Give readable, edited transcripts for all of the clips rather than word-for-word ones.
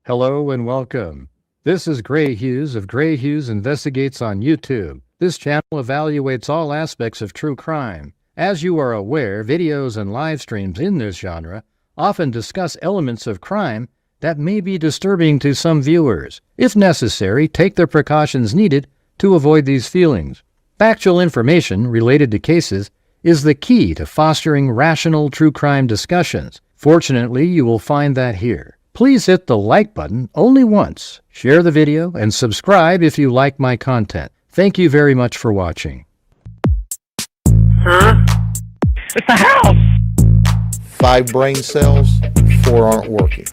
Hello and welcome. This is Gray Hughes of Gray Hughes Investigates on YouTube. This channel evaluates all aspects of true crime. As you are aware, videos and live streams in this genre often discuss elements of crime that may be disturbing to some viewers. If necessary, take the precautions needed to avoid these feelings. Factual information related to cases is the key to fostering rational true crime discussions. Fortunately, you will find that here. Please hit the like button only once, share the video, and subscribe if you like my content. Thank you very much for watching. Huh? It's a house! 5 brain cells, 4 aren't working.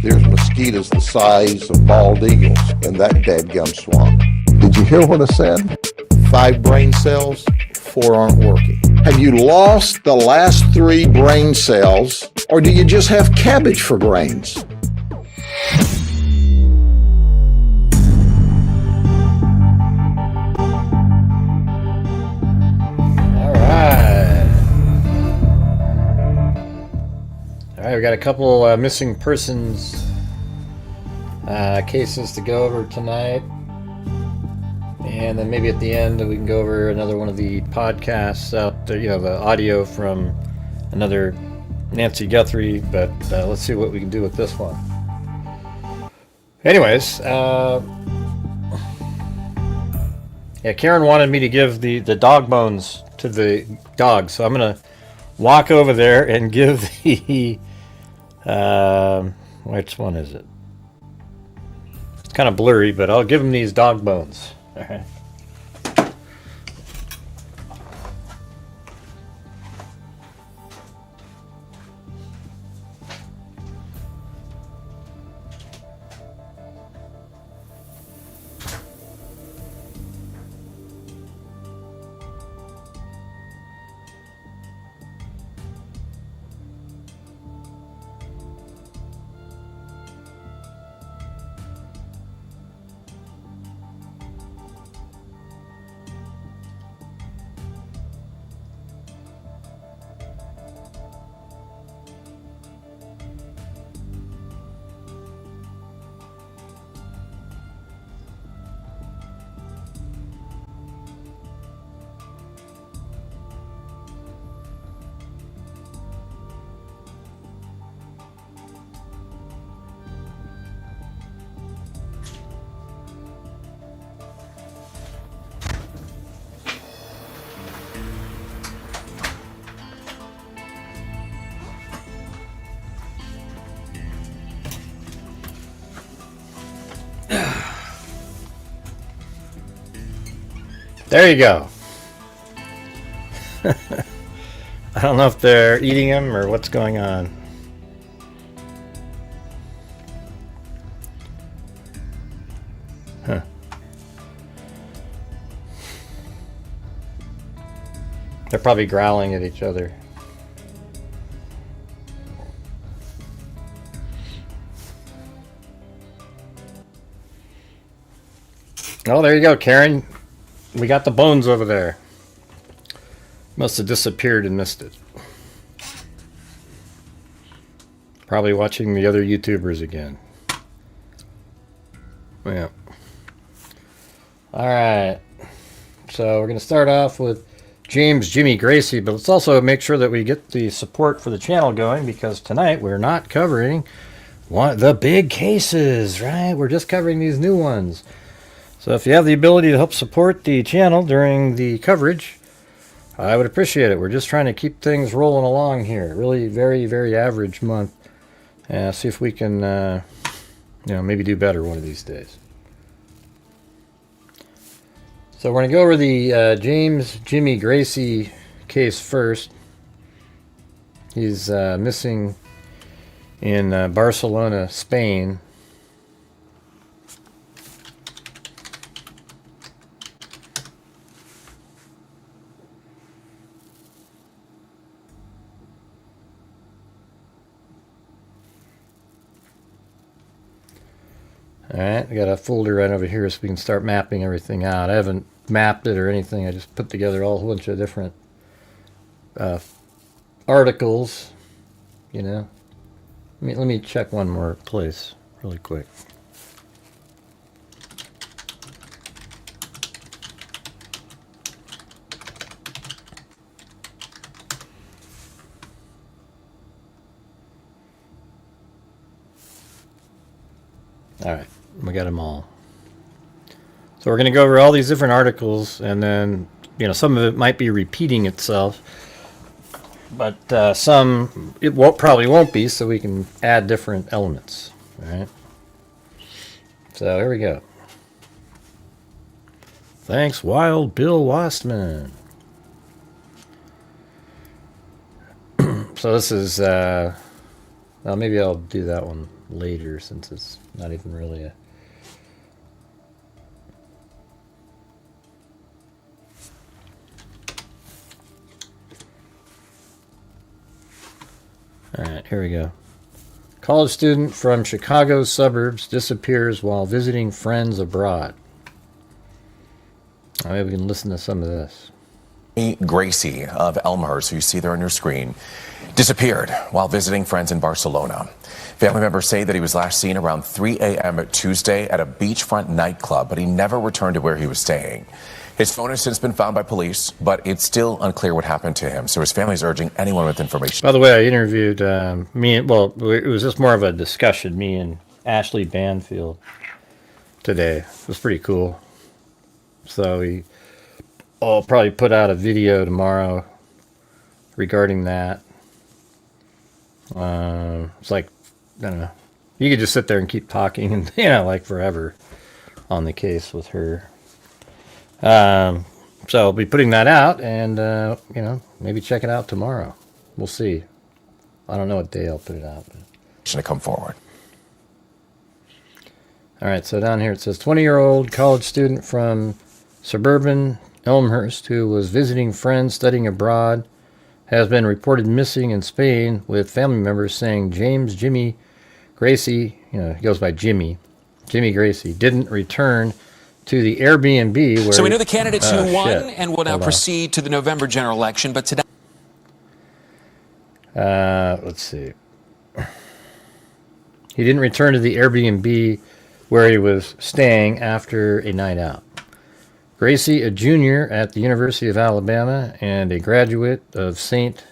There's mosquitoes the size of bald eagles in that dadgum swamp. Did you hear what I said? 5 brain cells, 4 aren't working. Have you lost the last 3 brain cells, or do you just have cabbage for brains? All right, we got a couple missing persons cases to go over tonight. And then maybe at the end we can go over another one of the podcasts out there, the audio from another Nancy Guthrie, but let's see what we can do with this one. Anyways, yeah, Karen wanted me to give the dog bones to the dog, so I'm going to walk over there and give the, which one is it? It's kind of blurry, but I'll give him these dog bones. All right. There you go. I don't know if they're eating them or what's going on. Huh. They're probably growling at each other. Oh, there you go, Karen. We got the bones over there. Must have disappeared and missed it. Probably watching the other YouTubers again. Yeah. Alright. So we're going to start off with James Jimmy Gracey, but let's also make sure that we get the support for the channel going, because tonight we're not covering the big cases, right? We're just covering these new ones. So if you have the ability to help support the channel during the coverage, I would appreciate it. We're just trying to keep things rolling along here. Really very, very average month. See if we can, maybe do better one of these days. So we're going to go over the James Jimmy Gracey case first. He's missing in Barcelona, Spain. Alright, I got a folder right over here so we can start mapping everything out. I haven't mapped it or anything, I just put together a whole bunch of different articles, Let me check one more place. really quick. All right, we got them all. So we're going to go over all these different articles, and then, some of it might be repeating itself, but some it probably won't be, so we can add different elements. All right. So here we go. Thanks, Wild Bill Wastman. So this is, well, maybe I'll do that one later since it's not even really a... All right, here we go. College student from Chicago's suburbs disappears while visiting friends abroad. Maybe we can listen to some of this. Gracey of Elmhurst, who you see there on your screen, disappeared while visiting friends in Barcelona. Family members say that he was last seen around 3 a.m. Tuesday at a beachfront nightclub, but he never returned to where he was staying. His phone has since been found by police, but it's still unclear what happened to him. So his family is urging anyone with information. By the way, I interviewed it was just more of a discussion, me and Ashley Banfield today. It was pretty cool. So I'll probably put out a video tomorrow regarding that. It's like, I don't know. You could just sit there and keep talking and, like forever on the case with her. So I'll be putting that out and, maybe check it out tomorrow. We'll see. I don't know what day I'll put it out. To come forward. All right, so down here it says 20-year-old college student from suburban Elmhurst who was visiting friends studying abroad has been reported missing in Spain, with family members saying Jimmy Gracey, he goes by Jimmy Gracey, didn't return to the Airbnb where... So we know the candidates who won and will now proceed to the November general election, but today... Let's see. He didn't return to the Airbnb where he was staying after a night out. Gracey, a junior at the University of Alabama and a graduate of St.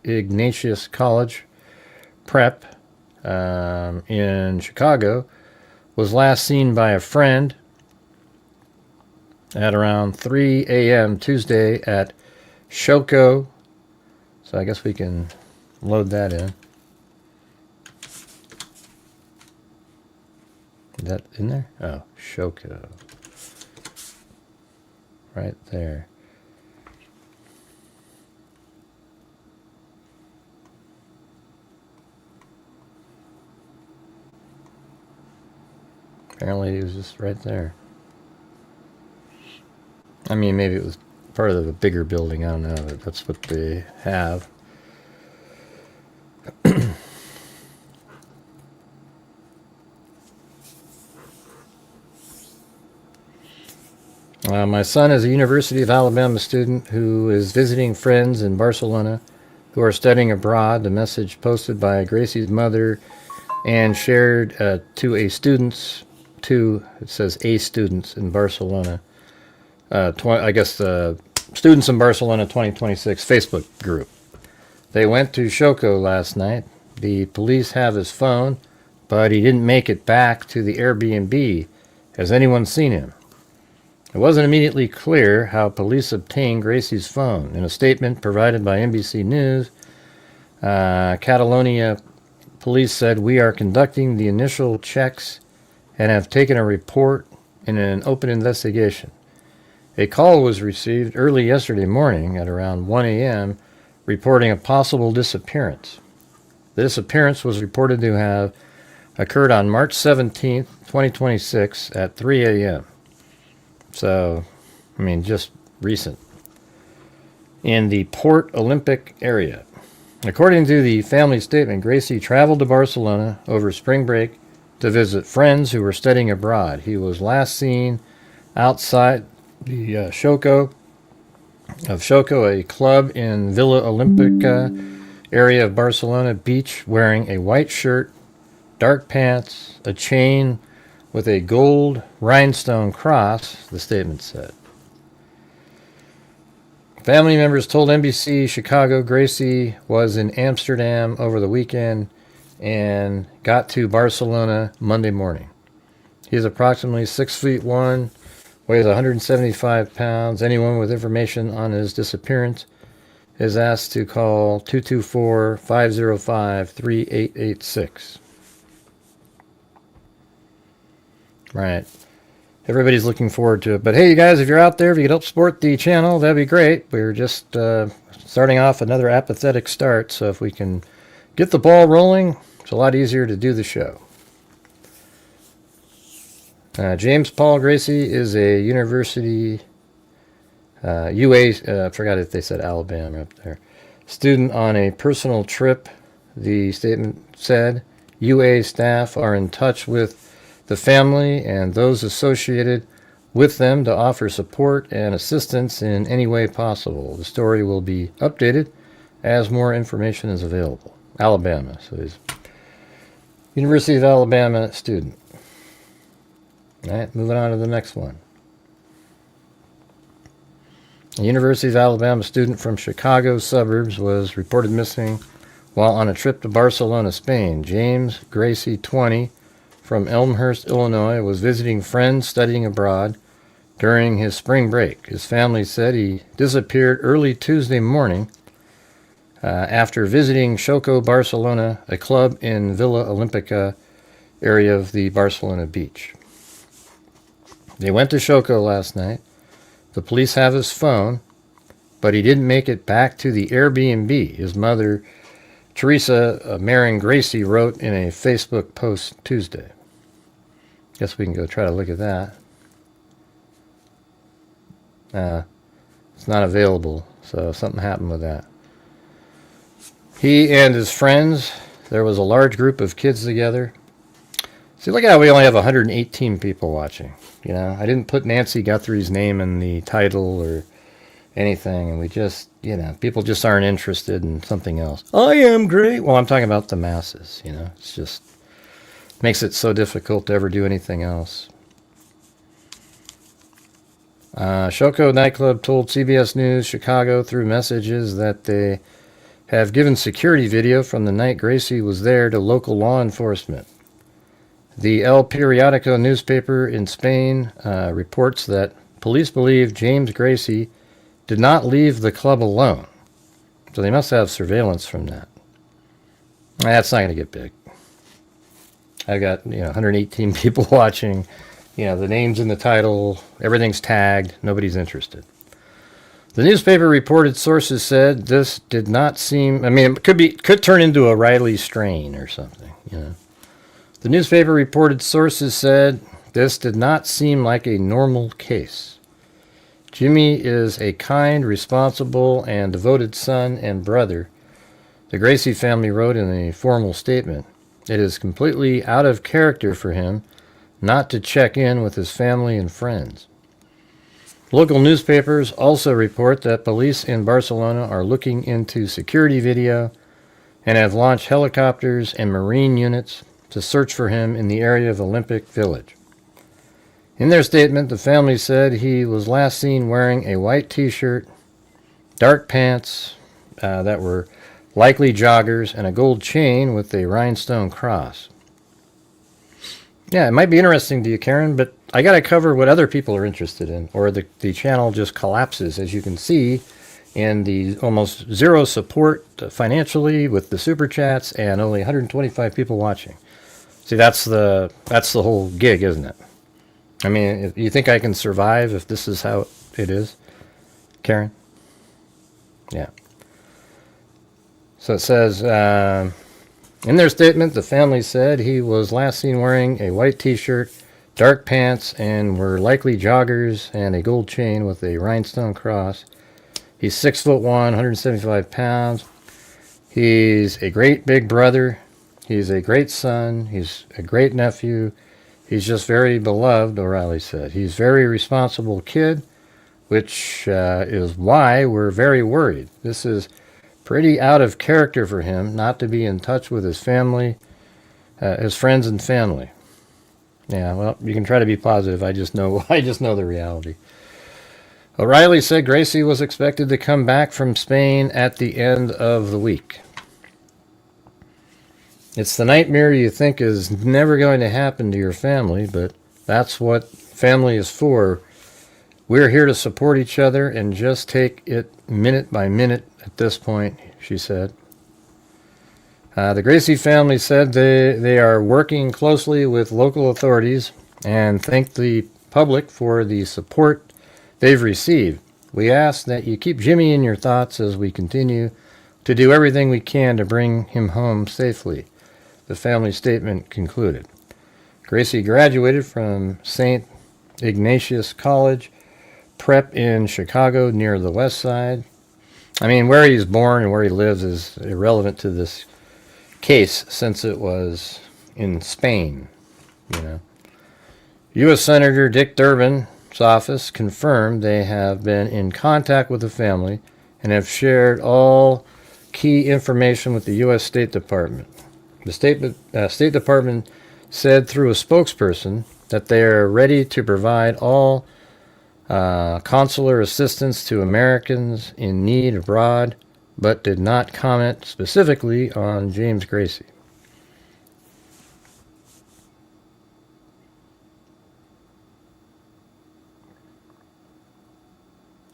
Ignatius College Prep in Chicago, was last seen by a friend at around 3 a.m. Tuesday at Shoko. So I guess we can load that in. Is that in there? Oh, Shoko. Right there. Apparently he was just right there. I mean, maybe it was part of a bigger building. I don't know, but that's what they have. My son is a University of Alabama student who is visiting friends in Barcelona who are studying abroad. The message posted by Gracey's mother and shared to it says a students in Barcelona. I guess the Students in Barcelona 2026 Facebook group. They went to Shoko last night. The police have his phone, but he didn't make it back to the Airbnb. Has anyone seen him? It wasn't immediately clear how police obtained Gracey's phone. In a statement provided by NBC News, Catalonia police said, "We are conducting the initial checks and have taken a report in an open investigation." A call was received early yesterday morning at around 1 a.m. reporting a possible disappearance. The disappearance was reported to have occurred on March 17th, 2026 at 3 a.m. So, I mean, just recent. In the Port Olympic area. According to the family statement, Gracey traveled to Barcelona over spring break to visit friends who were studying abroad. He was last seen outside the Shoko, a club in Villa Olímpica area of Barcelona beach, wearing a white shirt, dark pants, a chain with a gold rhinestone cross, the statement said. Family members told NBC Chicago Gracey was in Amsterdam over the weekend and got to Barcelona Monday morning. He is approximately 6'1", weighs 175 pounds. Anyone with information on his disappearance is asked to call 224-505-3886. Right. Everybody's looking forward to it. But hey, you guys, if you're out there, if you could help support the channel, that'd be great. We're just starting off another apathetic start, so if we can get the ball rolling, it's a lot easier to do the show. James Paul Gracey is a university, UA, forgot if they said Alabama up there, student on a personal trip, the statement said. UA staff are in touch with the family and those associated with them to offer support and assistance in any way possible. The story will be updated as more information is available. Alabama, so he's University of Alabama student. All right, moving on to the next one. A University of Alabama student from Chicago suburbs was reported missing while on a trip to Barcelona, Spain. James Gracey, 20, from Elmhurst, Illinois, was visiting friends studying abroad during his spring break. His family said he disappeared early Tuesday morning after visiting Xoco, Barcelona, a club in Villa Olímpica area of the Barcelona beach. They went to Xoco last night. The police have his phone, but he didn't make it back to the Airbnb. His mother, Teresa Marin Gracey, wrote in a Facebook post Tuesday. Guess we can go try to look at that. It's not available, so something happened with that. He and his friends, there was a large group of kids together. See, look at how we only have 118 people watching. You know, I didn't put Nancy Guthrie's name in the title or anything, and we just, you know, people just aren't interested in something else. I am great. Well, I'm talking about the masses, you know. It's just makes it so difficult to ever do anything else. Xoco nightclub told CBS News Chicago through messages that they have given security video from the night Gracey was there to local law enforcement. The El Periodico newspaper in Spain reports that police believe James Gracey did not leave the club alone. So they must have surveillance from that. That's not going to get big. I've got 118 people watching. You know, the name's in the title. Everything's tagged. Nobody's interested. The newspaper reported sources said this did not seem. I mean, it could turn into a Riley strain or something. You know, the newspaper reported sources said this did not seem like a normal case. Jimmy is a kind, responsible, and devoted son and brother, the Gracey family wrote in a formal statement. It is completely out of character for him not to check in with his family and friends. Local newspapers also report that police in Barcelona are looking into security video and have launched helicopters and marine units to search for him in the area of Olympic Village. In their statement, the family said he was last seen wearing a white t-shirt, dark pants that were likely joggers, and a gold chain with a rhinestone cross. Yeah, it might be interesting to you, Karen, but I got to cover what other people are interested in, or the channel just collapses, as you can see in the almost zero support financially with the super chats and only 125 people watching. See, that's the whole gig, isn't it? I mean, you think I can survive if this is how it is, Karen? Yeah. So it says, in their statement, the family said he was last seen wearing a white t-shirt, dark pants, and were likely joggers, and a gold chain with a rhinestone cross. He's 6'1", 175 pounds. He's a great big brother. He's a great son. He's a great nephew. He's just very beloved, O'Reilly said. He's a very responsible kid, which is why we're very worried. This is pretty out of character for him not to be in touch with his family his friends and family. Yeah, well, you can try to be positive. I just know the reality. O'Reilly said Gracey was expected to come back from Spain at the end of the week. It's the nightmare you think is never going to happen to your family, but that's what family is for. We're here to support each other and just take it minute by minute at this point, she said. The Gracey family said they are working closely with local authorities and thank the public for the support they've received. We ask that you keep Jimmy in your thoughts as we continue to do everything we can to bring him home safely, the family statement concluded. Gracey graduated from St. Ignatius College Prep in Chicago near the West Side. I mean, where he's born and where he lives is irrelevant to this case since it was in Spain, you know. U.S. Senator Dick Durbin's office confirmed they have been in contact with the family and have shared all key information with the U.S. State Department. The State Department said through a spokesperson that they are ready to provide all consular assistance to Americans in need abroad, but did not comment specifically on James Gracey.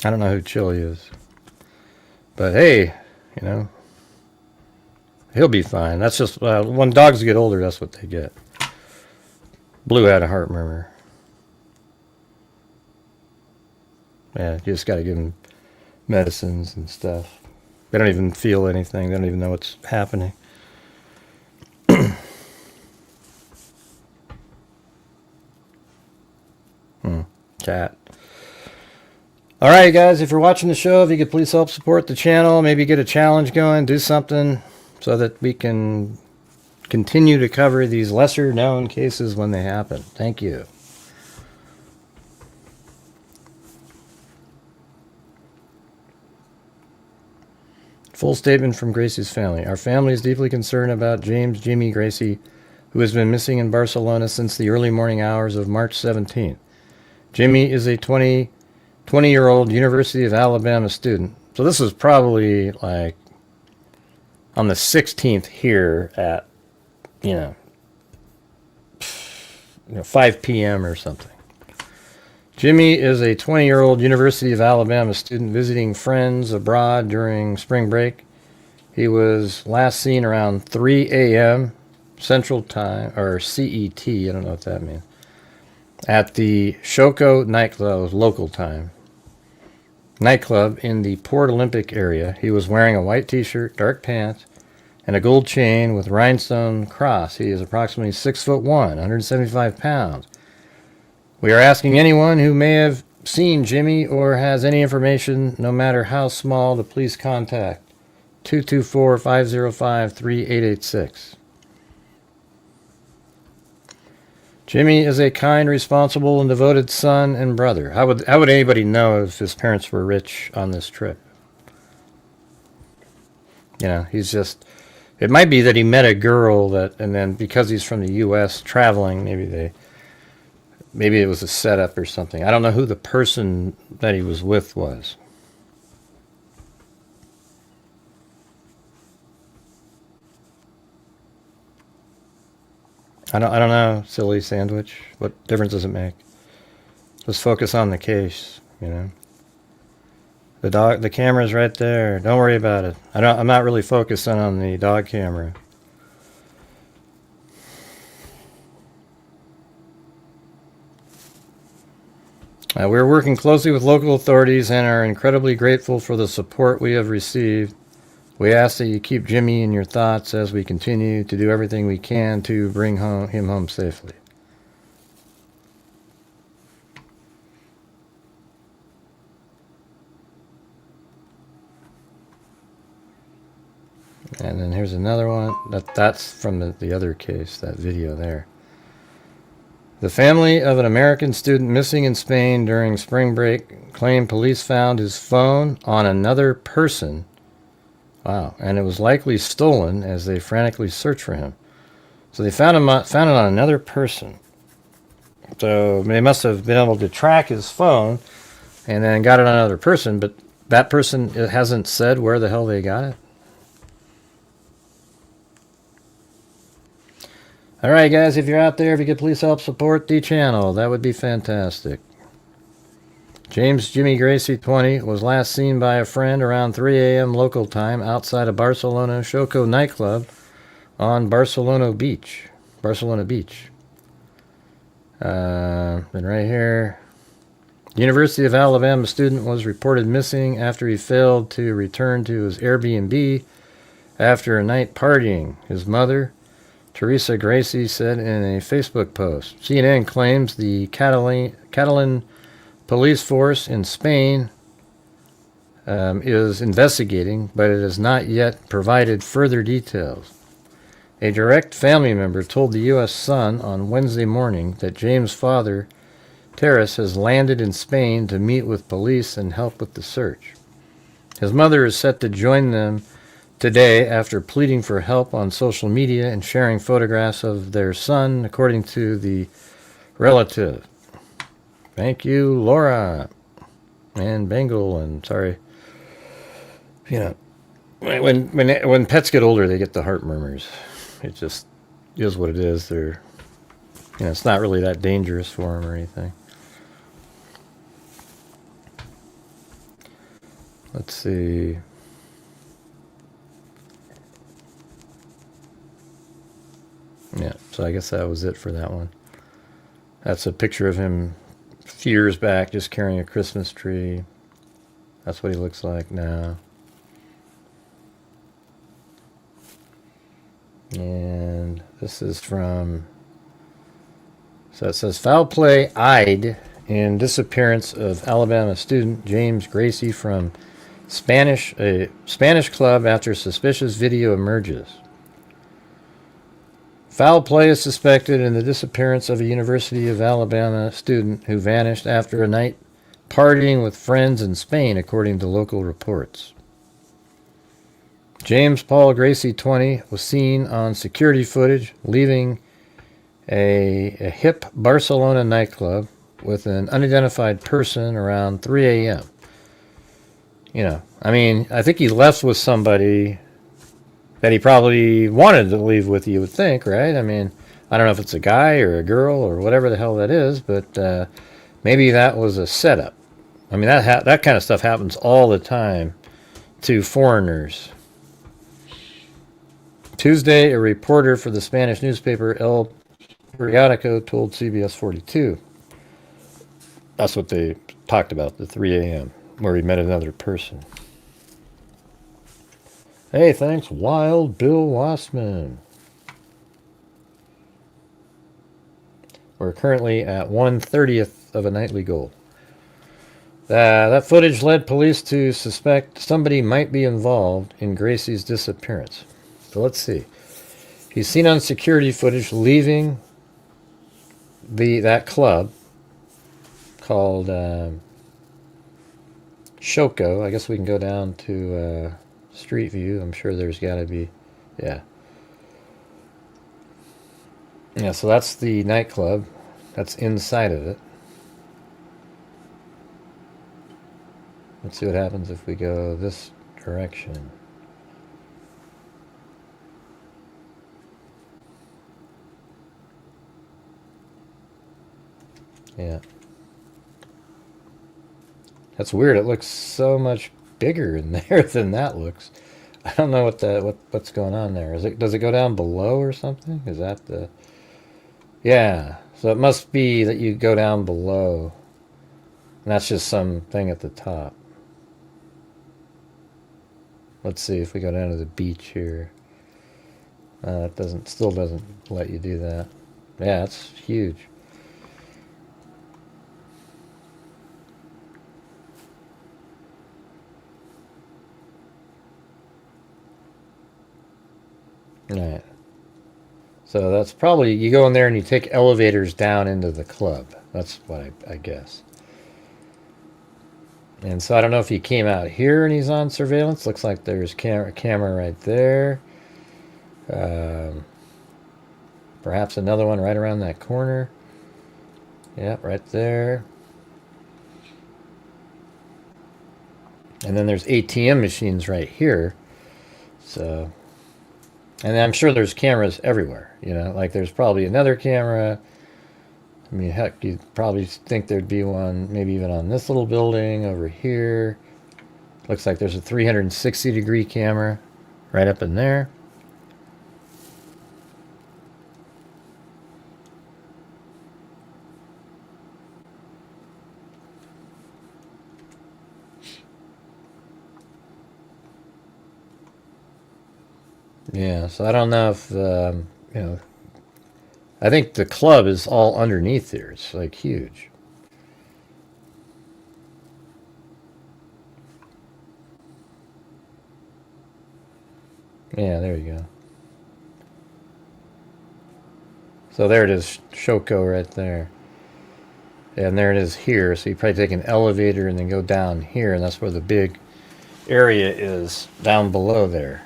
I don't know who Chili is, but hey, you know, he'll be fine. That's just when dogs get older, that's what they get. Blue had a heart murmur. Yeah, you just got to give them medicines and stuff. They don't even feel anything. They don't even know what's happening. Cat. All right, guys, if you're watching the show, if you could please help support the channel, maybe get a challenge going, do something so that we can continue to cover these lesser known cases when they happen. Thank you. Full statement from Gracey's family. Our family is deeply concerned about James Jimmy Gracey, who has been missing in Barcelona since the early morning hours of March 17th. Jimmy is a 20-year-old University of Alabama student. So this was probably like on the 16th here at, 5 p.m. or something. Jimmy is a 20-year-old University of Alabama student visiting friends abroad during spring break. He was last seen around 3 a.m. Central Time, or CET, I don't know what that means, at the Shoko nightclub, local time, nightclub in the Port Olympic area. He was wearing a white t-shirt, dark pants, and a gold chain with rhinestone cross. He is approximately 6'1", 175 pounds. We are asking anyone who may have seen Jimmy or has any information, no matter how small, to please contact 224-505-3886. Jimmy is a kind, responsible, and devoted son and brother. How would anybody know if his parents were rich on this trip? He's just... It might be that he met a girl that, and then because he's from the U.S. traveling, maybe it was a setup or something. I don't know who the person that he was with was. I don't know, silly sandwich. What difference does it make? Let's focus on the case, The camera's right there. Don't worry about it. I'm not really focusing on the dog camera. We're working closely with local authorities and are incredibly grateful for the support we have received. We ask that you keep Jimmy in your thoughts as we continue to do everything we can to bring him home safely. And then here's another one. That's from the other case, that video there. The family of an American student missing in Spain during spring break claimed police found his phone on another person. Wow. And it was likely stolen as they frantically searched for him. So they found it on another person. So they must have been able to track his phone and then got it on another person, but that person hasn't said where the hell they got it. All right, guys, if you're out there, if you could please help support the channel, that would be fantastic. James Jimmy Gracey, 20, was last seen by a friend around 3 a.m. local time outside a Barcelona Xoco nightclub on Barcelona Beach. And right here, University of Alabama student was reported missing after he failed to return to his Airbnb after a night partying. His mother, Teresa Gracey, said in a Facebook post. CNN claims the Catalan police force in Spain is investigating, but it has not yet provided further details. A direct family member told the U.S. Sun on Wednesday morning that James' father, Terrace, has landed in Spain to meet with police and help with the search. His mother is set to join them today after pleading for help on social media and sharing photographs of their son, according to the relative. Thank you, Laura and Bengal. And sorry, you know, when pets get older, they get the heart murmurs. It just is what it is. They're, you know, it's not really that dangerous for them or anything. Let's see. Yeah, so I guess that was it for that one. That's a picture of him a few years back just carrying a Christmas tree. That's what he looks like now. And this is from, so it says, foul play eyed in disappearance of Alabama student James Gracey from a Spanish club after suspicious video emerges. Foul play is suspected in the disappearance of a University of Alabama student who vanished after a night partying with friends in Spain, according to local reports. James Paul Gracey, 20, was seen on security footage leaving a hip Barcelona nightclub with an unidentified person around 3 a.m. You know, I mean, I think he left with somebody that he probably wanted to leave with, you would think, right? I mean, I don't know if it's a guy or a girl or whatever the hell that is, but maybe that was a setup. I mean, that kind of stuff happens all the time to foreigners. Tuesday, a reporter for the Spanish newspaper El Periodico told CBS 42. That's what they talked about, the 3 a.m., where he met another person. Hey, thanks, Wild Bill Wassman. We're currently at 1/30th of a nightly goal. That footage led police to suspect somebody might be involved in Gracey's disappearance. So let's see. He's seen on security footage leaving that club called Xoco. I guess we can go down to Street View. I'm sure there's got to be, yeah. Yeah, so that's the nightclub. That's inside of it. Let's see what happens if we go this direction. Yeah. That's weird. It looks so much bigger in there than that looks. I don't know what's going on there. Does it go down below or something? Is that the... Yeah. So it must be that you go down below. And that's just something at the top. Let's see if we go down to the beach here. It still doesn't let you do that. Yeah, it's huge. Right. So that's probably, you go in there and you take elevators down into the club. That's what I guess. And so I don't know if he came out here and he's on surveillance. Looks like there's camera right there. Perhaps another one right around that corner. Yep, right there. And then there's ATM machines right here. So, and I'm sure there's cameras everywhere, you know, like there's probably another camera. I mean, heck, you'd probably think there'd be one maybe even on this little building over here. Looks like there's a 360-degree camera right up in there. Yeah, so I don't know if, you know, I think the club is all underneath here. It's like huge. Yeah, there you go. So there it is, Shoko right there. And there it is here. So you probably take an elevator and then go down here, and that's where the big area is down below there.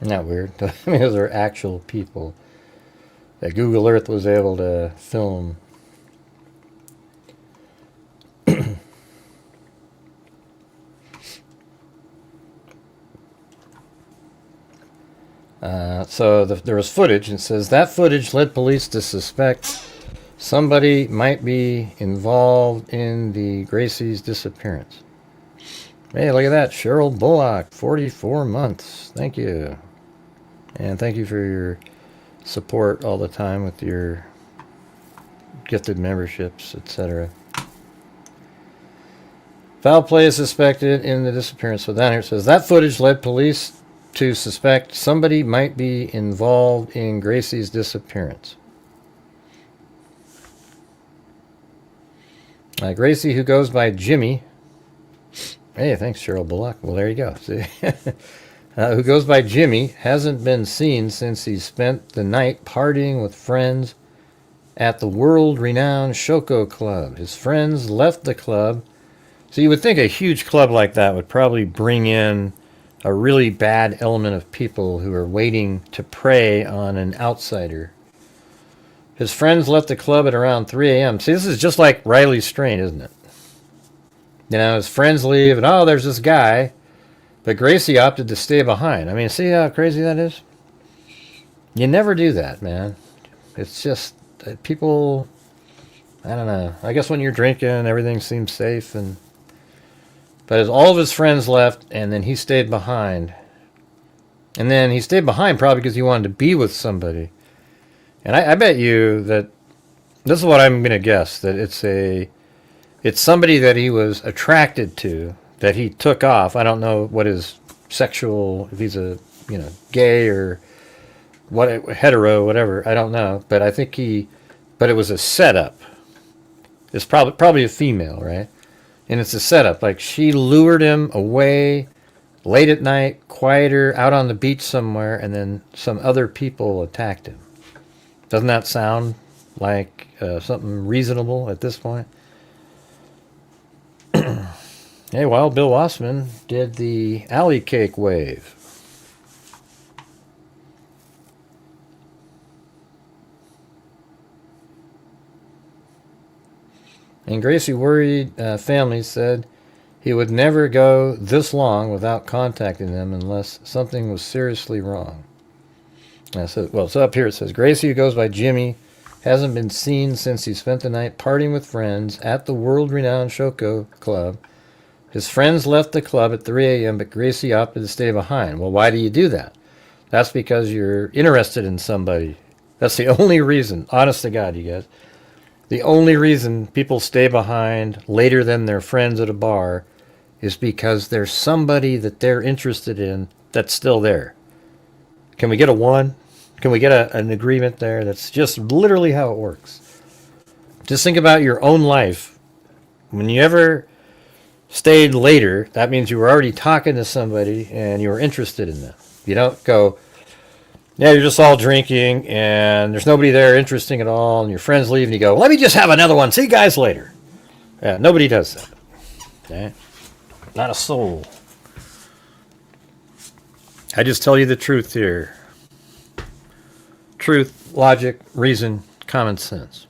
Isn't that weird? I mean, those are actual people that Google Earth was able to film. So there was footage, and it says that footage led police to suspect somebody might be involved in the Gracey's disappearance. Hey, look at that. Cheryl Bullock, 44 months. Thank you. And thank you for your support all the time with your gifted memberships, etc. Foul play is suspected in the disappearance. So down here it says that footage led police to suspect somebody might be involved in Gracey's disappearance. Gracey, who goes by Jimmy. Hey, thanks, Cheryl Bullock. Well, there you go. See? Who goes by Jimmy, hasn't been seen since he spent the night partying with friends at the world-renowned Shoko Club. His friends left the club. So you would think a huge club like that would probably bring in a really bad element of people who are waiting to prey on an outsider. His friends left the club at around 3 a.m. See, this is just like Riley's strain, isn't it? You know, his friends leave, and oh, there's this guy. But Gracey opted to stay behind. I mean, see how crazy that is? You never do that, man. It's just people, I don't know. I guess when you're drinking, everything seems safe. But as all of his friends left, and then he stayed behind. And then he stayed behind probably because he wanted to be with somebody. And I bet you that, this is what I'm going to guess, that it's somebody that he was attracted to, that he took off. I don't know what his sexual, if he's a, you know, gay or what, hetero, whatever. I don't know. But I think but it was a setup. It's probably a female, right? And it's a setup. Like she lured him away late at night, quieter, out on the beach somewhere, and then some other people attacked him. Doesn't that sound like something reasonable at this point? Hey, Wild Bill Wassman did the alley cake wave. And Gracey worried family said he would never go this long without contacting them unless something was seriously wrong. So up here it says, Gracey, who goes by Jimmy, hasn't been seen since he spent the night partying with friends at the world-renowned Shoko Club. His friends left the club at 3 a.m., but Gracey opted to stay behind. Well, why do you do that? That's because you're interested in somebody. That's the only reason. Honest to God, you guys. The only reason people stay behind later than their friends at a bar is because there's somebody that they're interested in that's still there. Can we get a one? Can we get an agreement there? That's just literally how it works. Just think about your own life. When you ever stayed later, that means you were already talking to somebody and you were interested in them. You don't go, yeah, you're just all drinking and there's nobody there interesting at all, and your friends leave and you go, let me just have another one. See you guys later. Yeah, nobody does that. Okay? Not a soul. I just tell you the truth here. Truth, logic, reason, common sense.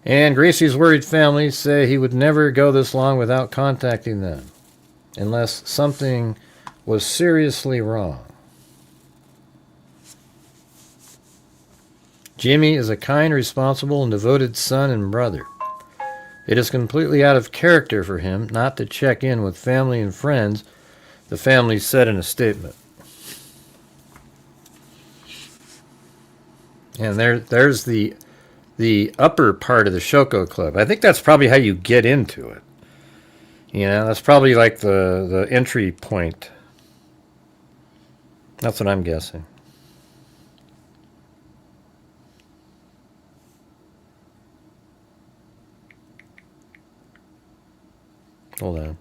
And Gracey's worried family say he would never go this long without contacting them unless something was seriously wrong. Jimmy is a kind, responsible, and devoted son and brother. It is completely out of character for him not to check in with family and friends, the family said in a statement. And there's the upper part of the Shoko Club. I think that's probably how you get into it. You know, that's probably like the entry point. That's what I'm guessing. Hold on.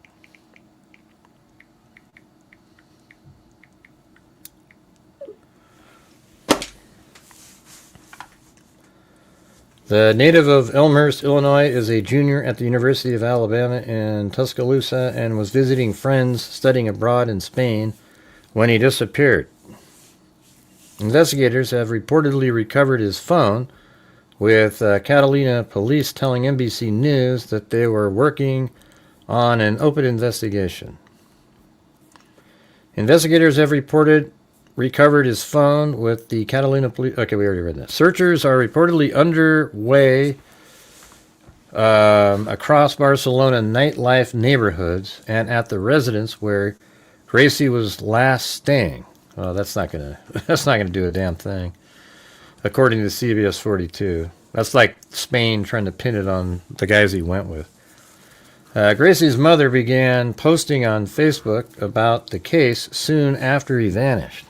The native of Elmhurst, Illinois, is a junior at the University of Alabama in Tuscaloosa and was visiting friends studying abroad in Spain when he disappeared. Investigators have reportedly recovered his phone, with Catalina police telling NBC News that they were working on an open investigation. Investigators have recovered his phone with the Catalina police. Okay, we already read that. Searchers are reportedly underway across Barcelona nightlife neighborhoods and at the residence where Gracey was last staying. Well, that's not gonna do a damn thing, according to CBS 42. That's like Spain trying to pin it on the guys he went with. Gracey's mother began posting on Facebook about the case soon after he vanished.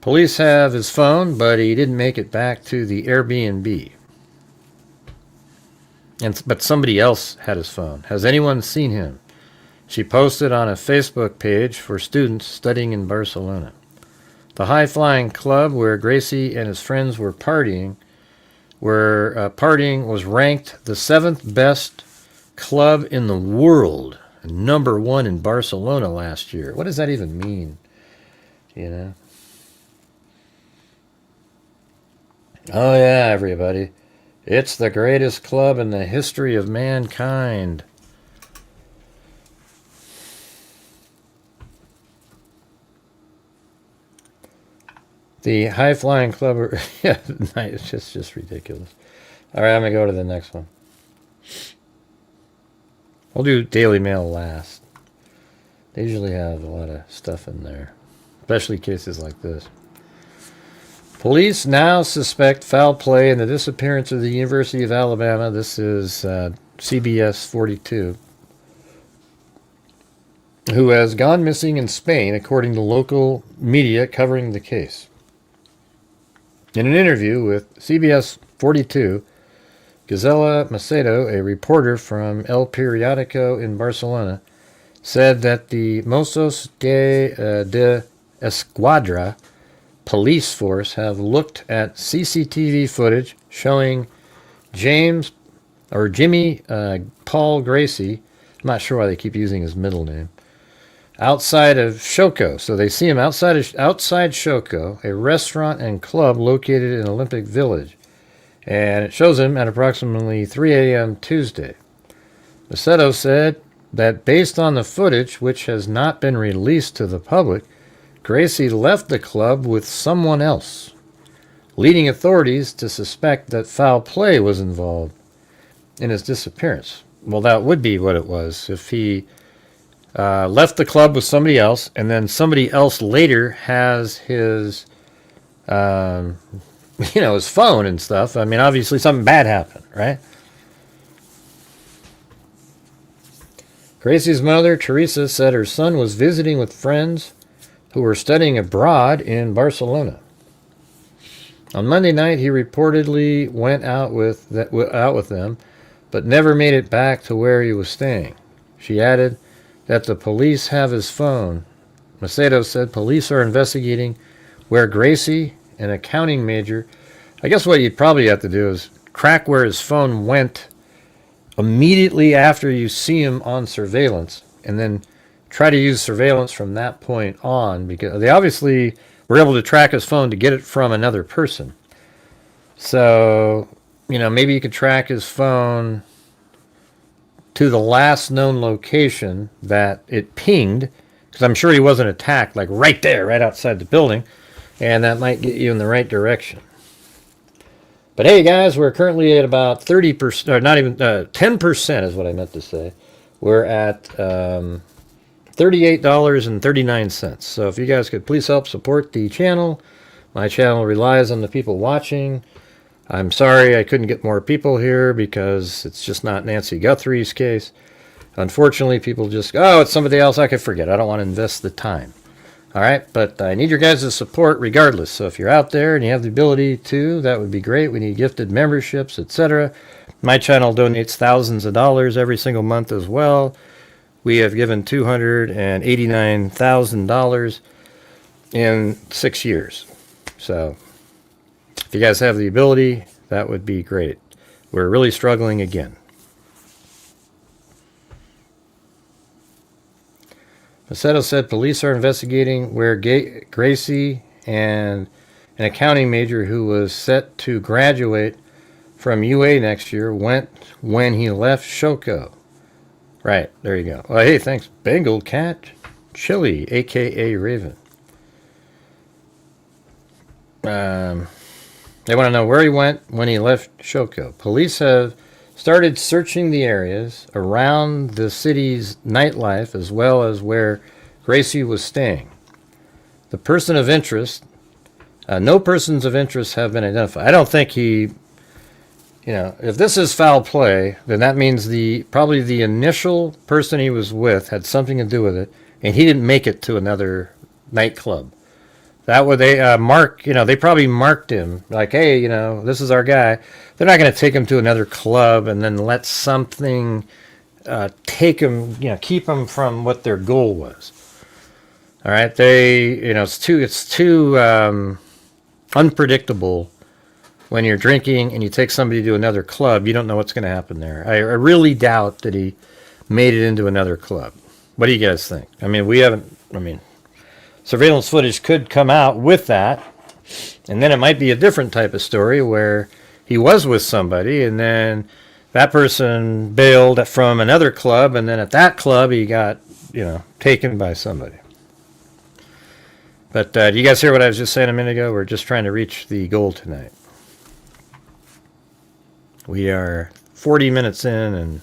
Police have his phone, but he didn't make it back to the Airbnb. But somebody else had his phone. Has anyone seen him? She posted on a Facebook page for students studying in Barcelona. The high-flying club where Gracey and his friends were partying, was ranked the 7th best club in the world, number 1 in Barcelona last year. What does that even mean? You know? Oh yeah, everybody. It's the greatest club in the history of mankind. The high-flying club, yeah, it's just ridiculous. All right, I'm going to go to the next one. We'll do Daily Mail last. They usually have a lot of stuff in there, especially cases like this. Police now suspect foul play in the disappearance of the University of Alabama. This is CBS 42. Who has gone missing in Spain, according to local media covering the case. In an interview with CBS 42, Gisela Macedo, a reporter from El Periódico in Barcelona, said that the Mossos de Escuadra police force have looked at CCTV footage showing Jimmy Paul Gracey, I'm not sure why they keep using his middle name, outside of Shoko. So they see him outside Shoko, a restaurant and club located in Olympic Village. And it shows him at approximately 3 a.m. Tuesday. Macedo said that based on the footage, which has not been released to the public, Gracey left the club with someone else, leading authorities to suspect that foul play was involved in his disappearance. Well, that would be what it was. If he left the club with somebody else, and then somebody else later has his, his phone and stuff. I mean, obviously something bad happened, right? Gracey's mother, Teresa, said her son was visiting with friends who were studying abroad in Barcelona. On Monday night, he reportedly went out with them, but never made it back to where he was staying. She added that the police have his phone. Macedo said police are investigating where Gracey, an accounting major, I guess what you'd probably have to do is crack where his phone went immediately after you see him on surveillance, and then try to use surveillance from that point on, because they obviously were able to track his phone to get it from another person. So, maybe you could track his phone to the last known location that it pinged, because I'm sure he wasn't attacked like right there, right outside the building, and that might get you in the right direction. But hey, guys, we're currently at about 30%, or not even 10% is what I meant to say. We're at $38.39. So if you guys could please help support the channel. My channel relies on the people watching. I'm sorry I couldn't get more people here because it's just not Nancy Guthrie's case. Unfortunately, people just go, oh, it's somebody else. I could forget. I don't want to invest the time. All right, but I need your guys' support regardless. So if you're out there and you have the ability to, that would be great. We need gifted memberships, etc. My channel donates thousands of dollars every single month as well. We have given $289,000 in 6 years. So if you guys have the ability, that would be great. We're really struggling again. Macedo said police are investigating where Gracey and an accounting major who was set to graduate from UA next year went when he left Shoko. Right, there you go. Well, hey, thanks. Bengal Cat Chili, a.k.a. Raven. They want to know where he went when he left Shoko. Police have started searching the areas around the city's nightlife as well as where Gracey was staying. The person of interest, no persons of interest have been identified. I don't think he, if this is foul play, then that means probably the initial person he was with had something to do with it, and he didn't make it to another nightclub. That would they they probably marked him like, hey, this is our guy. They're not going to take him to another club and then let something take him, keep him from what their goal was. All right, it's too unpredictable when you're drinking and you take somebody to another club. You don't know what's going to happen there. I really doubt that he made it into another club. What do you guys think? Surveillance footage could come out with that, and then it might be a different type of story where he was with somebody, and then that person bailed from another club, and then at that club he got, taken by somebody. But do you guys hear what I was just saying a minute ago? We're just trying to reach the goal tonight. We are 40 minutes in and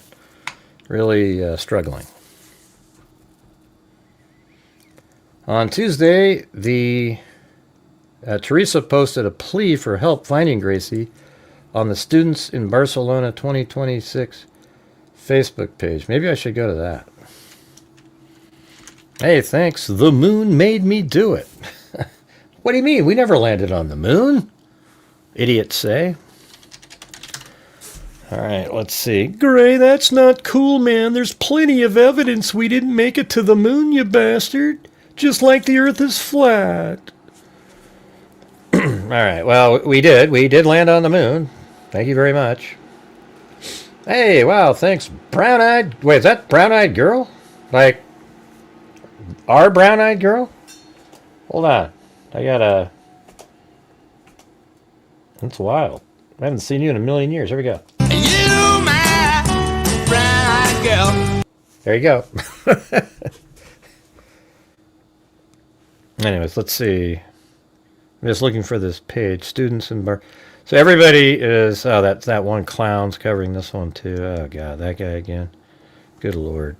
really struggling. On Tuesday, Teresa posted a plea for help finding Gracey on the Students in Barcelona 2026 Facebook page. Maybe I should go to that. Hey, thanks. The moon made me do it. What do you mean? We never landed on the moon. Idiots say. All right, let's see. Gray, that's not cool, man. There's plenty of evidence we didn't make it to the moon, you bastard. Just like the Earth is flat. All right. Well, we did. We did land on the moon. Thank you very much. Hey, wow. Thanks. Brown-eyed. Wait, is that brown-eyed girl? Like, our brown-eyed girl? Hold on. I gotta... That's wild. I haven't seen you in a million years. Here we go. You, my brown-eyed girl. There you go. Anyways, let's see. I'm just looking for this page. Students in Bar. So everybody is. Oh, that one clown's covering this one too. Oh God, that guy again. Good Lord.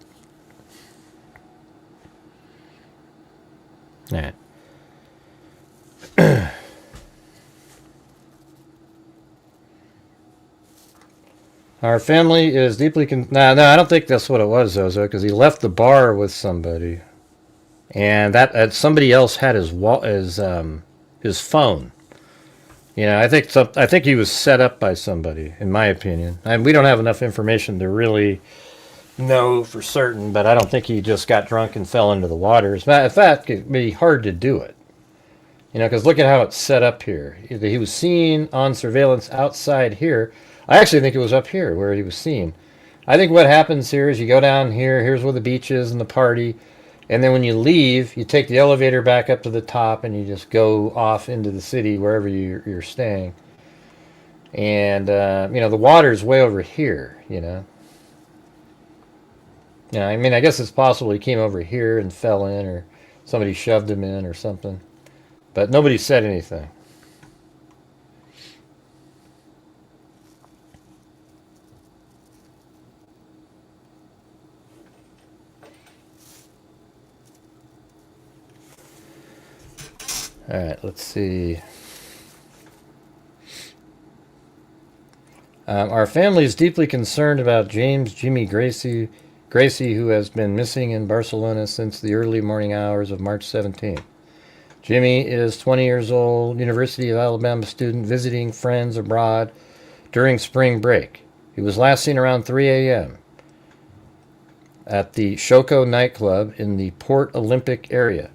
All right. Our family is deeply. No, I don't think that's what it was, Zozo, because he left the bar with somebody. And that somebody else had his phone. I think he was set up by somebody, in my opinion. And we don't have enough information to really know for certain, but I don't think he just got drunk and fell into the water. As a matter of fact, it'd be hard to do it. You know, because look at how it's set up here. He was seen on surveillance outside here. I actually think it was up here where he was seen. I think what happens here is you go down here, here's where the beach is and the party, and then when you leave, you take the elevator back up to the top and you just go off into the city wherever you're staying. And, you know, the water's way over here, you know. Yeah, I mean, I guess it's possible he came over here and fell in, or somebody shoved him in or something. But nobody said anything. All right, let's see. Our family is deeply concerned about Jimmy Gracey, who has been missing in Barcelona since the early morning hours of March 17th. Jimmy is 20 years old, University of Alabama student visiting friends abroad during spring break. He was last seen around 3 a.m. at the Shoko nightclub in the Port Olympic area.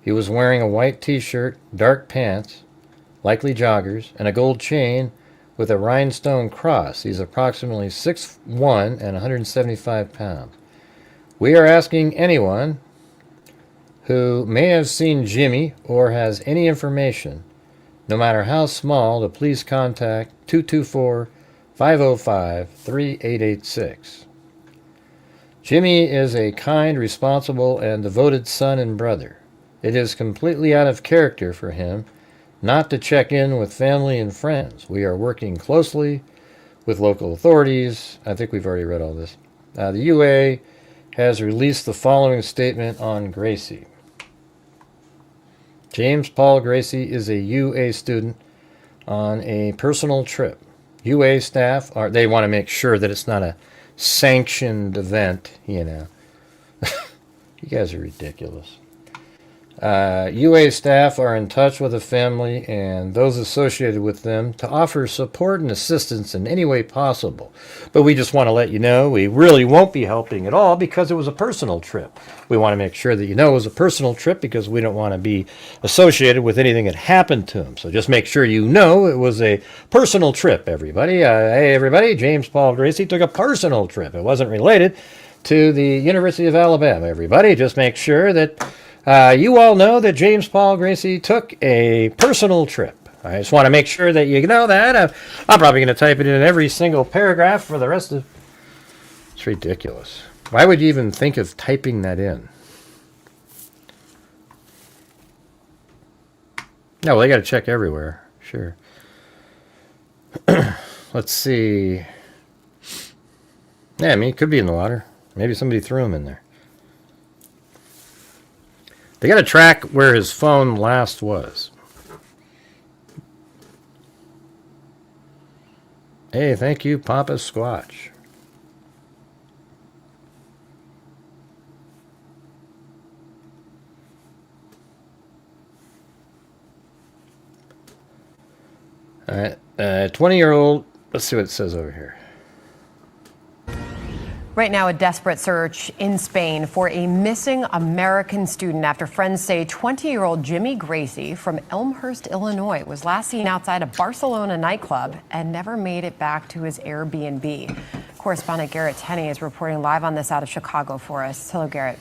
He was wearing a white t-shirt, dark pants, likely joggers, and a gold chain with a rhinestone cross. He's approximately 6'1" and 175 pounds. We are asking anyone who may have seen Jimmy or has any information, no matter how small, to please contact 224-505-3886. Jimmy is a kind, responsible, and devoted son and brother. It is completely out of character for him not to check in with family and friends. We are working closely with local authorities. I think we've already read all this. The UA has released the following statement on Gracey. James Paul Gracey is a UA student on a personal trip. UA staff they want to make sure that it's not a sanctioned event, you know. You guys are ridiculous. UA staff are in touch with the family and those associated with them to offer support and assistance in any way possible. But we just want to let you know we really won't be helping at all because it was a personal trip. We want to make sure that you know it was a personal trip because we don't want to be associated with anything that happened to him. So just make sure you know it was a personal trip, everybody. Hey, everybody, James Paul Gracey took a personal trip. It wasn't related to the University of Alabama, everybody. Just make sure that you all know that James Paul Gracey took a personal trip. I just want to make sure that you know that. I'm probably going to type it in every single paragraph for the rest of... It's ridiculous. Why would you even think of typing that in? No, well, they got to check everywhere. Sure. Let's see. Yeah, I mean, it could be in the water. Maybe somebody threw him in there. They got to track where his phone last was. Hey, thank you, Papa Squatch. All right, 20-year-old. Let's see what it says over here. Right now, a desperate search in Spain for a missing American student after friends say 20-year-old Jimmy Gracey from Elmhurst, Illinois, was last seen outside a Barcelona nightclub and never made it back to his Airbnb. Correspondent Garrett Tenney is reporting live on this out of Chicago for us. Hello, Garrett.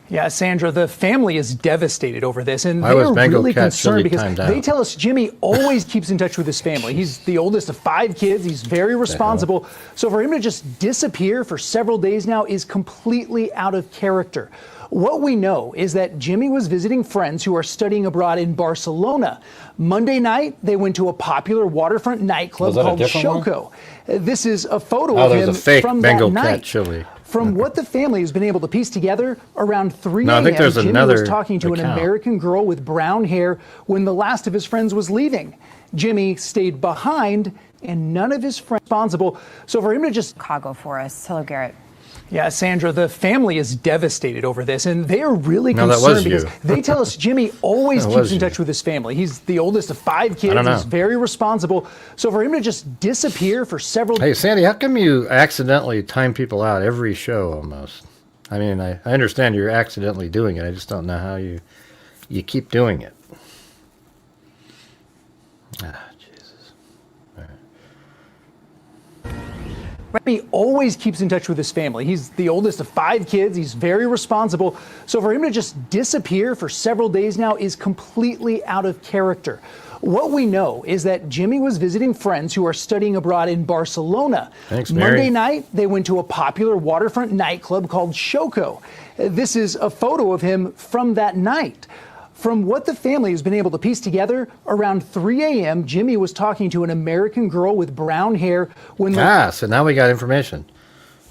Yeah, Sandra, the family is devastated over this, and they're really concerned because they tell us Jimmy always keeps in touch with his family. He's the oldest of 5 kids. He's very responsible. So for him to just disappear for several days now is completely out of character. What we know is that Jimmy was visiting friends who are studying abroad in Barcelona. Monday night, they went to a popular waterfront nightclub called Shoko. This is a photo of him from that night. From what the family has been able to piece together, around 3 a.m., Jimmy was talking to an American girl with brown hair when the last of his friends was leaving. Jimmy stayed behind, and none of his friends responsible. So for him to just... Chicago for us. Hello, Garrett. Yeah, Sandra, the family is devastated over this, and they are really concerned because they tell us Jimmy always keeps in touch with his family. He's the oldest of 5 kids. He's very responsible. So for him to just disappear for several... Hey, Sandy, how come you accidentally time people out every show almost? I mean, I understand you're accidentally doing it. I just don't know how you keep doing it. Jesus. He always keeps in touch with his family. He's the oldest of 5 kids. He's very responsible. So for him to just disappear for several days now is completely out of character. What we know is that Jimmy was visiting friends who are studying abroad in Barcelona. Thanks, Mary. Monday night, they went to a popular waterfront nightclub called Xoco. This is a photo of him from that night. From what the family has been able to piece together, around 3 a.m., Jimmy was talking to an American girl with brown hair when... So now we got information.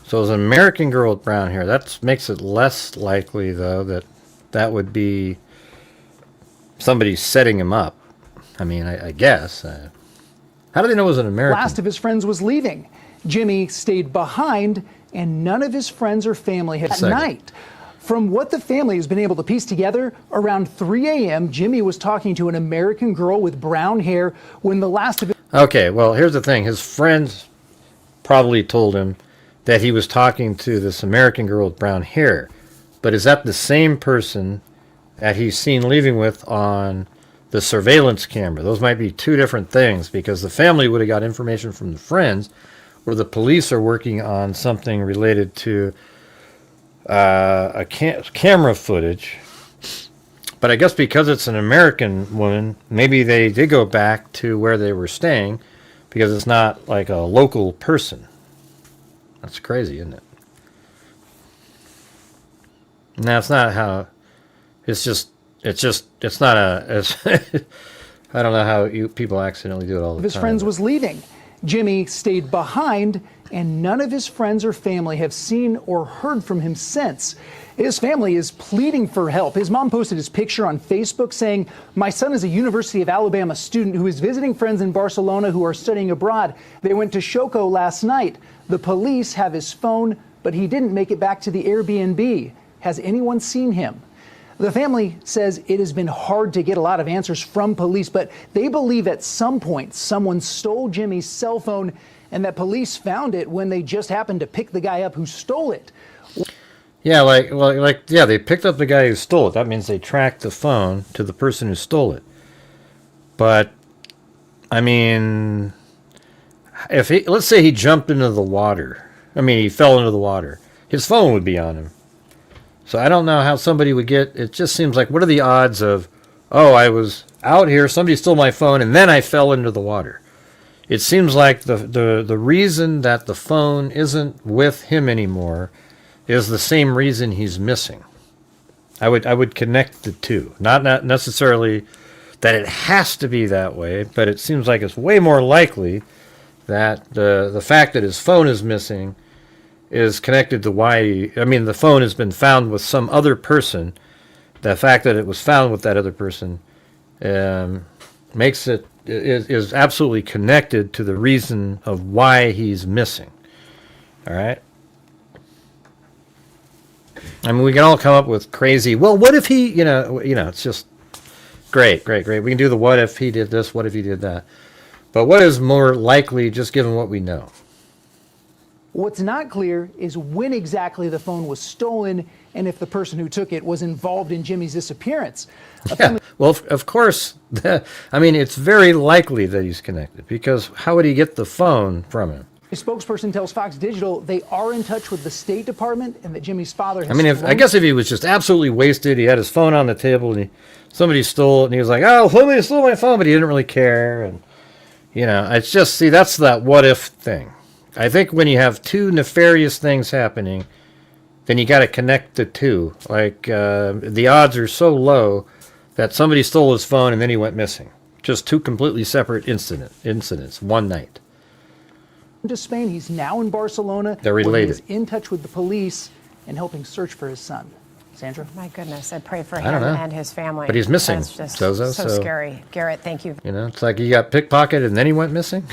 So it was an American girl with brown hair. That makes it less likely, though, that would be somebody setting him up. I mean, I guess. How do they know it was an American? Last of his friends was leaving. Jimmy stayed behind, and none of his friends or family had... At night. From what the family has been able to piece together, around 3 a.m., Jimmy was talking to an American girl with brown hair when the last of it... Okay, well, here's the thing. His friends probably told him that he was talking to this American girl with brown hair. But is that the same person that he's seen leaving with on the surveillance camera? Those might be 2 different things, because the family would have got information from the friends, or the police are working on something related to camera footage. But I guess because it's an American woman, maybe they did go back to where they were staying, because it's not like a local person. That's crazy, isn't it? No, it's not how... It's not a... I don't know how people accidentally do it all the time. His friends was leaving. Jimmy stayed behind, and none of his friends or family have seen or heard from him since. His family is pleading for help. His mom posted his picture on Facebook saying, "My son is a University of Alabama student who is visiting friends in Barcelona who are studying abroad. They went to Xoco last night. The police have his phone, but he didn't make it back to the Airbnb. Has anyone seen him?" The family says it has been hard to get a lot of answers from police, but they believe at some point someone stole Jimmy's cell phone and that police found it when they just happened to pick the guy up who stole it. Yeah, they picked up the guy who stole it. That means they tracked the phone to the person who stole it. But, I mean, let's say he jumped into the water. I mean, he fell into the water. His phone would be on him. So I don't know how somebody would get... It just seems like, what are the odds of, oh, I was out here, somebody stole my phone, and then I fell into the water? It seems like the reason that the phone isn't with him anymore is the same reason he's missing. I would connect the two. Not necessarily that it has to be that way, but it seems like it's way more likely that the fact that his phone is missing is connected to why... I mean, the phone has been found with some other person. The fact that it was found with that other person makes it... is absolutely connected to the reason of why he's missing. All right? I mean, we can all come up with crazy... Well, what if he... You know, it's just... Great. We can do the what if he did this, what if he did that. But what is more likely, just given what we know? What's not clear is when exactly the phone was stolen and if the person who took it was involved in Jimmy's disappearance. Yeah, well, of course. I mean, it's very likely that he's connected, because how would he get the phone from him? A spokesperson tells Fox Digital they are in touch with the State Department and that Jimmy's father has... I mean, I guess if he was just absolutely wasted, he had his phone on the table and somebody stole it and he was like, oh, somebody stole my phone, but he didn't really care. And, it's just, see, that's that what if thing. I think when you have two nefarious things happening, then you got to connect the two. Like, the odds are so low that somebody stole his phone and then he went missing. Just two completely separate incidents, one night. To Spain, he's now in Barcelona. They're related. He's in touch with the police and helping search for his son. Sandra? My goodness, I pray for him and his family. But he's missing. That's just so scary. Garrett, thank you. It's like he got pickpocketed and then he went missing.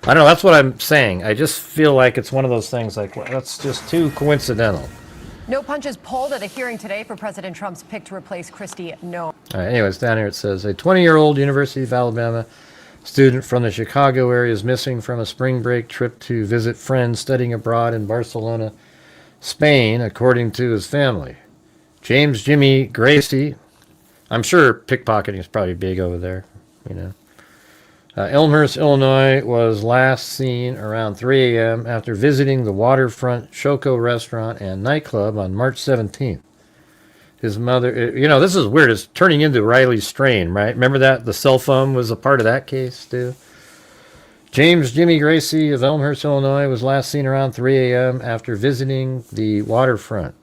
I don't know. That's what I'm saying. I just feel like it's one of those things like, well, that's just too coincidental. No punches pulled at a hearing today for President Trump's pick to replace Kristi Noem. All right, anyways, down here it says, a 20-year-old University of Alabama student from the Chicago area is missing from a spring break trip to visit friends studying abroad in Barcelona, Spain, according to his family. James Jimmy Gracey, I'm sure pickpocketing is probably big over there, you know. Elmhurst, Illinois, was last seen around 3 a.m. after visiting the waterfront Shoko restaurant and nightclub on March 17th. His mother, you know, this is weird. It's turning into Riley Strain, right? Remember that? The cell phone was a part of that case, too. James Jimmy Gracey of Elmhurst, Illinois, was last seen around 3 a.m. after visiting the waterfront.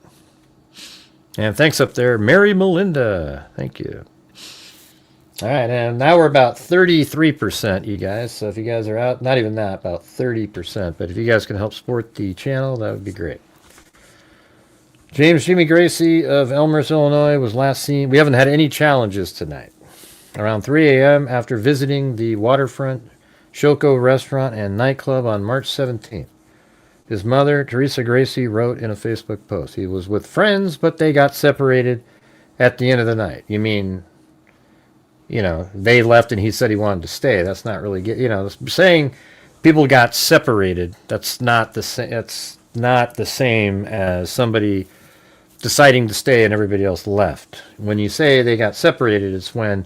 And thanks up there, Mary Melinda. Thank you. All right, and now we're about 33%, you guys. So if you guys are out, not even that, about 30%. But if you guys can help support the channel, that would be great. James Jimmy Gracey of Elmhurst, Illinois, was last seen. We haven't had any challenges tonight. Around 3 a.m. after visiting the waterfront Shoko restaurant and nightclub on March 17th. His mother, Teresa Gracey, wrote in a Facebook post, he was with friends, but they got separated at the end of the night. You mean, you know, they left and he said he wanted to stay. That's not really, you know, saying people got separated, that's not the same. It's not the same as somebody deciding to stay and everybody else left. When you say they got separated, it's when,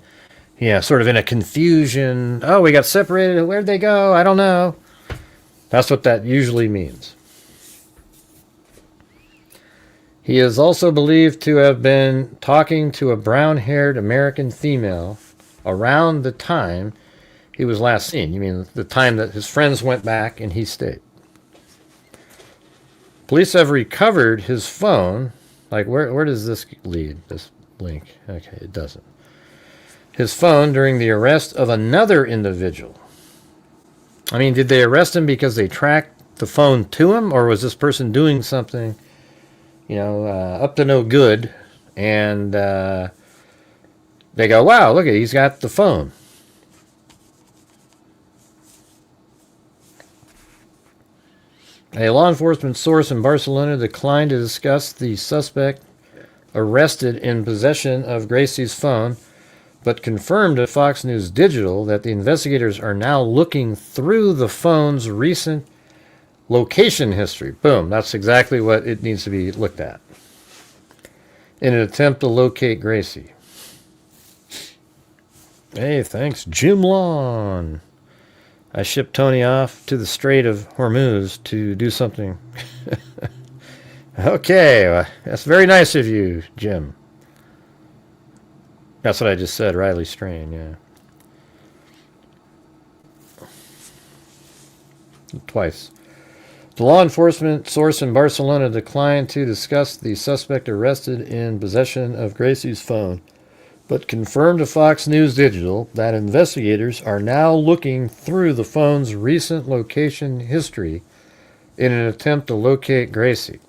yeah, sort of in a confusion. Oh, we got separated. Where'd they go? I don't know. That's what that usually means. He is also believed to have been talking to a brown-haired American female around the time he was last seen. You mean the time that his friends went back and he stayed. Police have recovered his phone. Like, where does this lead, this link? Okay, it doesn't. His phone during the arrest of another individual. I mean, did they arrest him because they tracked the phone to him, or was this person doing something, you know, up to no good, and they go, wow, look, he's got the phone. A law enforcement source in Barcelona declined to discuss the suspect arrested in possession of Gracey's phone, but confirmed to Fox News Digital that the investigators are now looking through the phone's recent location history. Boom, that's exactly what it needs to be looked at in an attempt to locate Gracey. Hey, thanks, Jim Lawn. I shipped Tony off to the Strait of Hormuz to do something. Okay, well, that's very nice of you, Jim. That's what I just said, Riley Strain, yeah. Twice. The law enforcement source in Barcelona declined to discuss the suspect arrested in possession of Gracey's phone, but confirmed to Fox News Digital that investigators are now looking through the phone's recent location history in an attempt to locate Gracey.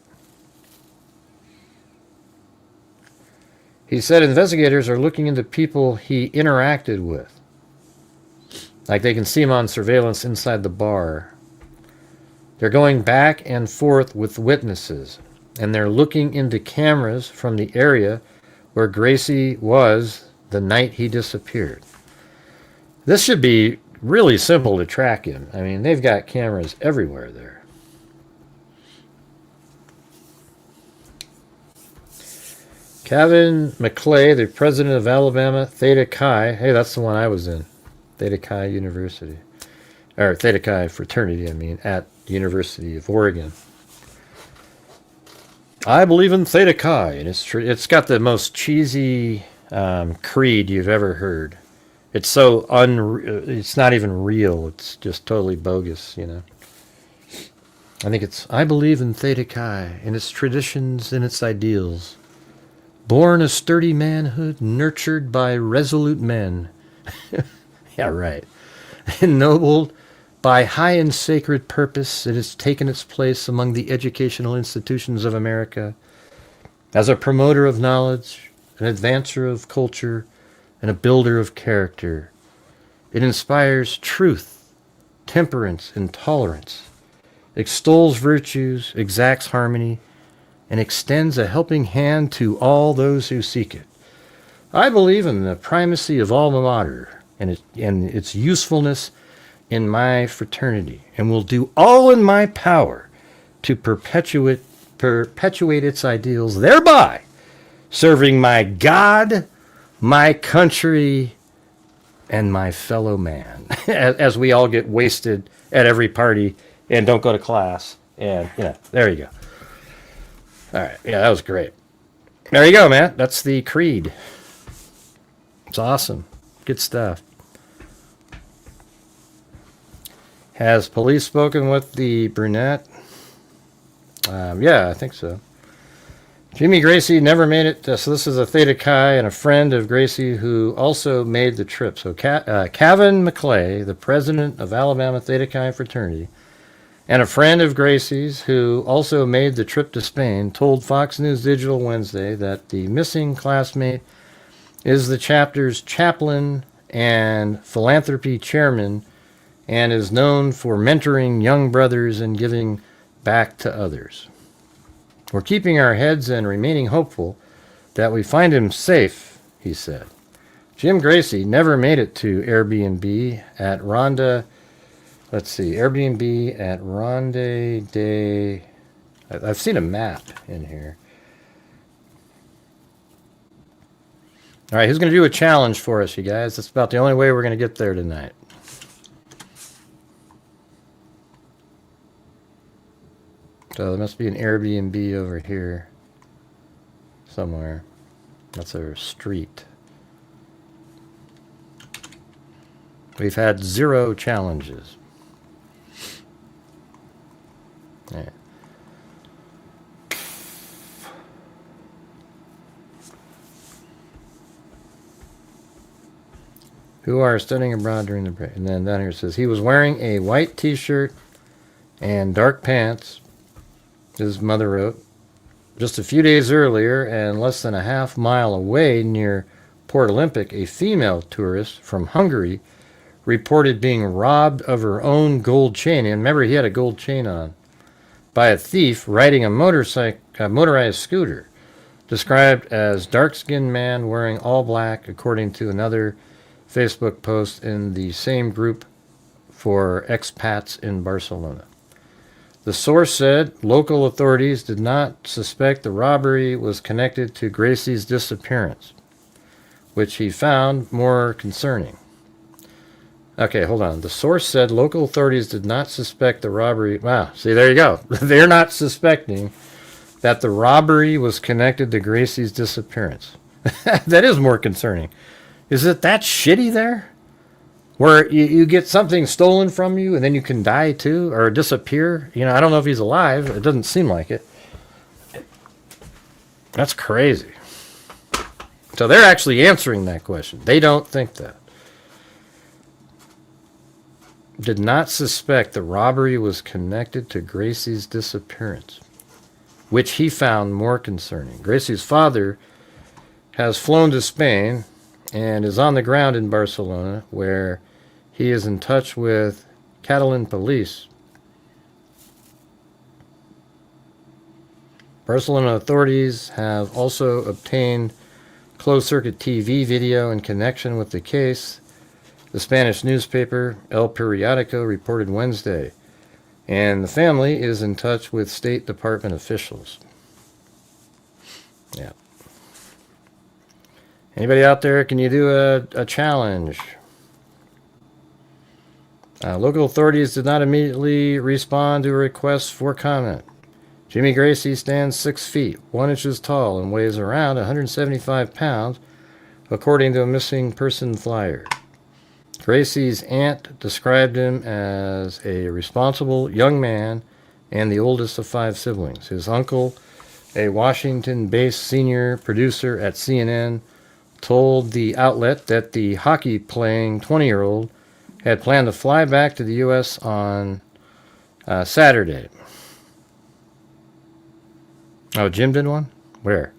He said investigators are looking into people he interacted with. Like they can see him on surveillance inside the bar. They're going back and forth with witnesses, and they're looking into cameras from the area where Gracey was the night he disappeared. This should be really simple to track him. I mean, they've got cameras everywhere there. Kevin Macleod, the president of Alabama Theta Chi. Hey, that's the one I was in. Theta Chi University. Or Theta Chi fraternity, I mean, at the University of Oregon. I believe in Theta Chi, and it's got the most cheesy creed you've ever heard. It's so it's not even real. It's just totally bogus, you know. I think it's, I believe in Theta Chi, in its traditions and its ideals. Born a sturdy manhood, nurtured by resolute men. Yeah, right. Ennobled by high and sacred purpose, it has taken its place among the educational institutions of America as a promoter of knowledge, an advancer of culture, and a builder of character. It inspires truth, temperance, and tolerance, extols virtues, exacts harmony, and extends a helping hand to all those who seek it. I believe in the primacy of alma mater and its usefulness in my fraternity, and will do all in my power to perpetuate its ideals, thereby serving my God, my country, and my fellow man, as we all get wasted at every party and don't go to class. And, there you go. All right. Yeah, that was great. There you go, man. That's the creed. It's awesome. Good stuff. Has police spoken with the brunette? Yeah, I think so. Jimmy Gracey never made it. So this is a Theta Chi and a friend of Gracey who also made the trip. So Kevin Macleod, the president of Alabama Theta Chi fraternity, and a friend of Gracey's who also made the trip to Spain, told Fox News Digital Wednesday that the missing classmate is the chapter's chaplain and philanthropy chairman and is known for mentoring young brothers and giving back to others. We're keeping our heads and remaining hopeful that we find him safe, he said. Jim Gracey never made it to Airbnb at Ronda. Let's see, Airbnb at Ronde de... I've seen a map in here. All right, who's going to do a challenge for us, you guys? That's about the only way we're going to get there tonight. So there must be an Airbnb over here somewhere. That's our street. We've had 0 challenges. Yeah. Who are studying abroad during the break? And then down here it says he was wearing a white t-shirt and dark pants, his mother wrote, just a few days earlier and less than a half-mile away near Port Olympic, a female tourist from Hungary reported being robbed of her own gold chain. And remember, he had a gold chain on, by a thief riding a motorized scooter, described as dark-skinned man wearing all black, according to another Facebook post in the same group for expats in Barcelona. The source said local authorities did not suspect the robbery was connected to Gracey's disappearance, which he found more concerning. Okay, hold on. The source said local authorities did not suspect the robbery. Wow, see, there you go. They're not suspecting that the robbery was connected to Gracey's disappearance. That is more concerning. Is it that shitty there? Where you get something stolen from you and then you can die too or disappear? I don't know if he's alive. It doesn't seem like it. That's crazy. So they're actually answering that question. They don't think that. Did not suspect the robbery was connected to Gracey's disappearance, which he found more concerning. Gracey's father has flown to Spain and is on the ground in Barcelona, where he is in touch with Catalan police. Barcelona authorities have also obtained closed-circuit TV video in connection with the case, the Spanish newspaper El Periódico reported Wednesday, and the family is in touch with State Department officials. Yeah. Anybody out there, can you do a challenge? Local authorities did not immediately respond to a request for comment. Jimmy Gracey stands 6 feet, 1 inch tall, and weighs around 175 pounds, according to a missing person flyer. Gracey's aunt described him as a responsible young man and the oldest of 5 siblings. His uncle, a Washington-based senior producer at CNN, told the outlet that the hockey-playing 20-year-old had planned to fly back to the U.S. on Saturday. Oh, Jim did one? Where?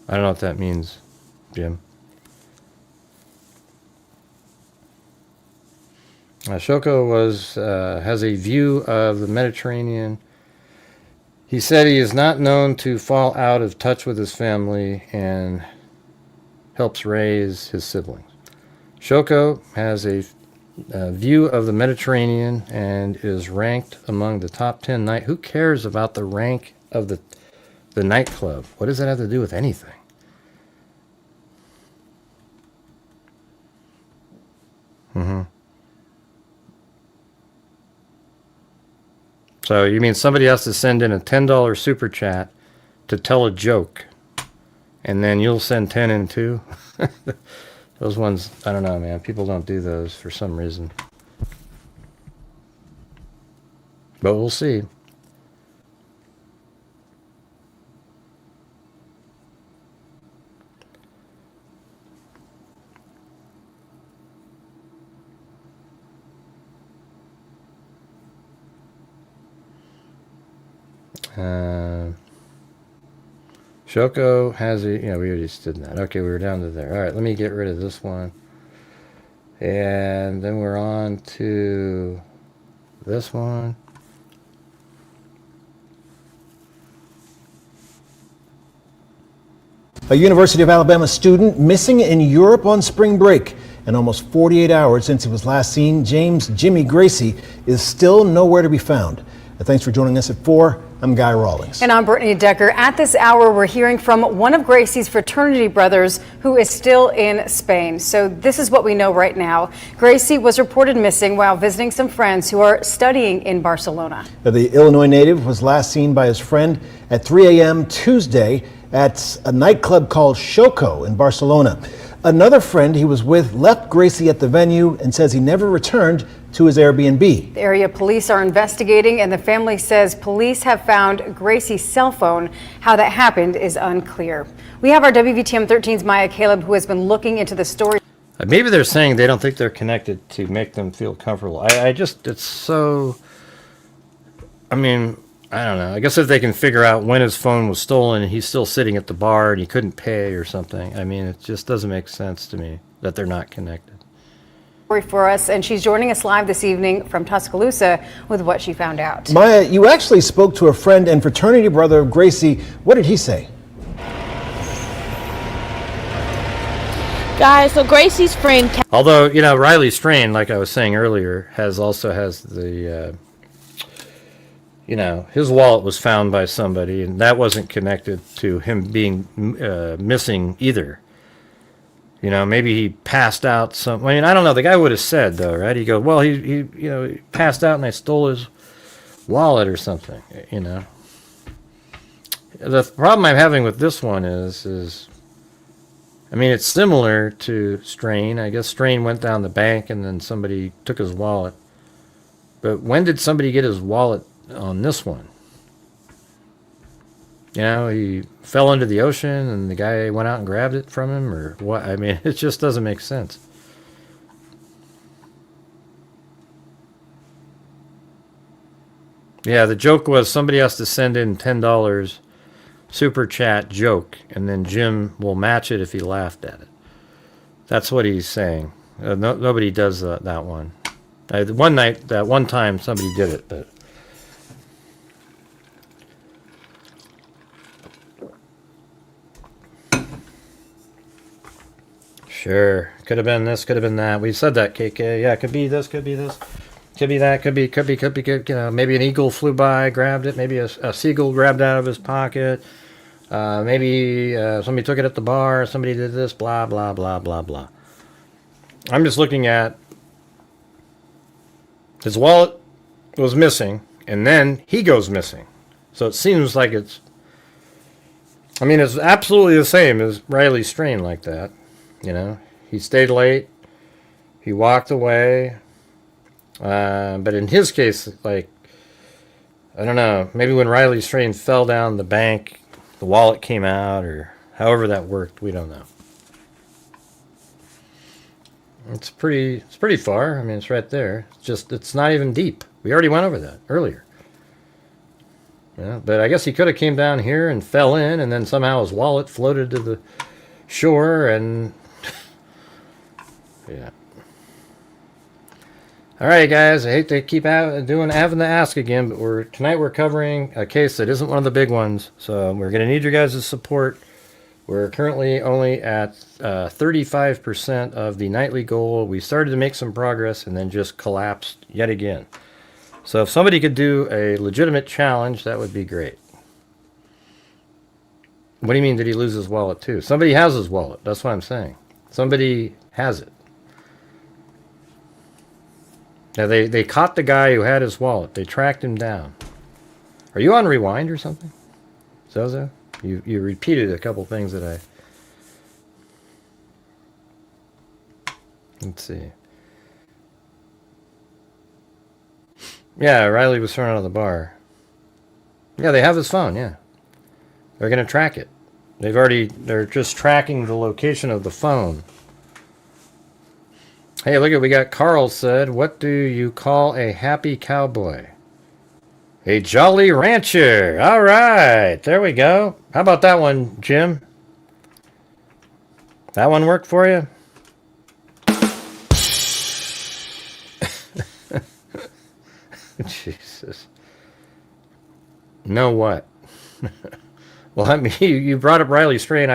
I don't know what that means, Jim. Shoko has a view of the Mediterranean. He said he is not known to fall out of touch with his family and helps raise his siblings. Shoko has a view of the Mediterranean and is ranked among the top 10 night. Who cares about the rank of the nightclub? What does that have to do with anything? So you mean somebody has to send in a $10 super chat to tell a joke, and then you'll send 10 in too? Those ones, I don't know, man. People don't do those for some reason. But we'll see. Shoko has a, we already did that. Okay, we were down to there. All right, let me get rid of this one. And then we're on to this one. A University of Alabama student missing in Europe on spring break. In almost 48 hours since he was last seen, James Jimmy Gracey is still nowhere to be found. Thanks for joining us at 4. I'm Guy Rawlings. And I'm Brittany Decker. At this hour, we're hearing from one of Gracey's fraternity brothers who is still in Spain. So this is what we know right now. Gracey was reported missing while visiting some friends who are studying in Barcelona. The Illinois native was last seen by his friend at 3 a.m. Tuesday at a nightclub called Shoko in Barcelona. Another friend he was with left Gracey at the venue and says he never returned to his Airbnb. The area police are investigating, and the family says police have found Gracey's cell phone. How that happened is unclear. We have our WVTM 13's Maya Caleb, who has been looking into the story. Maybe they're saying they don't think they're connected to make them feel comfortable. It's so, I mean, I don't know. I guess if they can figure out when his phone was stolen and he's still sitting at the bar and he couldn't pay or something. I mean, it just doesn't make sense to me that they're not connected. For us, and she's joining us live this evening from Tuscaloosa with what she found out. Maya, you actually spoke to a friend and fraternity brother of Gracey. What did he say? Guys, so Gracey's friend... Although, Riley Strain, like I was saying earlier, has the, his wallet was found by somebody, and that wasn't connected to him being missing either. Maybe he passed out some. I mean, I don't know. The guy would have said, though, right? He go, well, he passed out and I stole his wallet or something. The problem I'm having with this one is, I mean, it's similar to Strain. I guess Strain went down the bank and then somebody took his wallet. But when did somebody get his wallet on this one? He fell into the ocean and the guy went out and grabbed it from him, or what? I mean, it just doesn't make sense. Yeah, the joke was somebody has to send in $10 super chat joke, and then Jim will match it if he laughed at it. That's what he's saying. Nobody does that one. One time somebody did it, but... Sure. Could have been this, could have been that. We said that, KK. Yeah, could be this, could be this. Could be that, could be, maybe an eagle flew by, grabbed it. Maybe a seagull grabbed it out of his pocket. Maybe somebody took it at the bar. Somebody did this, blah, blah, blah, blah, blah. I'm just looking at his wallet was missing, and then he goes missing. So it seems like it's absolutely the same as Riley Strain like that. He stayed late, he walked away, but in his case, I don't know, maybe when Riley Strain fell down the bank, the wallet came out, or however that worked, we don't know. It's pretty far. I mean, it's right there. It's not even deep. We already went over that earlier. But I guess he could have came down here and fell in, and then somehow his wallet floated to the shore, and... Yeah. All right, guys, I hate to keep having to ask again, but tonight we're covering a case that isn't one of the big ones, so we're going to need your guys' support. We're currently only at 35% of the nightly goal. We started to make some progress and then just collapsed yet again. So if somebody could do a legitimate challenge, that would be great. What do you mean, did he lose his wallet too? Somebody has his wallet. That's what I'm saying. Somebody has it. Now, they caught the guy who had his wallet. They tracked him down. Are you on rewind or something, Zozo? You repeated a couple things that Let's see. Yeah, Riley was thrown out of the bar. Yeah, they have his phone, yeah. They're going to track it. They're just tracking the location of the phone. Hey, look at, we got Carl said, what do you call a happy cowboy? A jolly rancher. All right, there we go. How about that one, Jim? That one worked for you? Jesus. Know what? Well, I mean, you brought up Riley Strain.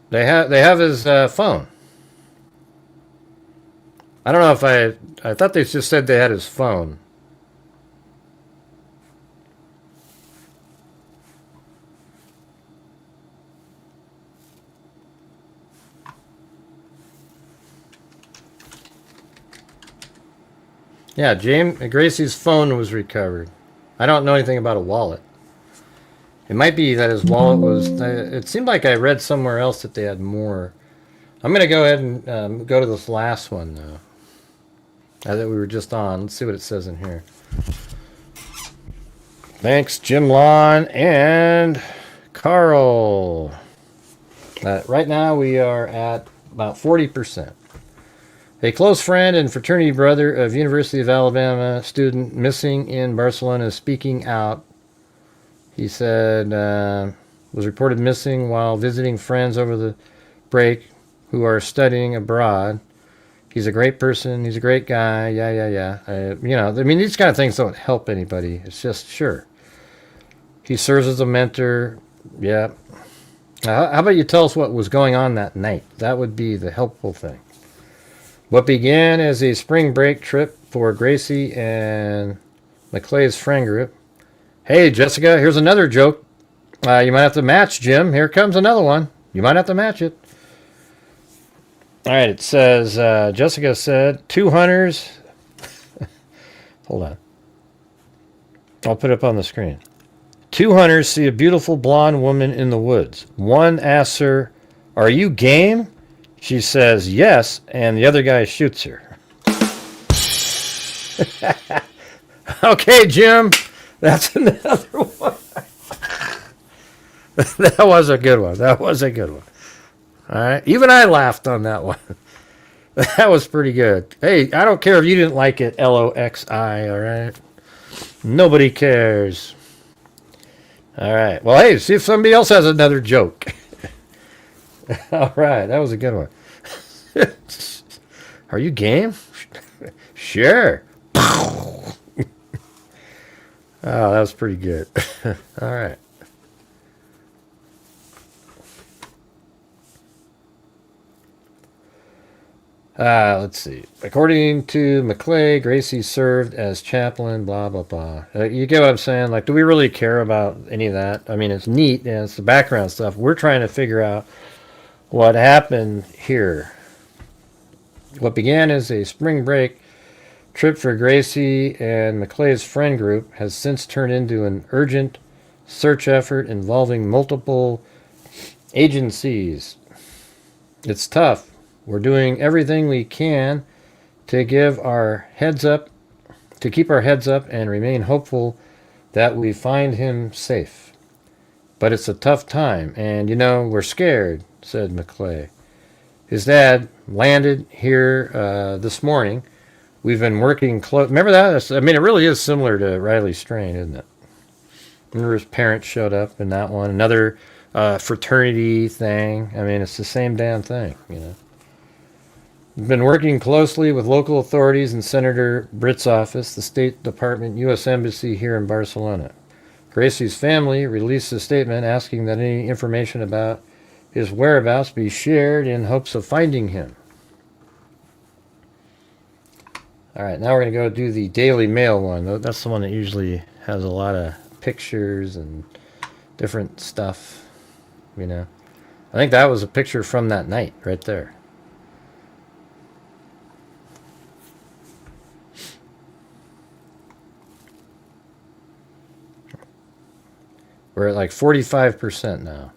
They have his phone. I don't know if I thought they just said they had his phone. Yeah, Gracey's phone was recovered. I don't know anything about a wallet. It might be that his wallet was... it seemed like I read somewhere else that they had more. I'm going to go ahead and go to this last one, though. That we were just on. Let's see what it says in here. Thanks, Jim Lawn and Carl. Right now we are at about 40%. A close friend and fraternity brother of University of Alabama student missing in Barcelona is speaking out. He said was reported missing while visiting friends over the break who are studying abroad. He's a great person. He's a great guy. Yeah. I mean, these kind of things don't help anybody. It's just, sure. He serves as a mentor. Yeah. How about you tell us what was going on that night? That would be the helpful thing. What began as a spring break trip for Gracey and Macleod's friend group. Hey, Jessica, here's another joke. You might have to match, Jim. Here comes another one. You might have to match it. All right, it says, Jessica said, 2 hunters. Hold on. I'll put it up on the screen. 2 hunters see a beautiful blonde woman in the woods. One asks her, are you game? She says, yes, and the other guy shoots her. Okay, Jim, that's another one. That was a good one. All right. Even I laughed on that one. That was pretty good. Hey, I don't care if you didn't like it, LOXI, all right? Nobody cares. All right. Well, hey, see if somebody else has another joke. All right. That was a good one. Are you game? Sure. Oh, that was pretty good. All right. Let's see. According to Macleod, Gracey served as chaplain, blah, blah, blah. You get what I'm saying? Like, do we really care about any of that? I mean, it's neat, and it's the background stuff. We're trying to figure out what happened here. What began as a spring break trip for Gracey and Macleod's friend group has since turned into an urgent search effort involving multiple agencies. It's tough. We're doing everything we can to keep our heads up and remain hopeful that we find him safe. But it's a tough time, and we're scared, said Macleod. His dad landed here this morning. We've been working close. Remember that? I mean, it really is similar to Riley Strain, isn't it? Remember his parents showed up in that one. Another fraternity thing. I mean, it's the same damn thing, Been working closely with local authorities and Senator Britt's office, the State Department, U.S. Embassy here in Barcelona. Gracey's family released a statement asking that any information about his whereabouts be shared in hopes of finding him. All right, now we're going to go do the Daily Mail one. That's the one that usually has a lot of pictures and different stuff, you know. I think that was a picture from that night right there. We're at like 45% now.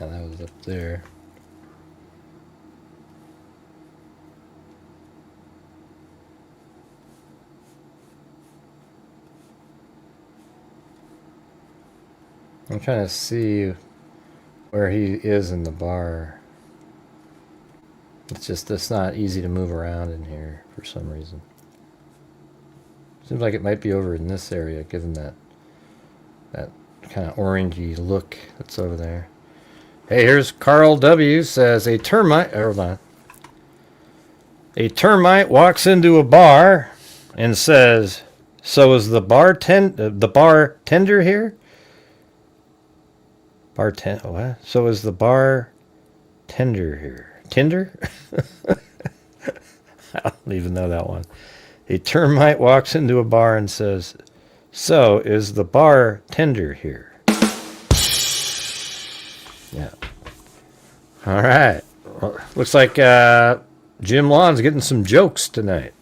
Yeah, that was up there. I'm trying to see where he is in the bar. It's not easy to move around in here for some reason. Seems like it might be over in this area, given that kind of orangey look that's over there. Hey, here's Carl W. says a termite. Hold on. A termite walks into a bar and says, "So is the bartender here?" What? So is the bartender here? Tinder? I don't even know that one. A termite walks into a bar and says, "So is the bartender here?" Yeah. All right. Well, looks like Jim Lawn's getting some jokes tonight.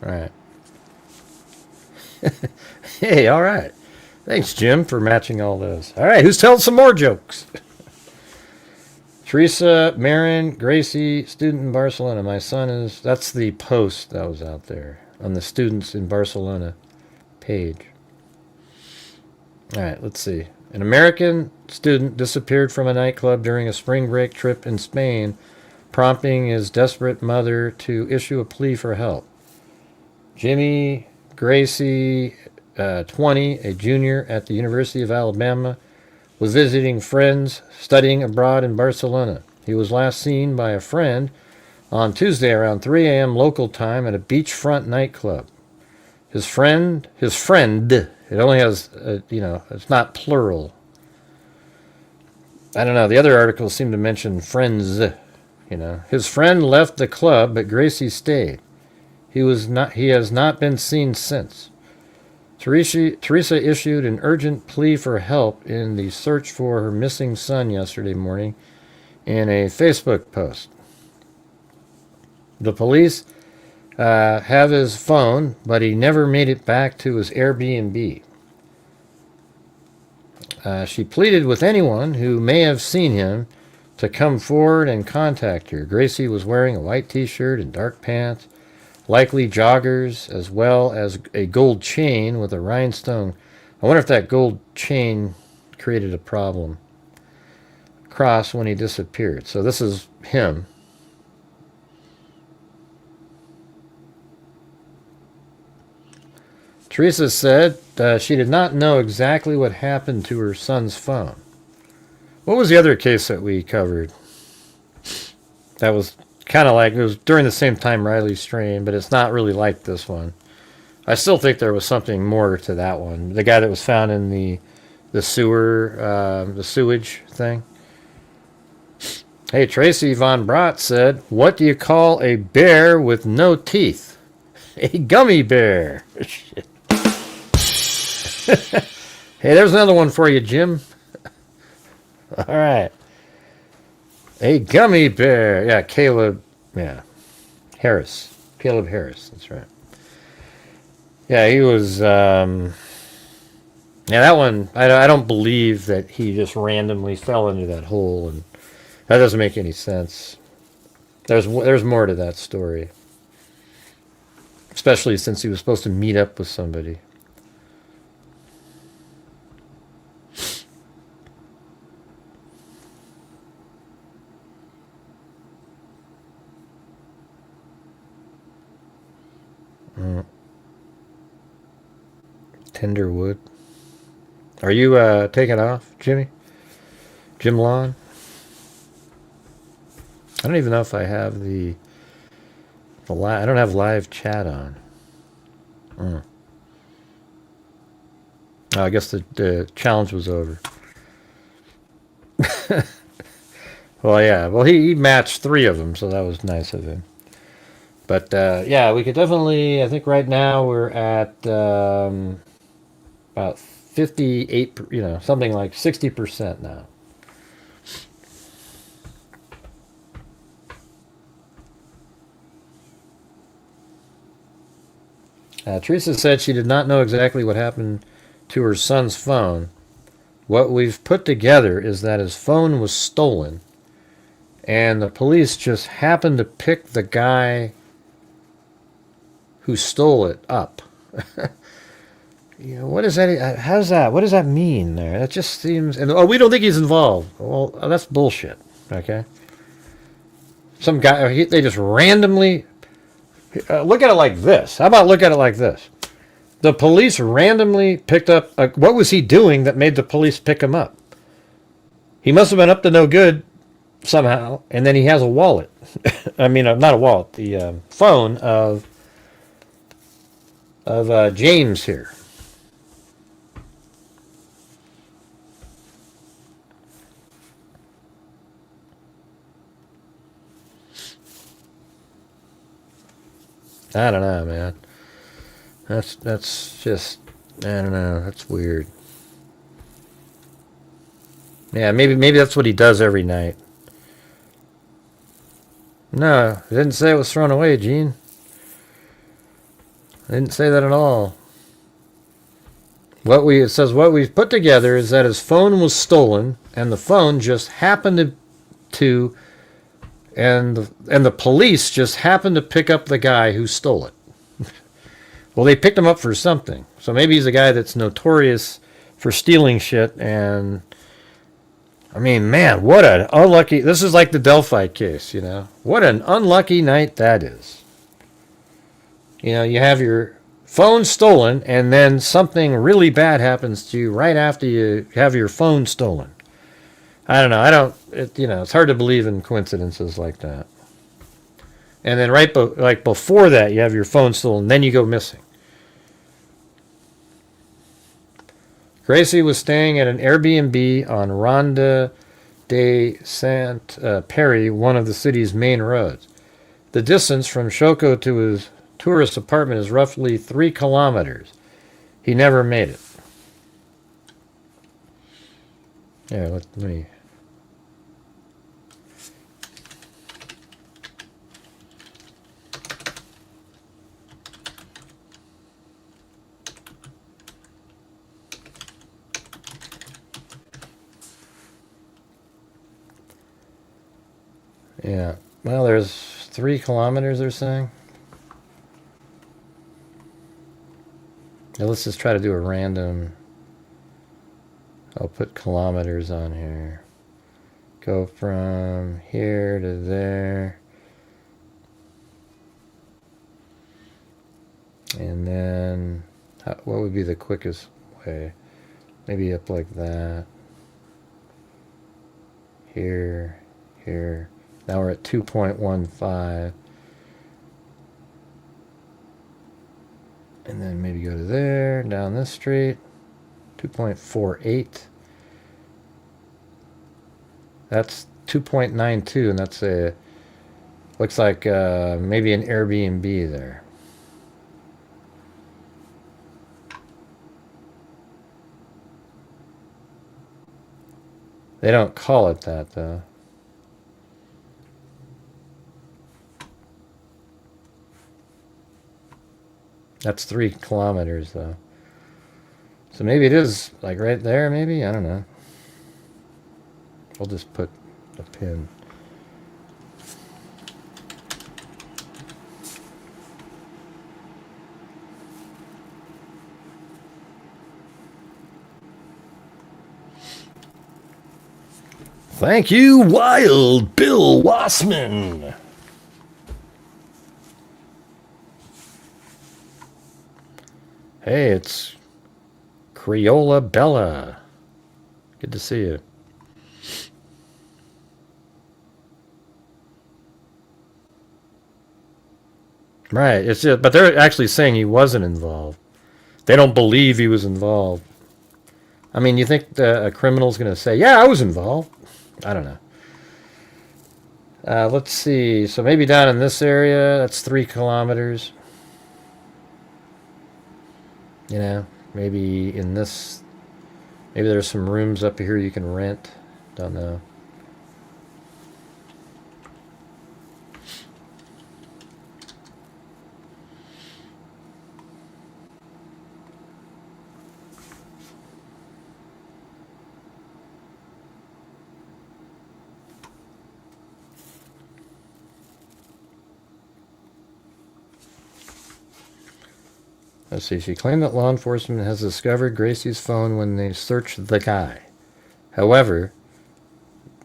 All right. Hey, all right. Thanks, Jim, for matching all those. All right, who's telling some more jokes? Teresa, Marin, Gracey, student in Barcelona. My son is... That's the post that was out there on the Students in Barcelona page. All right, let's see. An American student disappeared from a nightclub during a spring break trip in Spain, prompting his desperate mother to issue a plea for help. Jimmy Gracey, 20, a junior at the University of Alabama, was visiting friends studying abroad in Barcelona. He was last seen by a friend on Tuesday around 3 a.m. local time at a beachfront nightclub. His friend, it only has, it's not plural. I don't know, the other articles seem to mention friends, His friend left the club, but Gracey stayed. He has not been seen since. Teresa issued an urgent plea for help in the search for her missing son yesterday morning in a Facebook post. The police have his phone, but he never made it back to his Airbnb. She pleaded with anyone who may have seen him to come forward and contact her. Gracey was wearing a white t-shirt and dark pants, likely joggers, as well as a gold chain with a rhinestone. I wonder if that gold chain created a problem. Cross when he disappeared. So this is him. Teresa said she did not know exactly what happened to her son's phone. What was the other case that we covered? That was kind of like, it was during the same time Riley Strain, but it's not really like this one. I still think there was something more to that one. The guy that was found in the sewage thing. Hey, Tracy Von Brott said, "What do you call a bear with no teeth?" A gummy bear. Hey, there's another one for you, Jim. All right. A gummy bear. Yeah, Caleb. Yeah. Harris. Caleb Harris. That's right. Yeah, he was. Yeah, that one. I don't believe that he just randomly fell into that hole, and that doesn't make any sense. There's more to that story, especially since he was supposed to meet up with somebody. Tenderwood. Are you taking off, Jimmy? Jim Lawn? I don't even know if I have the I don't have live chat on. Oh, I guess the challenge was over. Well, yeah. Well, he matched 3 of them, so that was nice of him. But, yeah, we could definitely, I think right now we're at about 58, something like 60% now. Teresa said she did not know exactly what happened to her son's phone. What we've put together is that his phone was stolen, and the police just happened to pick the guy who stole it up. What is that? How's that? What does that mean there? That just seems... And, we don't think he's involved. Well, that's bullshit, okay? Some guy... They just randomly... look at it like this. How about look at it like this? The police randomly picked up... what was he doing that made the police pick him up? He must have been up to no good somehow, and then he has a wallet. I mean, not a wallet. The phone of James here. I don't know, man. That's just, I don't know. That's weird. Yeah, maybe that's what he does every night. No, I didn't say it was thrown away, Gene. I didn't say that at all. It says what we've put together is that his phone was stolen, and the phone just happened to and the police just happened to pick up the guy who stole it. Well, they picked him up for something. So maybe he's a guy that's notorious for stealing shit. And I mean, man, what an unlucky... This is like the Delphi case, What an unlucky night that is. You have your phone stolen, and then something really bad happens to you right after you have your phone stolen. I don't know. It's hard to believe in coincidences like that. And then before that, you have your phone stolen, then you go missing. Gracey was staying at an Airbnb on Ronda de Saint Perry, one of the city's main roads. The distance from Shoko to his tourist apartment is roughly 3 kilometers. He never made it. Yeah, let me... Yeah, well, there's 3 kilometers, they're saying. Now let's just try to do a random... I'll put kilometers on here. Go from here to there. And then, what would be the quickest way? Maybe up like that. Here, here. Now we're at 2.15. And then maybe go to there, down this street. 2.48. That's 2.92, and that's looks like maybe an Airbnb there. They don't call it that, though. That's 3 kilometers, though. So maybe it is, like, right there, maybe? I don't know. We'll just put a pin. Thank you, Wild Bill Wassman. Hey, it's Creola Bella. Good to see you. Right, it's just, but they're actually saying he wasn't involved. They don't believe he was involved. I mean, you think a criminal's going to say, yeah, I was involved? I don't know. Let's see. So maybe down in this area, that's 3 kilometers. You know, maybe in this, maybe there's some rooms up here you can rent. Don't know. Let's see. She claimed that law enforcement has discovered Gracey's phone when they searched the guy. However,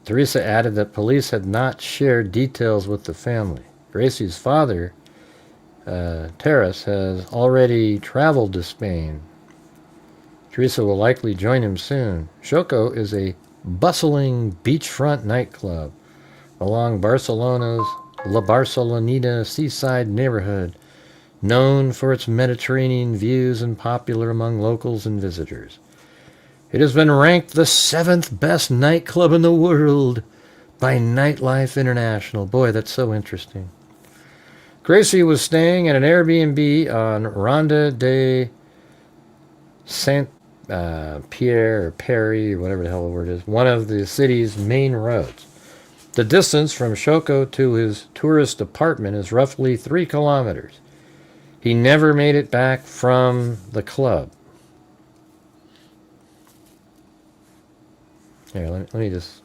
Teresa added that police had not shared details with the family. Gracey's father, Terrace, has already traveled to Spain. Teresa will likely join him soon. Xoco is a bustling beachfront nightclub along Barcelona's La Barceloneta seaside neighborhood, known for its Mediterranean views and popular among locals and visitors. It has been ranked the 7th best nightclub in the world by Nightlife International. Boy, that's so interesting. Gracey was staying at an Airbnb on Ronda de Saint Pierre or Perry, or whatever the hell the word is, one of the city's main roads. The distance from Xoco to his tourist apartment is roughly 3 kilometers. He never made it back from the club. Here, let me just...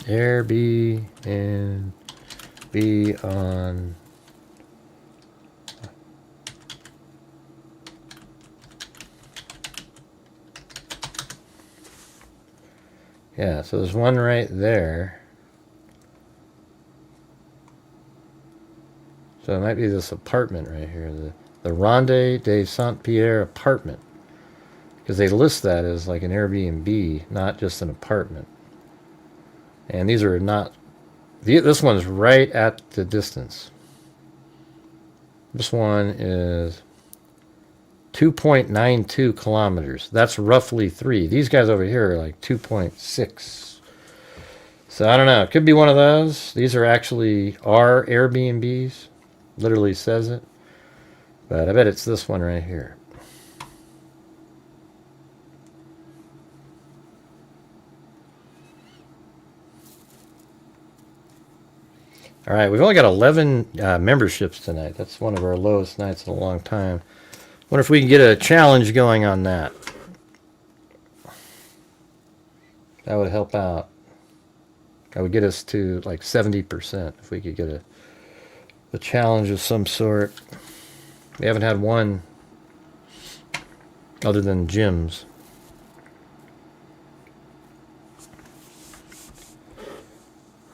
Airbnb on... Yeah, so there's one right there. So it might be this apartment right here, the Ronde de Saint Pierre apartment. Because they list that as like an Airbnb, not just an apartment. And these are not... This one's right at the distance. This one is 2.92 kilometers. That's roughly 3. These guys over here are like 2.6. So I don't know. It could be one of those. These are actually our Airbnbs. Literally says it. But I bet it's this one right here. All right, we've only got 11 memberships tonight. That's one of our lowest nights in a long time. Wonder if we can get a challenge going on that. That would help out. That would get us to like 70% if we could get a challenge of some sort. We haven't had one other than Jim's.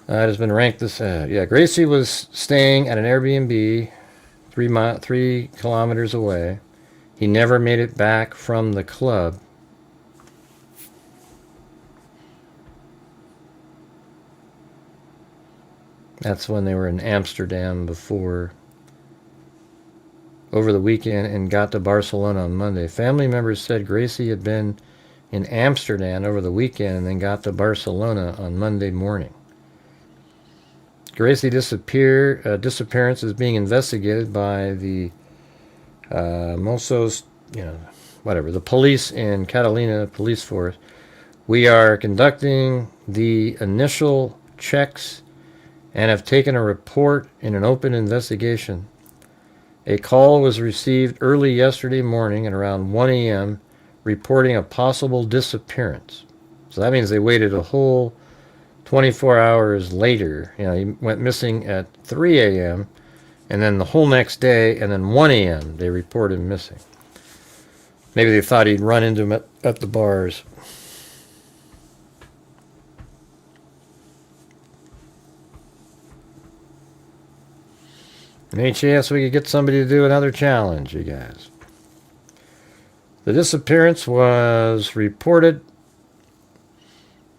It has been ranked this. Yeah, Gracey was staying at an Airbnb 3 kilometers away. He never made it back from the club. That's when they were in Amsterdam before, over the weekend, and got to Barcelona on Monday. Family members said Gracey had been in Amsterdam over the weekend and then got to Barcelona on Monday morning. Gracey disappearance is being investigated by the Mossos, the police in Catalina Police Force, we are conducting the initial checks and have taken a report in an open investigation. A call was received early yesterday morning at around 1 a.m. reporting a possible disappearance. So that means they waited a whole 24 hours later. He went missing at 3 a.m. and then the whole next day, and then 1 a.m. they reported him missing. Maybe they thought he'd run into him at the bars. Any chance we could get somebody to do another challenge, you guys? The disappearance was reported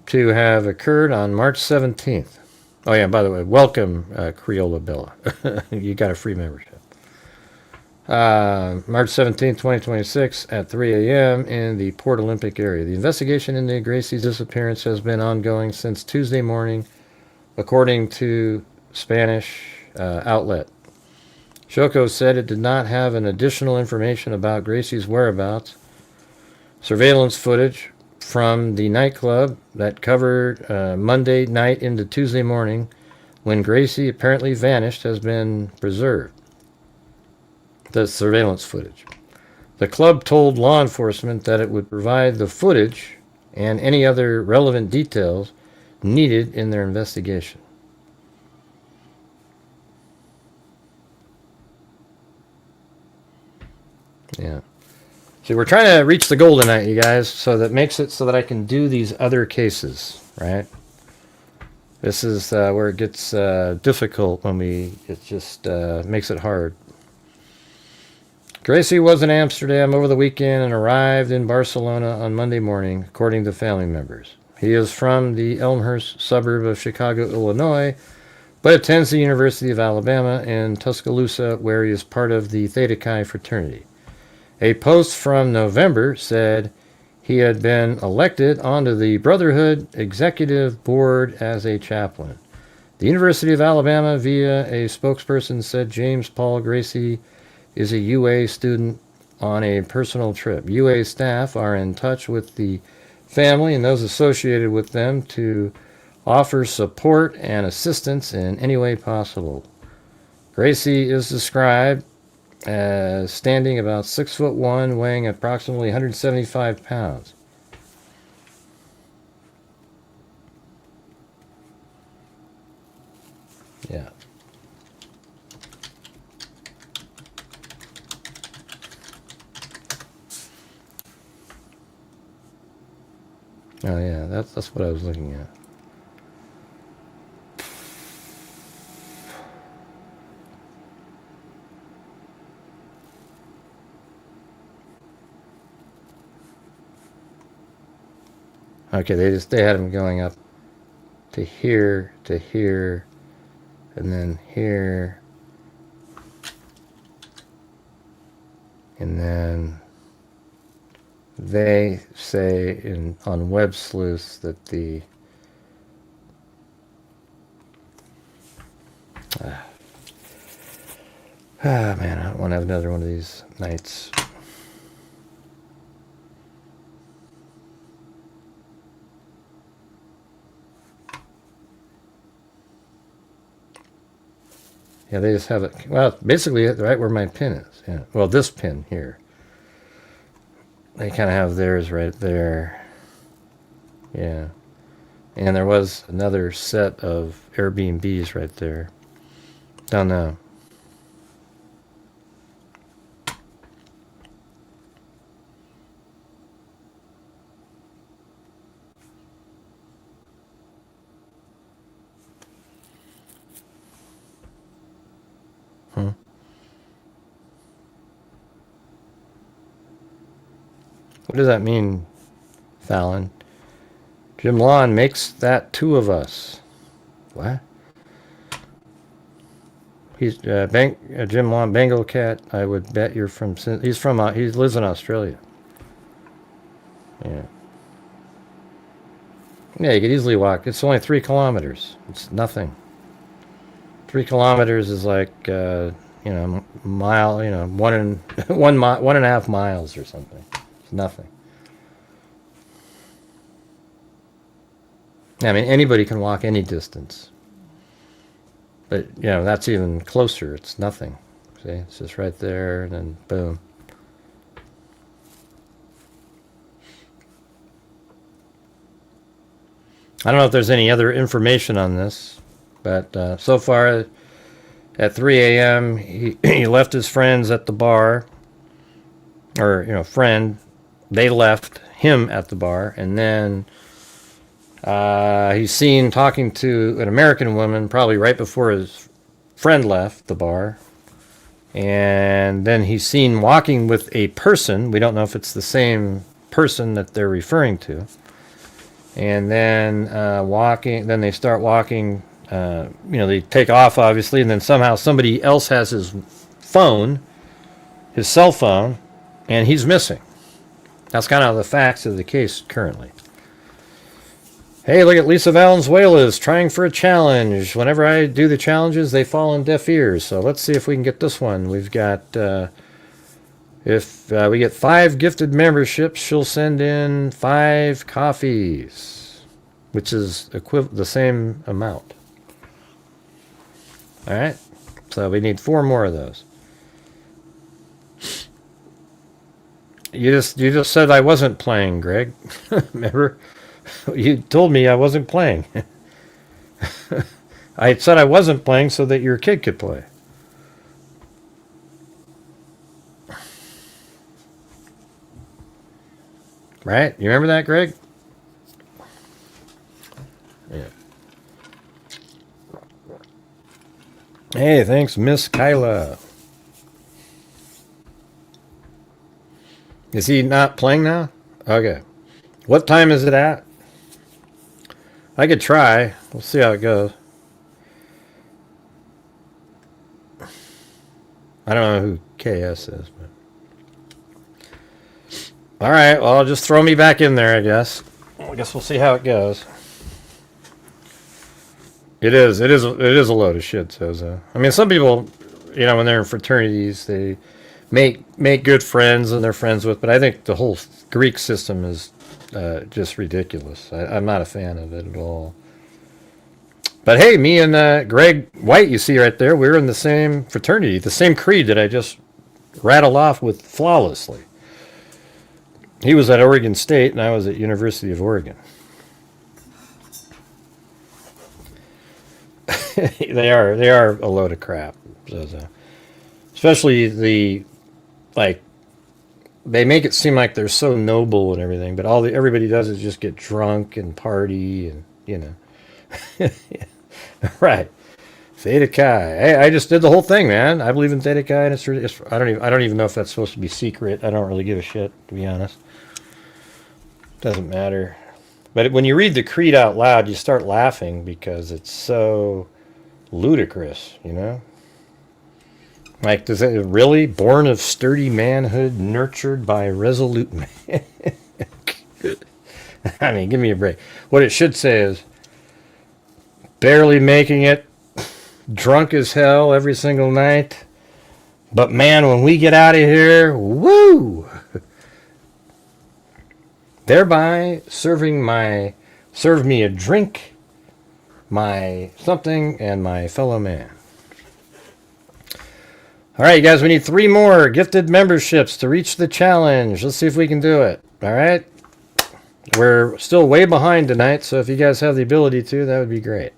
to have occurred on March 17th. Oh, yeah, by the way, welcome, Creola Bella. You got a free membership. March 17th, 2026 at 3 a.m. in the Port Olympic area. The investigation into Gracey's disappearance has been ongoing since Tuesday morning, according to Spanish outlet. Shoko said it did not have an additional information about Gracey's whereabouts. Surveillance footage from the nightclub that covered Monday night into Tuesday morning when Gracey apparently vanished has been preserved. The surveillance footage. The club told law enforcement that it would provide the footage and any other relevant details needed in their investigation. Yeah. See, we're trying to reach the goal tonight, you guys, so that makes it so that I can do these other cases, right? This is where it gets difficult when it just makes it hard. Gracey was in Amsterdam over the weekend and arrived in Barcelona on Monday morning, according to family members. He is from the Elmhurst suburb of Chicago, Illinois, but attends the University of Alabama in Tuscaloosa, where he is part of the Theta Chi fraternity. A post from November said he had been elected onto the Brotherhood Executive Board as a chaplain. The University of Alabama, via a spokesperson, said James Paul Gracey is a UA student on a personal trip. UA staff are in touch with the family and those associated with them to offer support and assistance in any way possible. Gracey is described as standing about 6'1", weighing approximately 175 pounds. Yeah. Oh yeah, that's what I was looking at. Okay, they had him going up to here, and then here, and then they say on Web Sleuths that the man, I don't want to have another one of these nights. Yeah, they just have it, well, basically right where my pin is. Yeah. Well, this pin here. They kind of have theirs right there. Yeah. And there was another set of Airbnbs right there. Don't know. What does that mean, Fallon? Jim Lawn makes that two of us. What? He's Jim Lawn, Bengal Cat. I would bet you're from. He lives in Australia. Yeah. Yeah, you could easily walk. It's only 3 kilometers. It's nothing. 3 kilometers is like mile. 1.5 miles or something. It's nothing. I mean, anybody can walk any distance. But, you know, that's even closer. It's nothing. See, it's just right there, and then boom. I don't know if there's any other information on this, but so far at 3 a.m., he left his friends at the bar, or, you know, friend, they left him at the bar, and then he's seen talking to an American woman probably right before his friend left the bar, and then he's seen walking with a person. We don't know if it's the same person that they're referring to. And then then they start walking, you know, they take off obviously, and then somehow somebody else has his phone, his cell phone, and he's missing. That's kind of the facts of the case currently. Hey, look at Lisa Valenzuela's trying for a challenge. Whenever I do the challenges, they fall on deaf ears. So let's see if we can get this one. We've got, if we get 5 gifted memberships, she'll send in 5 coffees, which is the same amount. All right, so we need 4 more of those. You just said I wasn't playing, Greg. Remember? You told me I wasn't playing. I said I wasn't playing so that your kid could play. Right? You remember that, Greg? Yeah. Hey, thanks, Miss Kyla. Is he not playing now? Okay. What time is it at? I could try. We'll see how it goes. I don't know who KS is, but all right. Well, just throw me back in there, I guess. I guess we'll see how it goes. It is a load of shit, Sozo. I mean, some people, you know, when they're in fraternities, they make good friends and they're friends with, but I think the whole Greek system is just ridiculous. I'm not a fan of it at all. But hey, me and Greg White, you see right there, we're in the same fraternity, the same creed that I just rattled off with flawlessly. He was at Oregon State and I was at University of Oregon. They are a load of crap. Especially the, like, they make it seem like they're so noble and everything, but everybody does is just get drunk and party and, you know. Right. Theta Chi. I just did the whole thing, man. I believe in Theta Chi, and it's I don't even know if that's supposed to be secret. I don't really give a shit, to be honest. Doesn't matter. But when you read the creed out loud, you start laughing because it's so ludicrous, you know? Like, does it really? Born of sturdy manhood, nurtured by resolute man. I mean, give me a break. What it should say is, barely making it, drunk as hell every single night, but man, when we get out of here, woo! Thereby serve me a drink, my something, and my fellow man. All right, you guys, we need 3 more gifted memberships to reach the challenge. Let's see if we can do it. All right? We're still way behind tonight, so if you guys have the ability to, that would be great.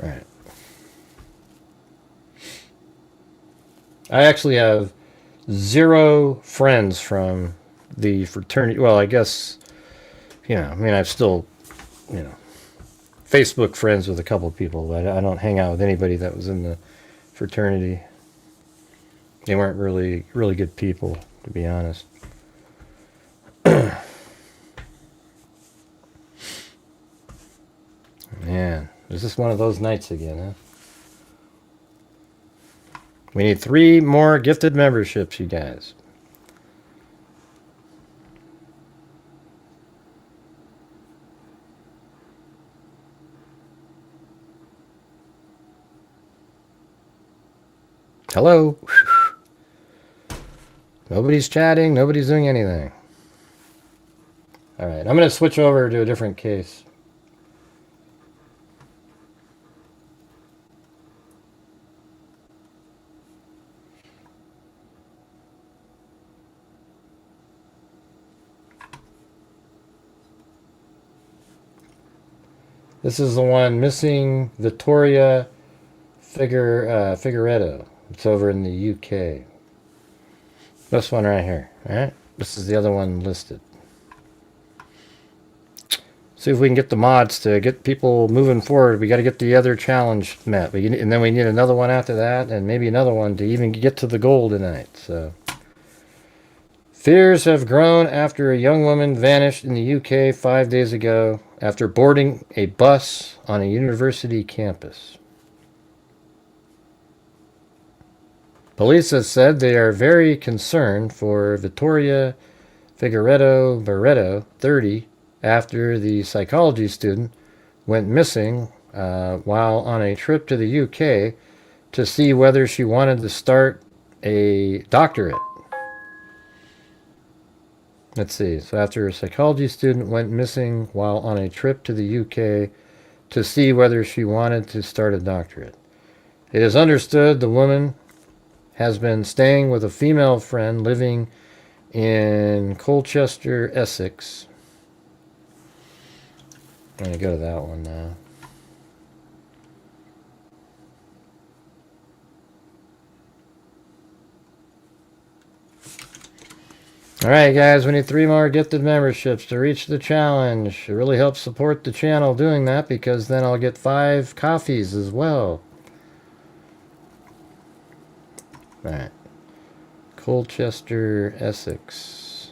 All right. I actually have 0 friends from the fraternity. Well, I guess, you know, I mean, I've still, you know, Facebook friends with a couple of people, but I don't hang out with anybody that was in the fraternity. They weren't really good people, to be honest. Man, is this one of those nights again, huh? We need 3 more gifted memberships, you guys. Hello. Nobody's chatting. Nobody's doing anything. All right, I'm going to switch over to a different case. This is the one missing Vitoria Figueiredo. It's over in the UK. This one right here. All right. This is the other one listed. See if we can get the mods to get people moving forward. We got to get the other challenge met. And then we need another one after that, and maybe another one to even get to the goal tonight. So, fears have grown after a young woman vanished in the UK 5 days ago after boarding a bus on a university campus. Police have said they are very concerned for Vitoria Figueiredo, 30, after the psychology student went missing while on a trip to the UK to see whether she wanted to start a doctorate. Let's see. So after a psychology student went missing while on a trip to the UK to see whether she wanted to start a doctorate. It is understood the woman has been staying with a female friend living in Colchester, Essex. I'm going to go to that one now. Alright guys, we need 3 more gifted memberships to reach the challenge. It really helps support the channel doing that because then I'll get 5 coffees as well. Alright. Colchester, Essex.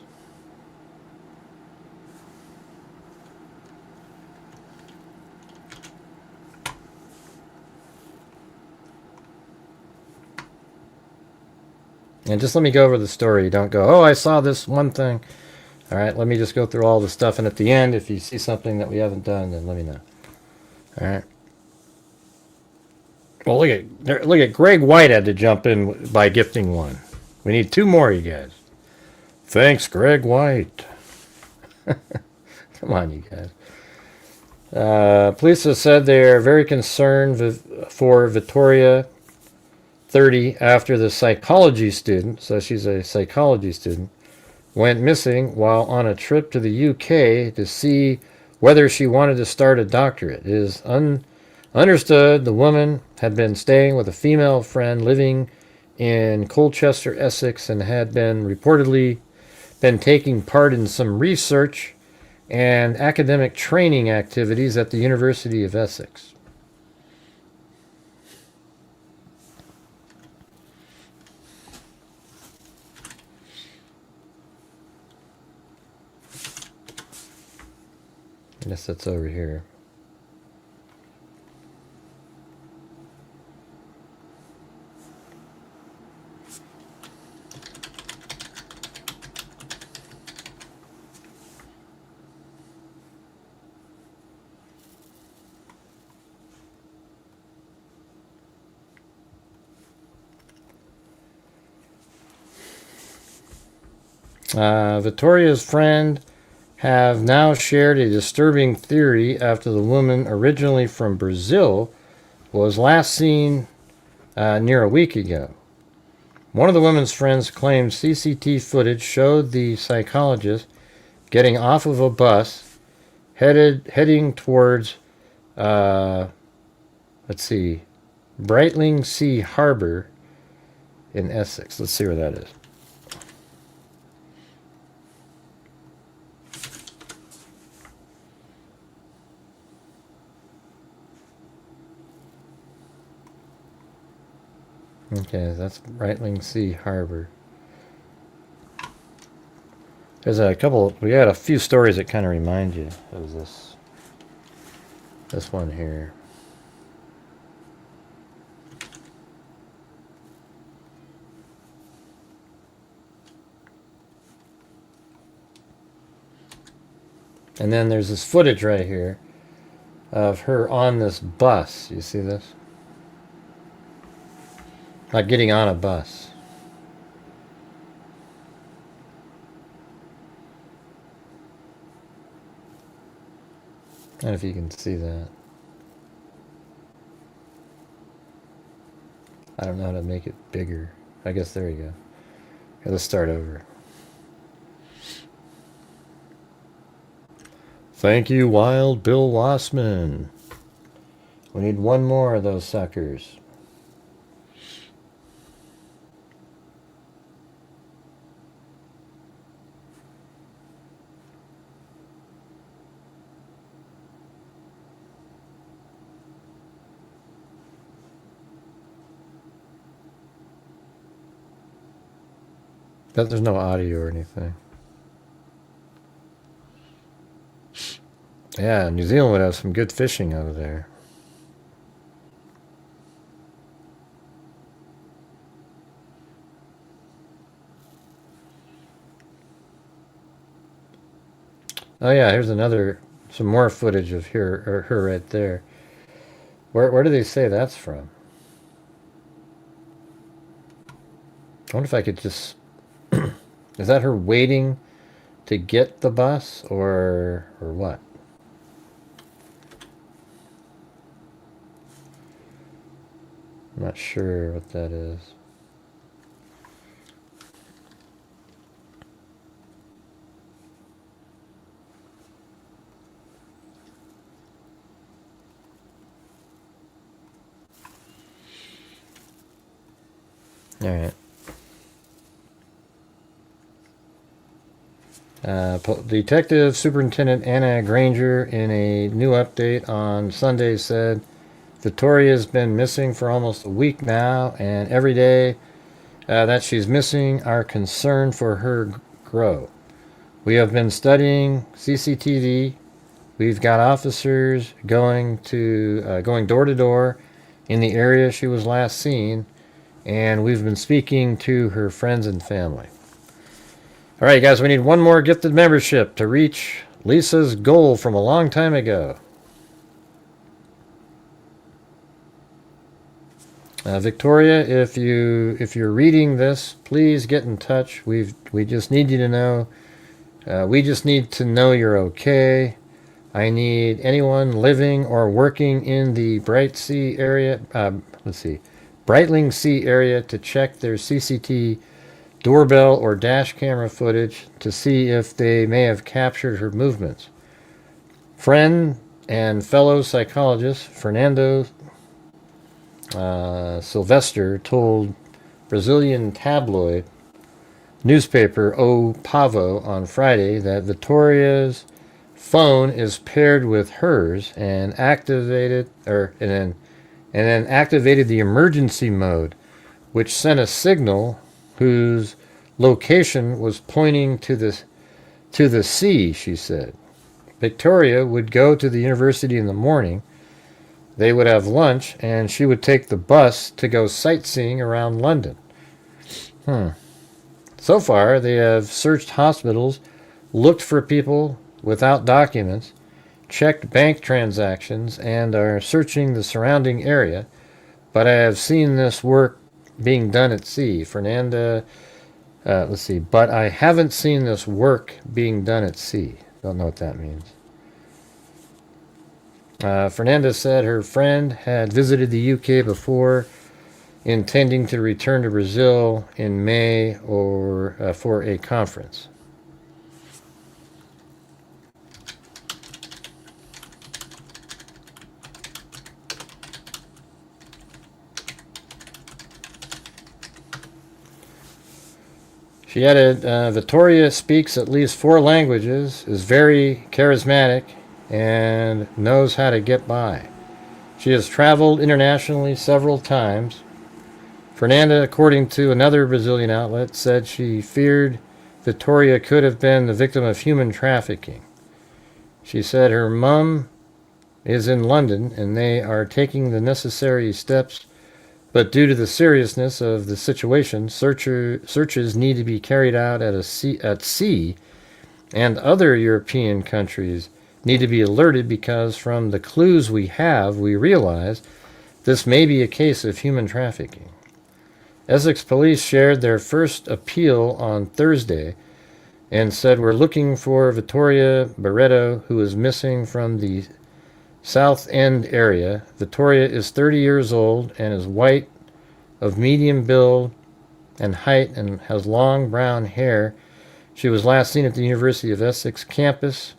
And just let me go over the story. Don't go, oh, I saw this one thing. All right, let me just go through all the stuff. And at the end, if you see something that we haven't done, then let me know. All right. Well, look at Greg White had to jump in by gifting 1. We need 2 more, you guys. Thanks, Greg White. Come on, you guys. Police have said they are very concerned for Vitoria, 30, after the psychology student, so she's a psychology student, went missing while on a trip to the UK to see whether she wanted to start a doctorate. It is understood the woman had been staying with a female friend living in Colchester, Essex, and had been reportedly taking part in some research and academic training activities at the University of Essex. I guess that's over here. Vitoria's friend have now shared a disturbing theory after the woman, originally from Brazil, was last seen near a week ago. One of the woman's friends claimed CCTV footage showed the psychologist getting off of a bus, heading towards, let's see, Brightlingsea Harbor in Essex. Let's see where that is. Okay, that's Brightlingsea Harbor. There's a couple, we had a few stories that kind of remind you of this one here. And then there's this footage right here of her on this bus. You see this? Like getting on a bus. don't know if you can see that. I don't know how to make it bigger. I guess there you go. Okay, let's start over. Thank you, Wild Bill Wassman. We need one more of those suckers. But there's no audio or anything. Yeah, New Zealand would have some good fishing out of there. Oh yeah, here's some more footage of her right there. Where do they say that's from? I wonder if I could just... Is that her waiting to get the bus or what? I'm not sure what that is. All right. Detective Superintendent Anna Granger, in a new update on Sunday, said Vitoria's been missing for almost a week now, and every day that she's missing, our concern for her grow. We have been studying CCTV. We've got officers going door to door in the area she was last seen, and we've been speaking to her friends and family. All right, guys, we need one more gifted membership to reach Lisa's goal from a long time ago. Victoria, if you're reading this, please get in touch. We just need you to know. We just need to know you're okay. I need anyone living or working in the Brightling Sea area to check their CCTV doorbell or dash camera footage to see if they may have captured her movements. Friend and fellow psychologist Fernando Sylvester told Brazilian tabloid newspaper O Pavo on Friday that Vitoria's phone is paired with hers and activated and then activated the emergency mode, which sent a signal whose location was pointing to the sea, she said. Victoria would go to the university in the morning. They would have lunch, and she would take the bus to go sightseeing around London. So far, they have searched hospitals, looked for people without documents, checked bank transactions, and are searching the surrounding area, but I have seen this work being done at sea. But I haven't seen this work being done at sea. Don't know what that means. Fernanda said her friend had visited the UK before, intending to return to Brazil in May or for a conference. She added, Vitoria speaks at least 4 languages, is very charismatic, and knows how to get by. She has traveled internationally several times. Fernanda, according to another Brazilian outlet, said she feared Vitoria could have been the victim of human trafficking. She said her mum is in London and they are taking the necessary steps, but due to the seriousness of the situation, searches need to be carried out at sea, and other European countries need to be alerted because from the clues we have, we realize this may be a case of human trafficking. Essex police shared their first appeal on Thursday and said we're looking for Vitoria Barreto, who is missing from the South End area. Vitoria is 30 years old and is white, of medium build and height, and has long brown hair. She was last seen at the University of Essex campus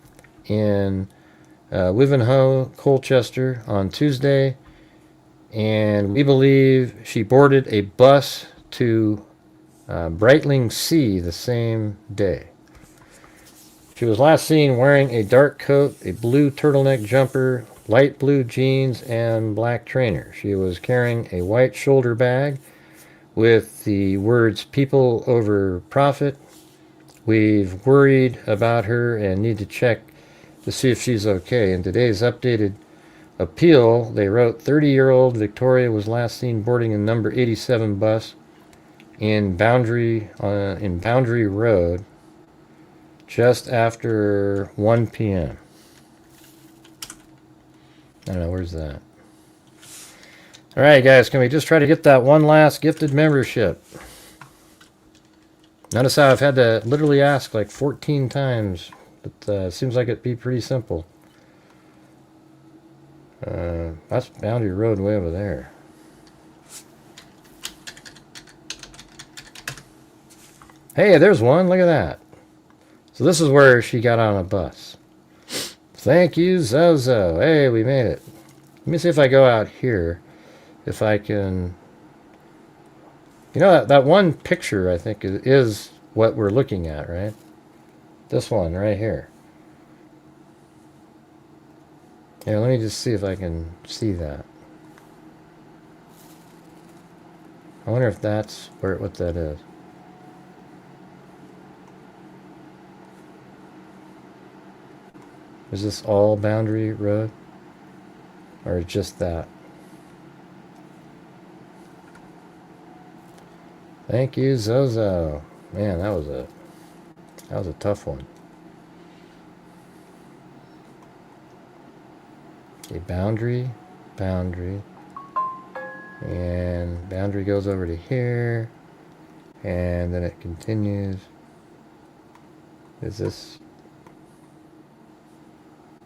in Wivenhoe, Colchester on Tuesday, and we believe she boarded a bus to Brightling Sea the same day. She was last seen wearing a dark coat, a blue turtleneck jumper, light blue jeans, and black trainers. She was carrying a white shoulder bag with the words "People over Profit." We've worried about her and need to check to see if she's okay. In today's updated appeal, they wrote 30-year-old Victoria was last seen boarding a number 87 bus in Boundary Road just after 1 p.m. I don't know, where's that? All right, guys, can we just try to get that one last gifted membership? Notice how I've had to literally ask like 14 times, but it seems like it'd be pretty simple. That's Boundary Road way over there. Hey, there's one. Look at that. So this is where she got on a bus. Thank you, Zozo. Hey, we made it. Let me see if I go out here. If I can... You know, that one picture, I think, is what we're looking at, right? This one right here. Yeah, let me just see if I can see that. I wonder if that's what that is. Is this all Boundary Road? Or just that? Thank you, Zozo. Man, that was a tough one. Okay, boundary, and boundary goes over to here, and then it continues. Is this?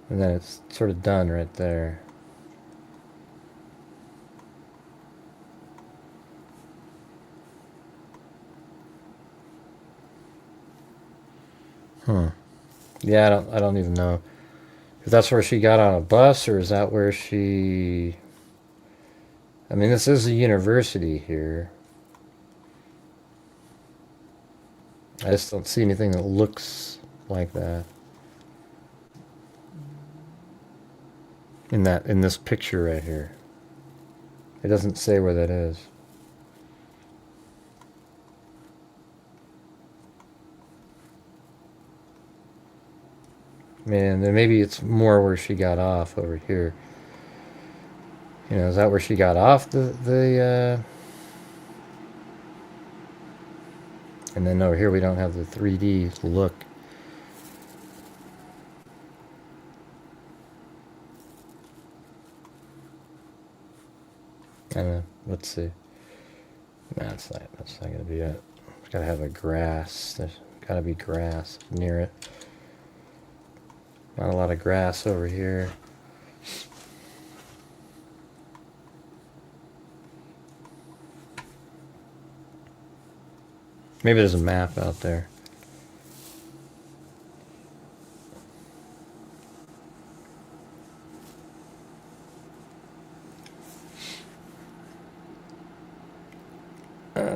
And then it's sort of done right there. Yeah, I don't even know if that's where she got on a bus, or is that where she... I mean, this is a university here. I just don't see anything that looks like that in this picture right here. It doesn't say where that is. Man, then maybe it's more where she got off over here. You know, is that where she got off the and then over here we don't have the 3D look. I don't know. Let's see. No, that's not gonna be it. It's gotta have a grass. There's gotta be grass near it. Not a lot of grass over here. Maybe there's a map out there.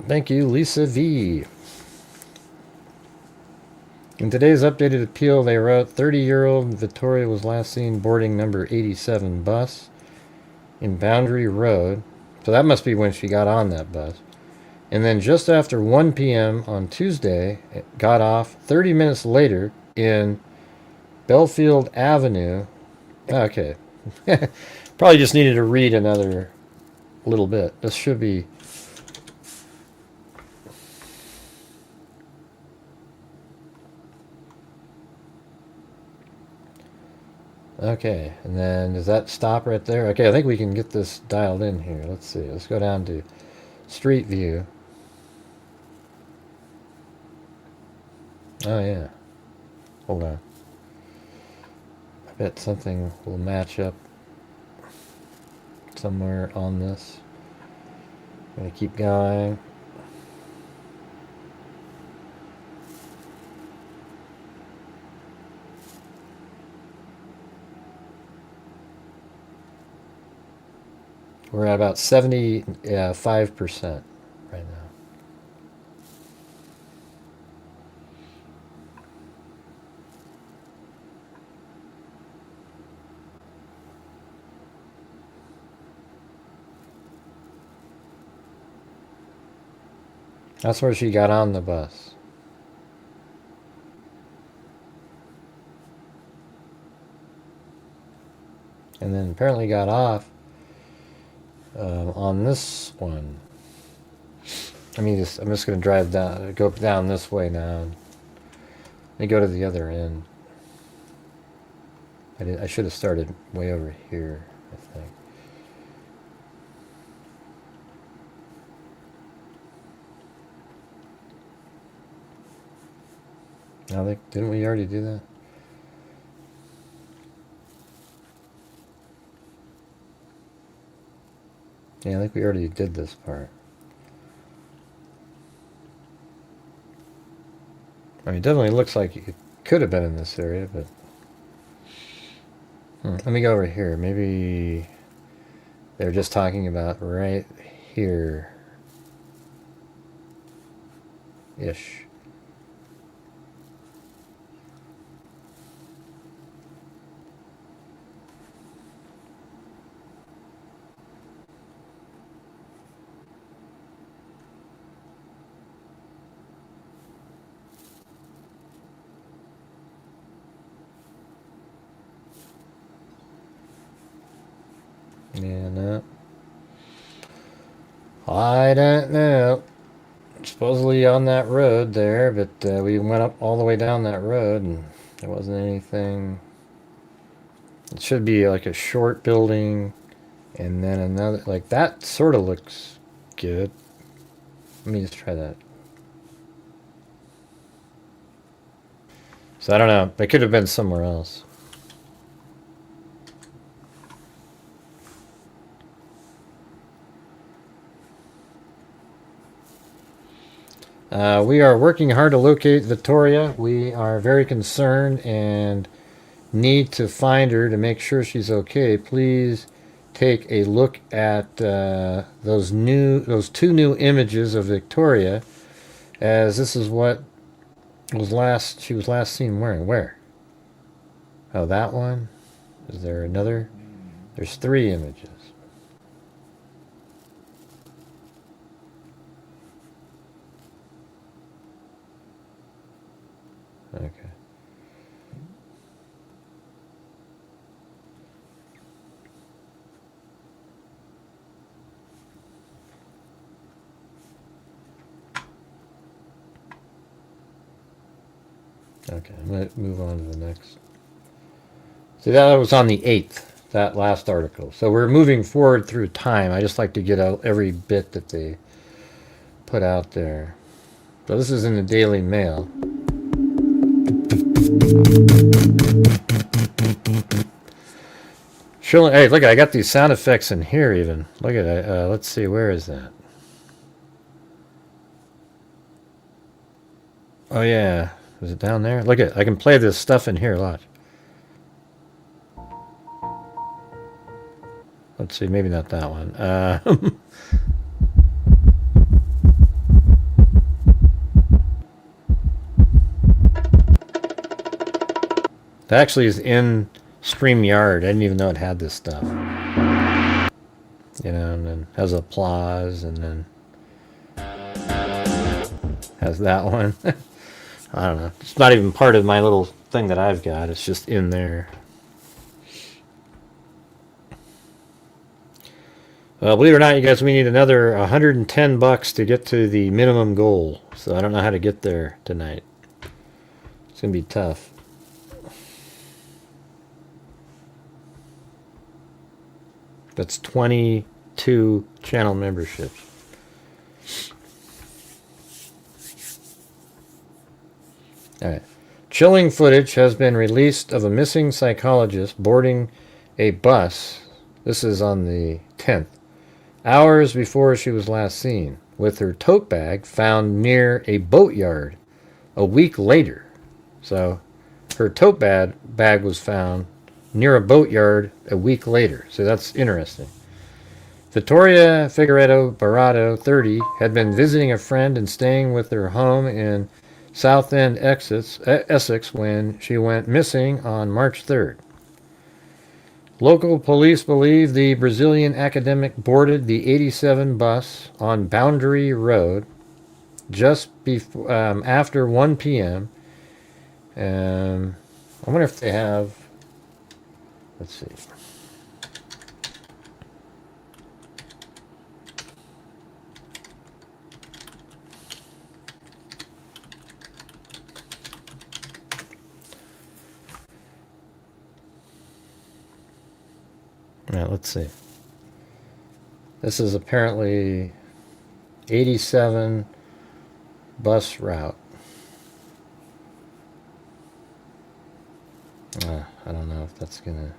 Thank you, Lisa V. In today's updated appeal, they wrote 30-year-old Vitoria was last seen boarding number 87 bus in Boundary Road. So that must be when she got on that bus. And then just after 1 p.m. on Tuesday, it got off 30 minutes later in Belfield Avenue. Okay. Probably just needed to read another little bit. This should be... Okay, and then does that stop right there? Okay, I think we can get this dialed in here. Let's see. Let's go down to Street View. Oh, yeah. Hold on. I bet something will match up somewhere on this. I'm going to keep going. We're at about 75% right now. That's where she got on the bus. And then apparently got off on this one. I'm just going to drive down, go down this way now. Let me go to the other end. I should have started way over here, I think. Now, didn't we already do that? Yeah, I think we already did this part. I mean, it definitely looks like it could have been in this area, but... Let me go over here. Maybe they're just talking about right here. Ish. Yeah, no. I don't know. Supposedly on that road there, but we went up all the way down that road and there wasn't anything. It should be like a short building and then another. Like that sort of looks good. Let me just try that. So I don't know. They could have been somewhere else. We are working hard to locate Vitoria. We are very concerned and need to find her to make sure she's okay. Please take a look at those two new images of Victoria, as this is what she was last seen wearing. Where? Oh, that one? Is there another? There's 3 images. Okay. Okay, I'm going to move on to the next. See, that was on the 8th, that last article. So we're moving forward through time. I just like to get out every bit that they put out there. So this is in the Daily Mail. Hey, look, I got these sound effects in here even. Look at it. Let's see, where is that? Oh, yeah. Is it down there? Look at, I can play this stuff in here a lot. Let's see, maybe not that one. That actually is in StreamYard. I didn't even know it had this stuff. You know, and then has applause, and then has that one. I don't know. It's not even part of my little thing that I've got. It's just in there. Believe it or not, you guys, we need another $110 to get to the minimum goal. So I don't know how to get there tonight. It's going to be tough. That's 22 channel memberships. All right. Chilling footage has been released of a missing psychologist boarding a bus This is on the 10th. Hours before she was last seen, with her tote bag found near a boatyard a week later. So her tote bag was found near a boatyard a week later. So that's interesting. Vitoria Figueiredo Barado, 30, had been visiting a friend and staying with her home in Southend, Essex, when she went missing on March 3rd. Local police believe the Brazilian academic boarded the 87 bus on Boundary Road just before, after 1 p.m. I wonder if they have, let's see. Now, let's see. This is apparently 87 bus route. I don't know if that's gonna...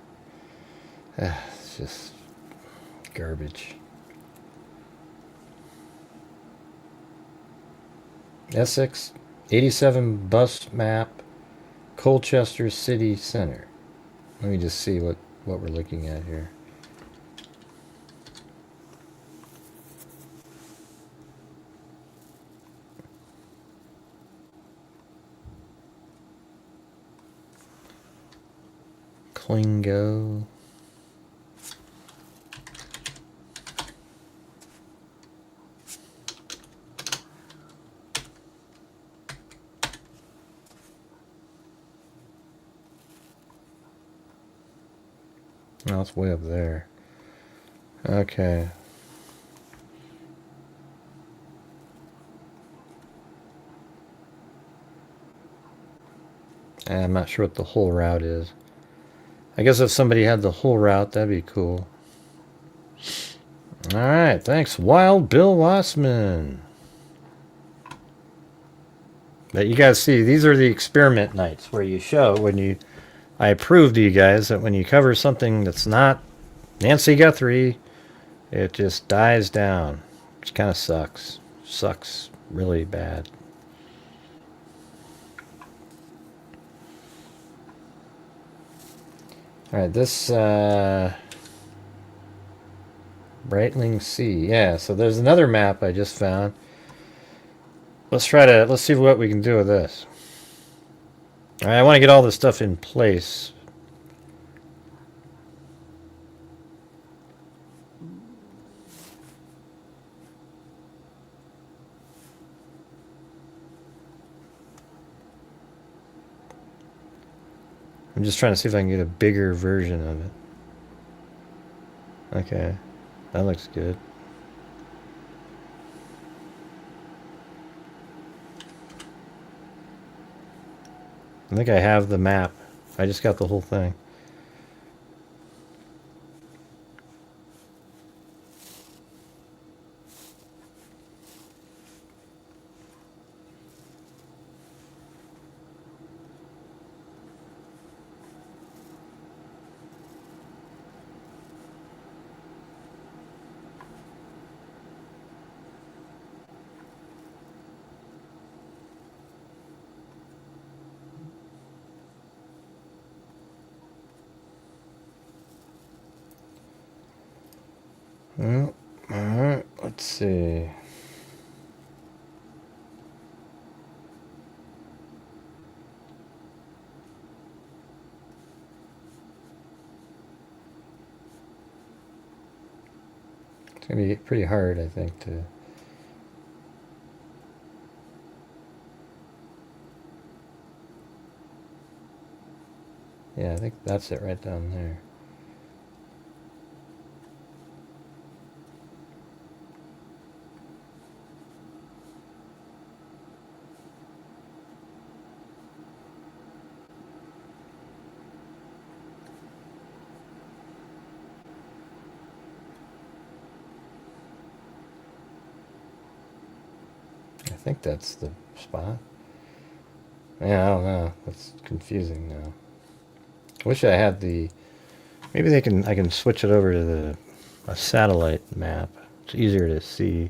it's just garbage. Essex, 87 bus map, Colchester City Center. Let me just see what we're looking at here. Klingo. No, it's way up there. Okay. I'm not sure what the whole route is. I guess if somebody had the whole route, that'd be cool. All right, thanks, Wild Bill Wassman. But you guys see, these are the experiment nights where you show I prove to you guys that when you cover something that's not Nancy Guthrie, it just dies down. Which kind of sucks. Sucks really bad. Alright, this Breitling Sea. Yeah, so there's another map I just found. Let's see what we can do with this. Alright, I want to get all this stuff in place. I'm just trying to see if I can get a bigger version of it. Okay, that looks good. I think I have the map. I just got the whole thing. Well, alright, let's see. It's going to be pretty hard, I think, to... Yeah, I think that's it right down there. I think that's the spot. Yeah, I don't know. That's confusing now. I wish I had the Maybe I can switch it over to a satellite map. It's easier to see.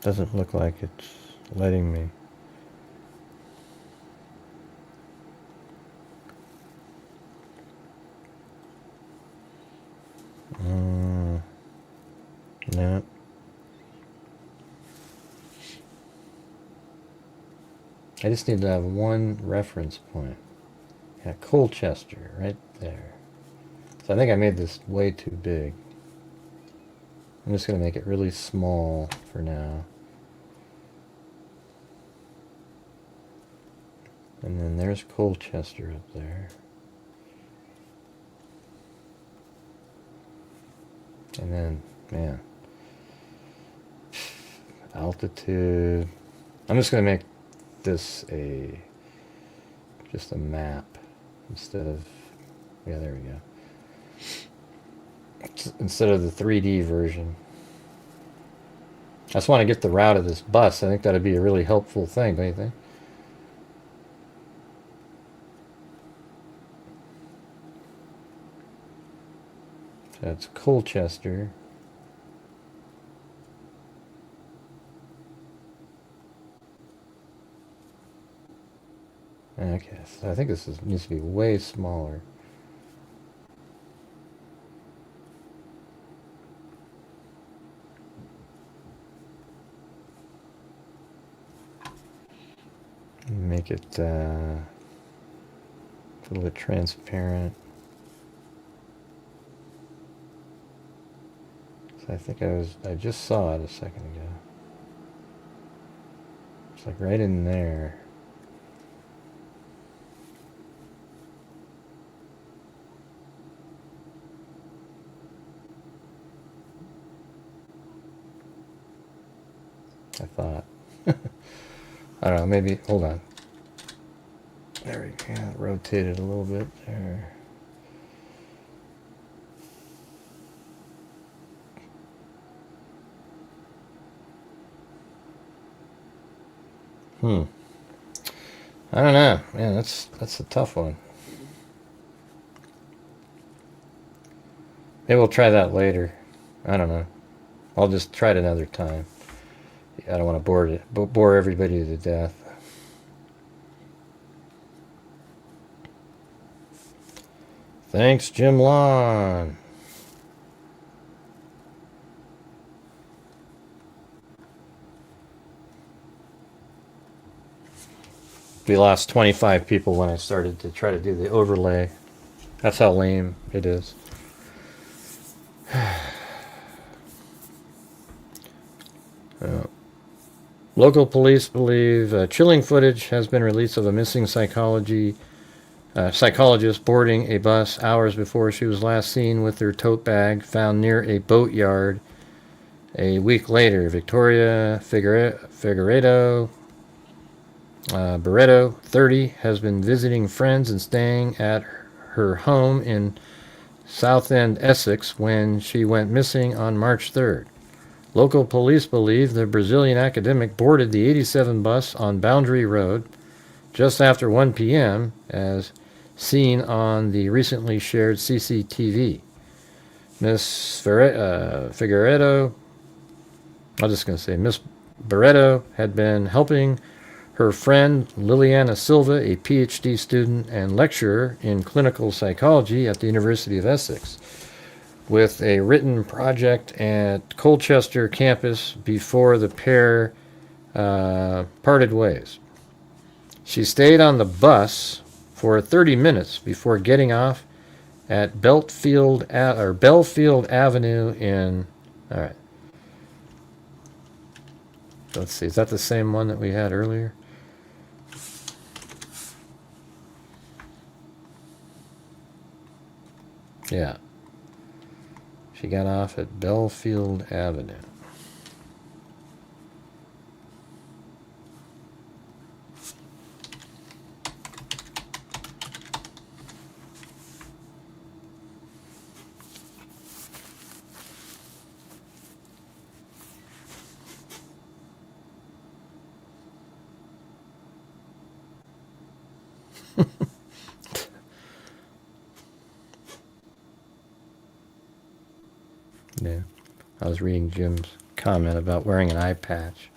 Doesn't look like it's letting me. No. I just need to have one reference point. Yeah, Colchester, right there. So I think I made this way too big. I'm just going to make it really small for now. And then there's Colchester up there. And then, man, altitude. I'm just going to make this just a map instead of, yeah, there we go. Instead of the 3D version. I just want to get the route of this bus. I think that'd be a really helpful thing, don't you think? So that's Colchester. Okay, so I think this needs to be way smaller. Make it a little bit transparent. So I think I just saw it a second ago. It's like right in there. I thought. I don't know, maybe, hold on. There we go, rotate it a little bit there. I don't know. Man, that's a tough one. Maybe we'll try that later. I don't know. I'll just try it another time. I don't want to bore everybody to death. Thanks, Jim Lawn. We lost 25 people when I started to try to do the overlay. That's how lame it is. Local police believe chilling footage has been released of a missing psychologist boarding a bus hours before she was last seen with her tote bag found near a boatyard a week later. Vitoria Figueiredo, Barreto, 30, has been visiting friends and staying at her home in Southend, Essex, when she went missing on March 3rd. Local police believe the Brazilian academic boarded the 87 bus on Boundary Road just after 1 p.m. as seen on the recently shared CCTV. Miss Figueiredo, I'm just going to say Miss Barreto, had been helping her friend Liliana Silva, a PhD student and lecturer in clinical psychology at the University of Essex, with a written project at Colchester campus before the pair parted ways. She stayed on the bus for 30 minutes before getting off at Belfield Avenue in, all right. Let's see, is that the same one that we had earlier? Yeah. She got off at Belfield Avenue. I was reading Jim's comment about wearing an eye patch.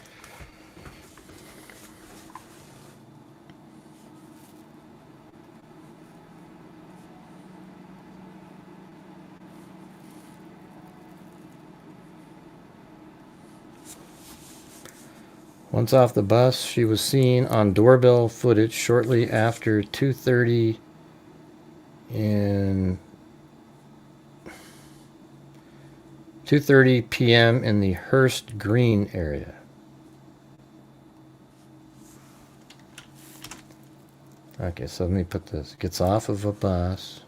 Once off the bus, she was seen on doorbell footage shortly after 2:30 p.m. in the Hurst Green area. Okay, so let me put this. Gets off of a bus.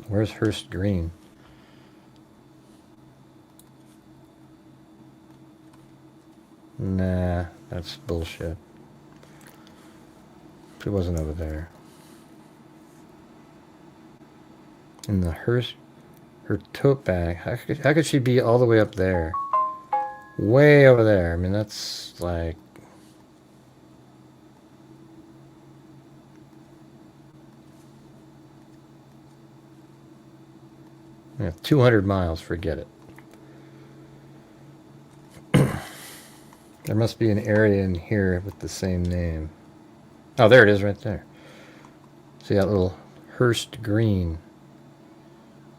Where's Hurst Green? Nah, that's bullshit. She wasn't over there. In the her tote bag. How could she be all the way up there? Way over there. I mean, that's like... Yeah, 200 miles, forget it. There must be an area in here with the same name. Oh, there it is right there. See that little Hurst Green.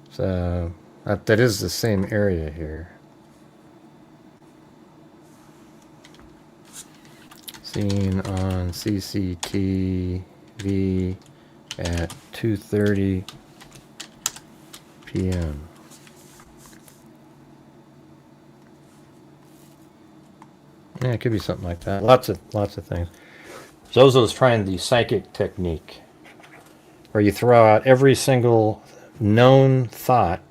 So that is the same area here. Seen on CCTV at 2:30 p.m. Yeah, it could be something like that. Lots of things. Zozo's trying the psychic technique, where you throw out every single known thought,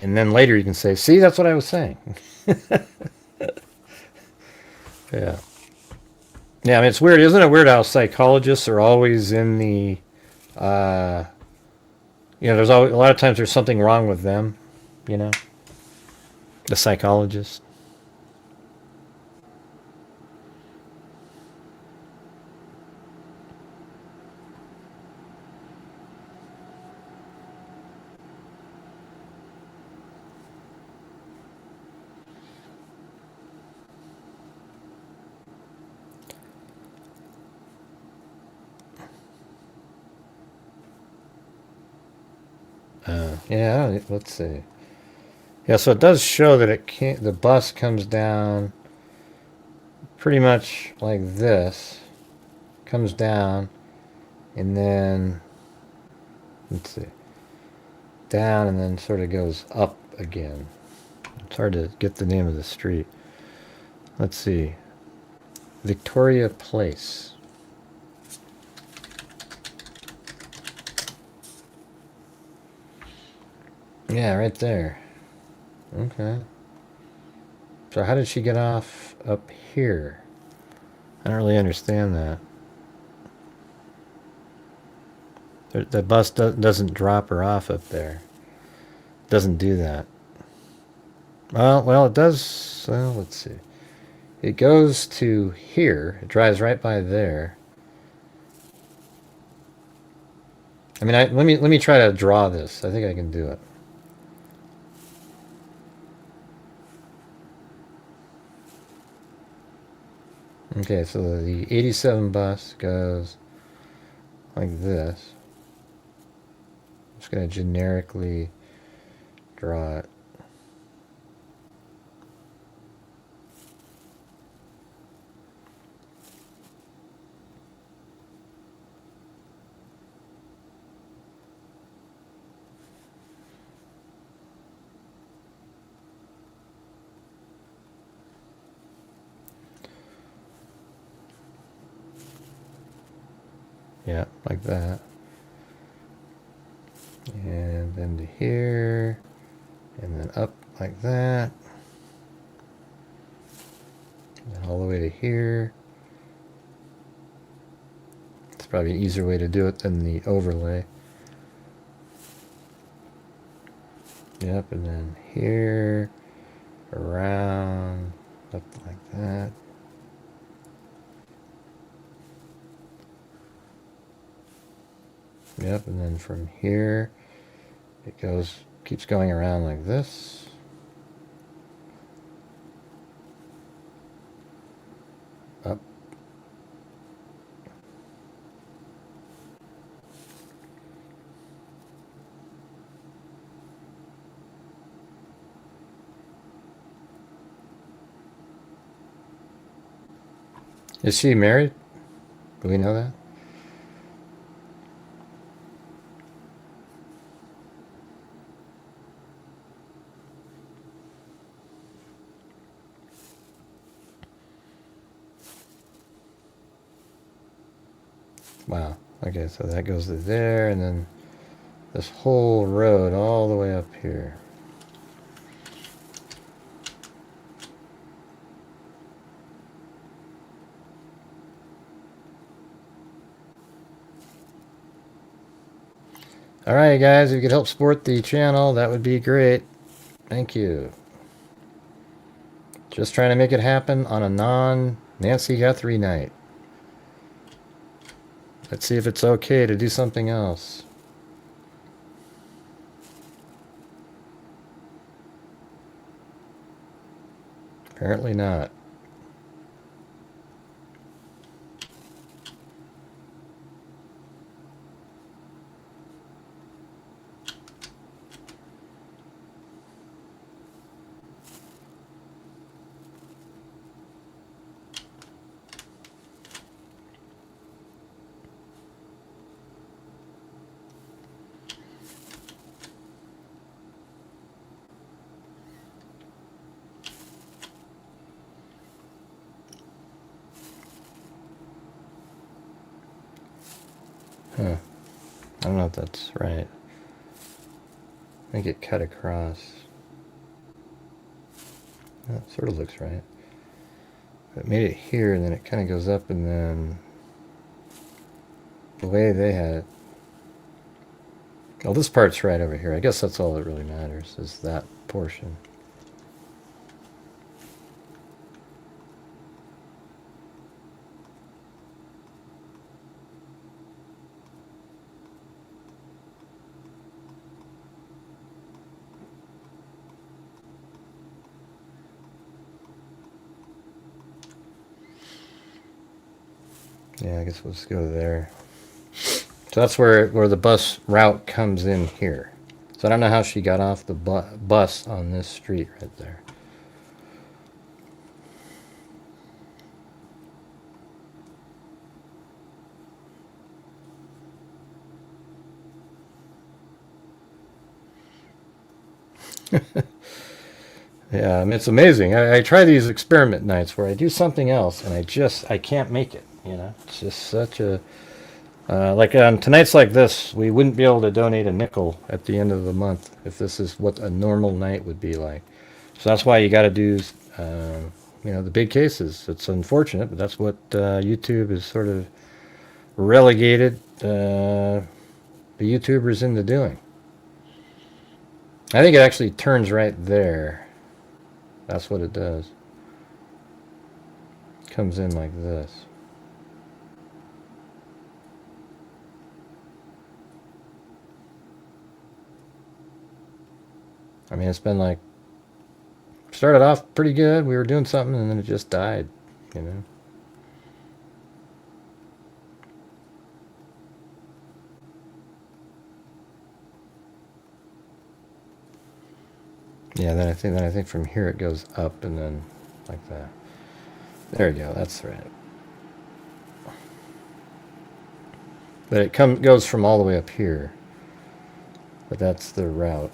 and then later you can say, "See, that's what I was saying." Yeah. Yeah, I mean, it's weird. Isn't it weird how psychologists are always in the, there's always, a lot of times there's something wrong with them, the psychologist. Yeah, let's see. Yeah, so it does show that the bus comes down pretty much like this. Comes down, and then, let's see, down, and then sort of goes up again. It's hard to get the name of the street. Let's see. Victoria Place. Yeah, right there. Okay. So how did she get off up here? I don't really understand that. The bus doesn't drop her off up there. Doesn't do that. Well, it does. Well, let's see. It goes to here. It drives right by there. I mean, let me try to draw this. I think I can do it. Okay, so the 87 bus goes like this. I'm just going to generically draw it. Yeah, like that. And then to here, and then up like that. And all the way to here. It's probably an easier way to do it than the overlay. Yep, and then here, around, up like that. Yep, and then from here, it keeps going around like this. Up. Is she married? Do we know that? Wow. Okay, so that goes to there, and then this whole road all the way up here. Alright guys, if you could help support the channel, that would be great. Thank you. Just trying to make it happen on a non-Nancy Guthrie night. Let's see if it's okay to do something else. Apparently not. Huh. I don't know if that's right. I think it cut across. That sort of looks right. It made it here, and then it kind of goes up, and then the way they had it. Oh, this part's right over here. I guess that's all that really matters, is that portion. Yeah, I guess we'll just go there. So that's where the bus route comes in here. So I don't know how she got off the bus on this street right there. Yeah, I mean, it's amazing. I try these experiment nights where I do something else and I can't make it, you know. It's just such a like on tonight's like this, we wouldn't be able to donate a nickel at the end of the month if this is what a normal night would be like. So that's why you got to do you know, the big cases. It's unfortunate, but that's what YouTube is sort of relegated the YouTubers into doing. I think it actually turns right there. That's what it does. It comes in like this. I mean, it's been like, started off pretty good. We were doing something and then it just died, you know. Yeah, then I think from here it goes up and then like that. There you go, that's right. But it goes from all the way up here. But that's the route.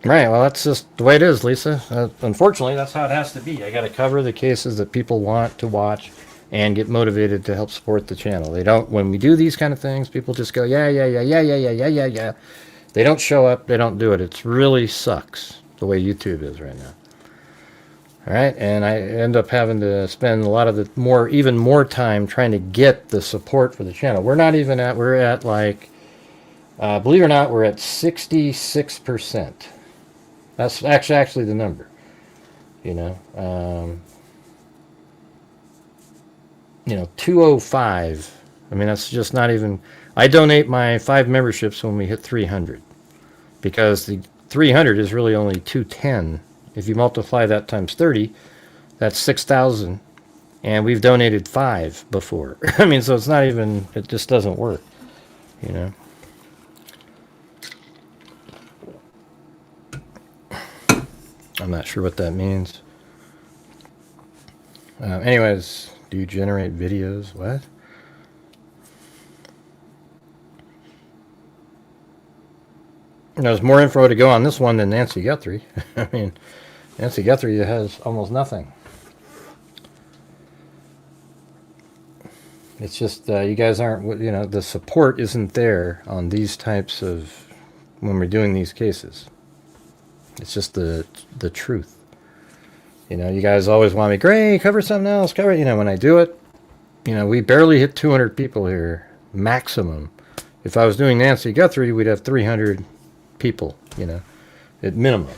Right, well, that's just the way it is, Lisa. Unfortunately, that's how it has to be. I got to cover the cases that people want to watch and get motivated to help support the channel. They don't, when we do these kind of things, people just go, yeah. They don't show up, they don't do it. It really sucks the way YouTube is right now. All right, and I end up having to spend a lot of the even more time trying to get the support for the channel. We're not even at, we're at like Believe it or not, we're at 66%. That's actually the number. 205. I mean, that's just not even. I donate my 5 memberships when we hit 300, because the 300 is really only 210. If you multiply that times 30, that's 6,000, and we've donated 5 before. I mean, so it's not even. It just doesn't work. I'm not sure what that means. Anyways, do you generate videos? What? There's more info to go on this one than Nancy Guthrie. I mean, Nancy Guthrie has almost nothing. It's just you guys aren't, the support isn't there on these types of, when we're doing these cases. It's just the truth. You guys always want me, Gray, cover something else, cover, when I do it, we barely hit 200 people here, maximum. If I was doing Nancy Guthrie, we'd have 300 people, at minimum.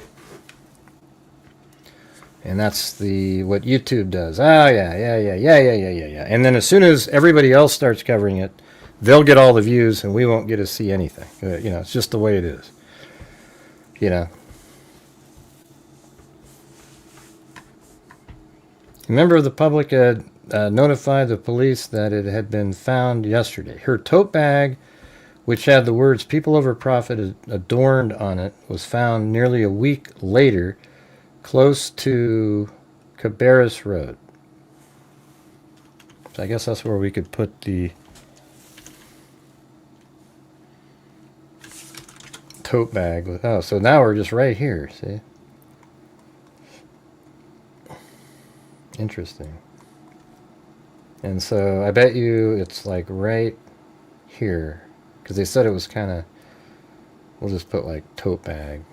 And that's what YouTube does. Oh, yeah. And then as soon as everybody else starts covering it, they'll get all the views and we won't get to see anything. It's just the way it is. A member of the public had notified the police that it had been found yesterday. Her tote bag, which had the words "People Over Profit" adorned on it, was found nearly a week later, close to Cabarrus Road. So I guess that's where we could put the tote bag. Oh, so now we're just right here, see? Interesting. And so I bet you it's like right here, because they said it was kind of, we'll just put like tote bag.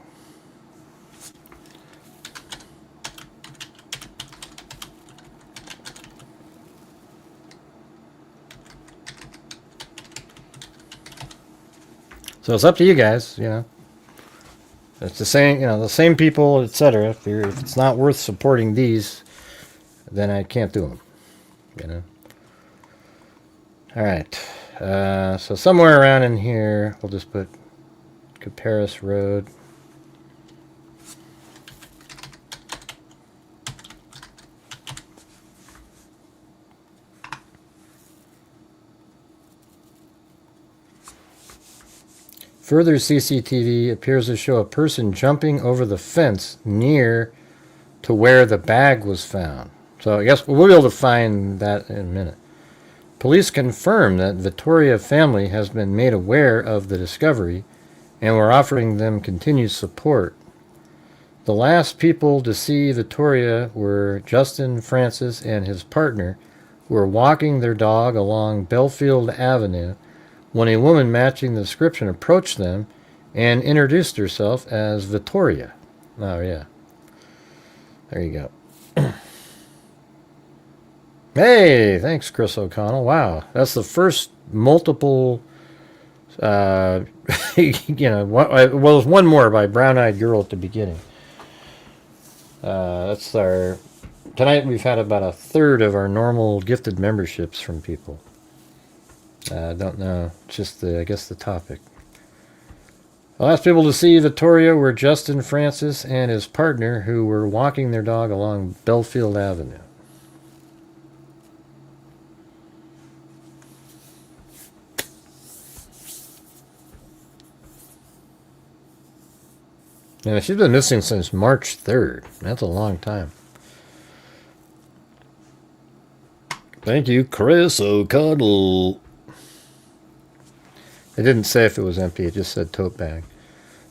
So it's up to you guys, It's the same, the same people, etc. If it's not worth supporting these, then I can't do them, All right. So somewhere around in here, we'll just put Cabarrus Road. Further CCTV appears to show a person jumping over the fence near to where the bag was found. So I guess we'll be able to find that in a minute. Police confirm that Vitoria family has been made aware of the discovery, and we're offering them continued support. The last people to see Vitoria were Justin Francis and his partner, who were walking their dog along Belfield Avenue when a woman matching the description approached them and introduced herself as Vitoria. Oh, yeah. There you go. Hey, thanks, Chris O'Connell. Wow, that's the first multiple, well, there's one more by Brown Eyed Girl at the beginning. That's tonight we've had about a third of our normal gifted memberships from people. I don't know, just I guess the topic. The last people to see Vitoria were Justin Francis and his partner, who were walking their dog along Belfield Avenue. Yeah, she's been missing since March 3rd. That's a long time. Thank you, Chris O'Connell. It didn't say if it was empty. It just said tote bag.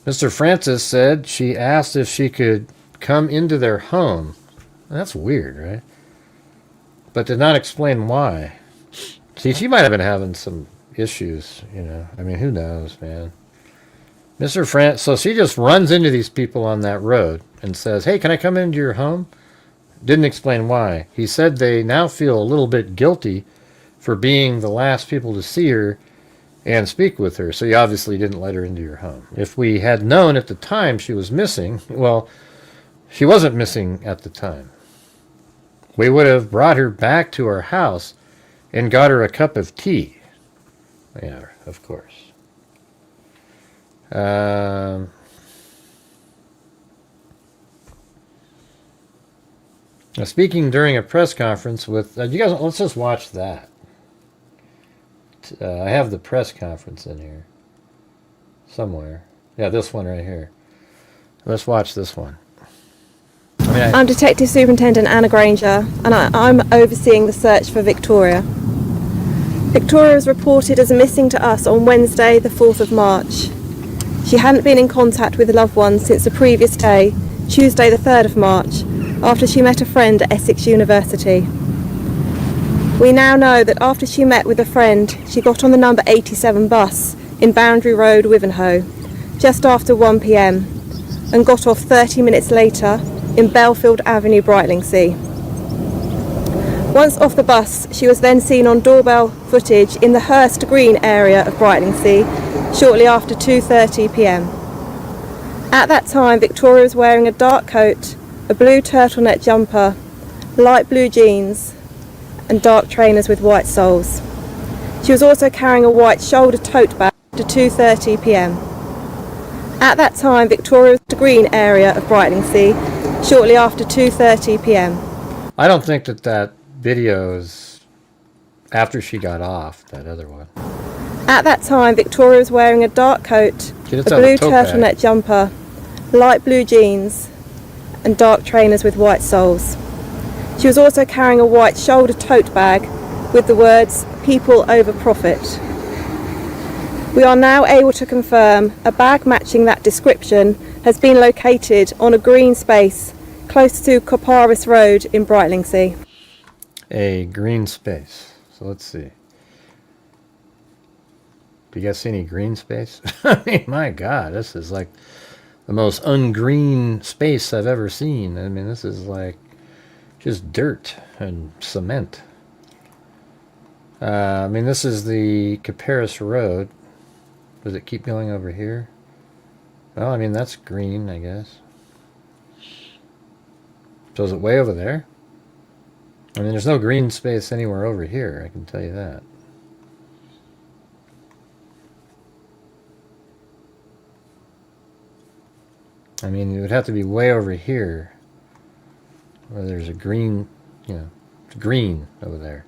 Mr. Francis said she asked if she could come into their home. That's weird, right? But did not explain why. See, she might have been having some issues, I mean, who knows, man. Mr. Francis, so she just runs into these people on that road and says, hey, can I come into your home? Didn't explain why. He said they now feel a little bit guilty for being the last people to see her and speak with her. So you obviously didn't let her into your home. If we had known at the time she was missing, well, she wasn't missing at the time. We would have brought her back to our house and got her a cup of tea. Yeah, of course. Now speaking during a press conference with you guys, let's just watch that. I have the press conference in here somewhere. Yeah, this one right here. Let's watch this one. I'm Detective Superintendent Anna Granger, and I'm overseeing the search for Victoria. Victoria was reported as missing to us on Wednesday, the 4th of March. She hadn't been in contact with loved ones since the previous day, Tuesday, the 3rd of March, after she met a friend at Essex University. We now know that after she met with a friend, she got on the number 87 bus in Boundary Road, Wivenhoe, just after 1 p.m, and got off 30 minutes later in Belfield Avenue, Brightlingsea. Once off the bus, she was then seen on doorbell footage in the Hurst Green area of Brightlingsea shortly after 2:30 p.m. At that time, Victoria was wearing a dark coat, a blue turtleneck jumper, light blue jeans and dark trainers with white soles. She was also carrying a white shoulder tote bag at 2:30 p.m. At that time, Victoria was in the Green area of Brightlingsea shortly after 2:30 p.m. I don't think that video is after she got off, that other one. At that time, Victoria was wearing a dark coat, a blue turtleneck jumper, light blue jeans and dark trainers with white soles. She was also carrying a white shoulder tote bag with the words "People over Profit." We are now able to confirm a bag matching that description has been located on a green space close to Coparis Road in Brightlingsea. A green space. So let's see. Do you guys see any green space? I mean, my God, this is like the most ungreen space I've ever seen. I mean, this is like just dirt and cement. I mean, this is the Coparis Road. Does it keep going over here? Well, I mean, that's green, I guess. So is it way over there? I mean, there's no green space anywhere over here, I can tell you that. I mean, it would have to be way over here, where there's a green, green over there.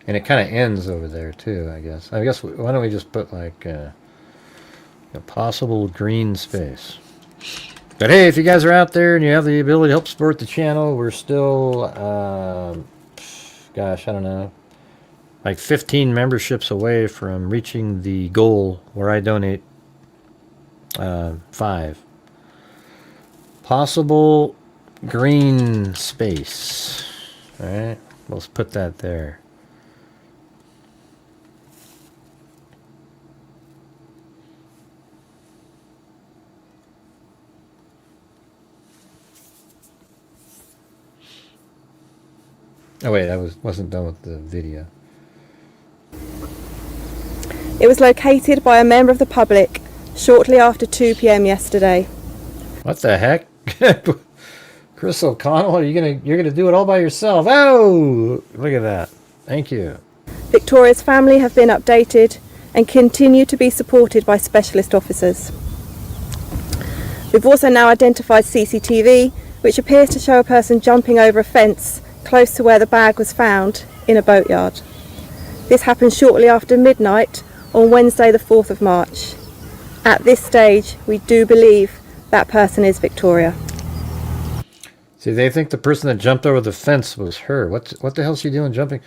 And it kind of ends over there, too, I guess. Why don't we just put, like, a possible green space. But hey, if you guys are out there and you have the ability to help support the channel, we're still, gosh, I don't know, like 15 memberships away from reaching the goal where I donate 5. Possible green space. All right, let's put that there. Oh wait, I wasn't done with the video. It was located by a member of the public shortly after 2 p.m. yesterday. What the heck? Chris O'Connell, you're gonna do it all by yourself? Oh, look at that. Thank you. Victoria's family have been updated and continue to be supported by specialist officers. We've also now identified CCTV, which appears to show a person jumping over a fence close to where the bag was found in a boatyard. This happened shortly after midnight on Wednesday the 4th of March. At this stage, we do believe that person is Victoria. See, they think the person that jumped over the fence was her. What the hell is she doing jumping?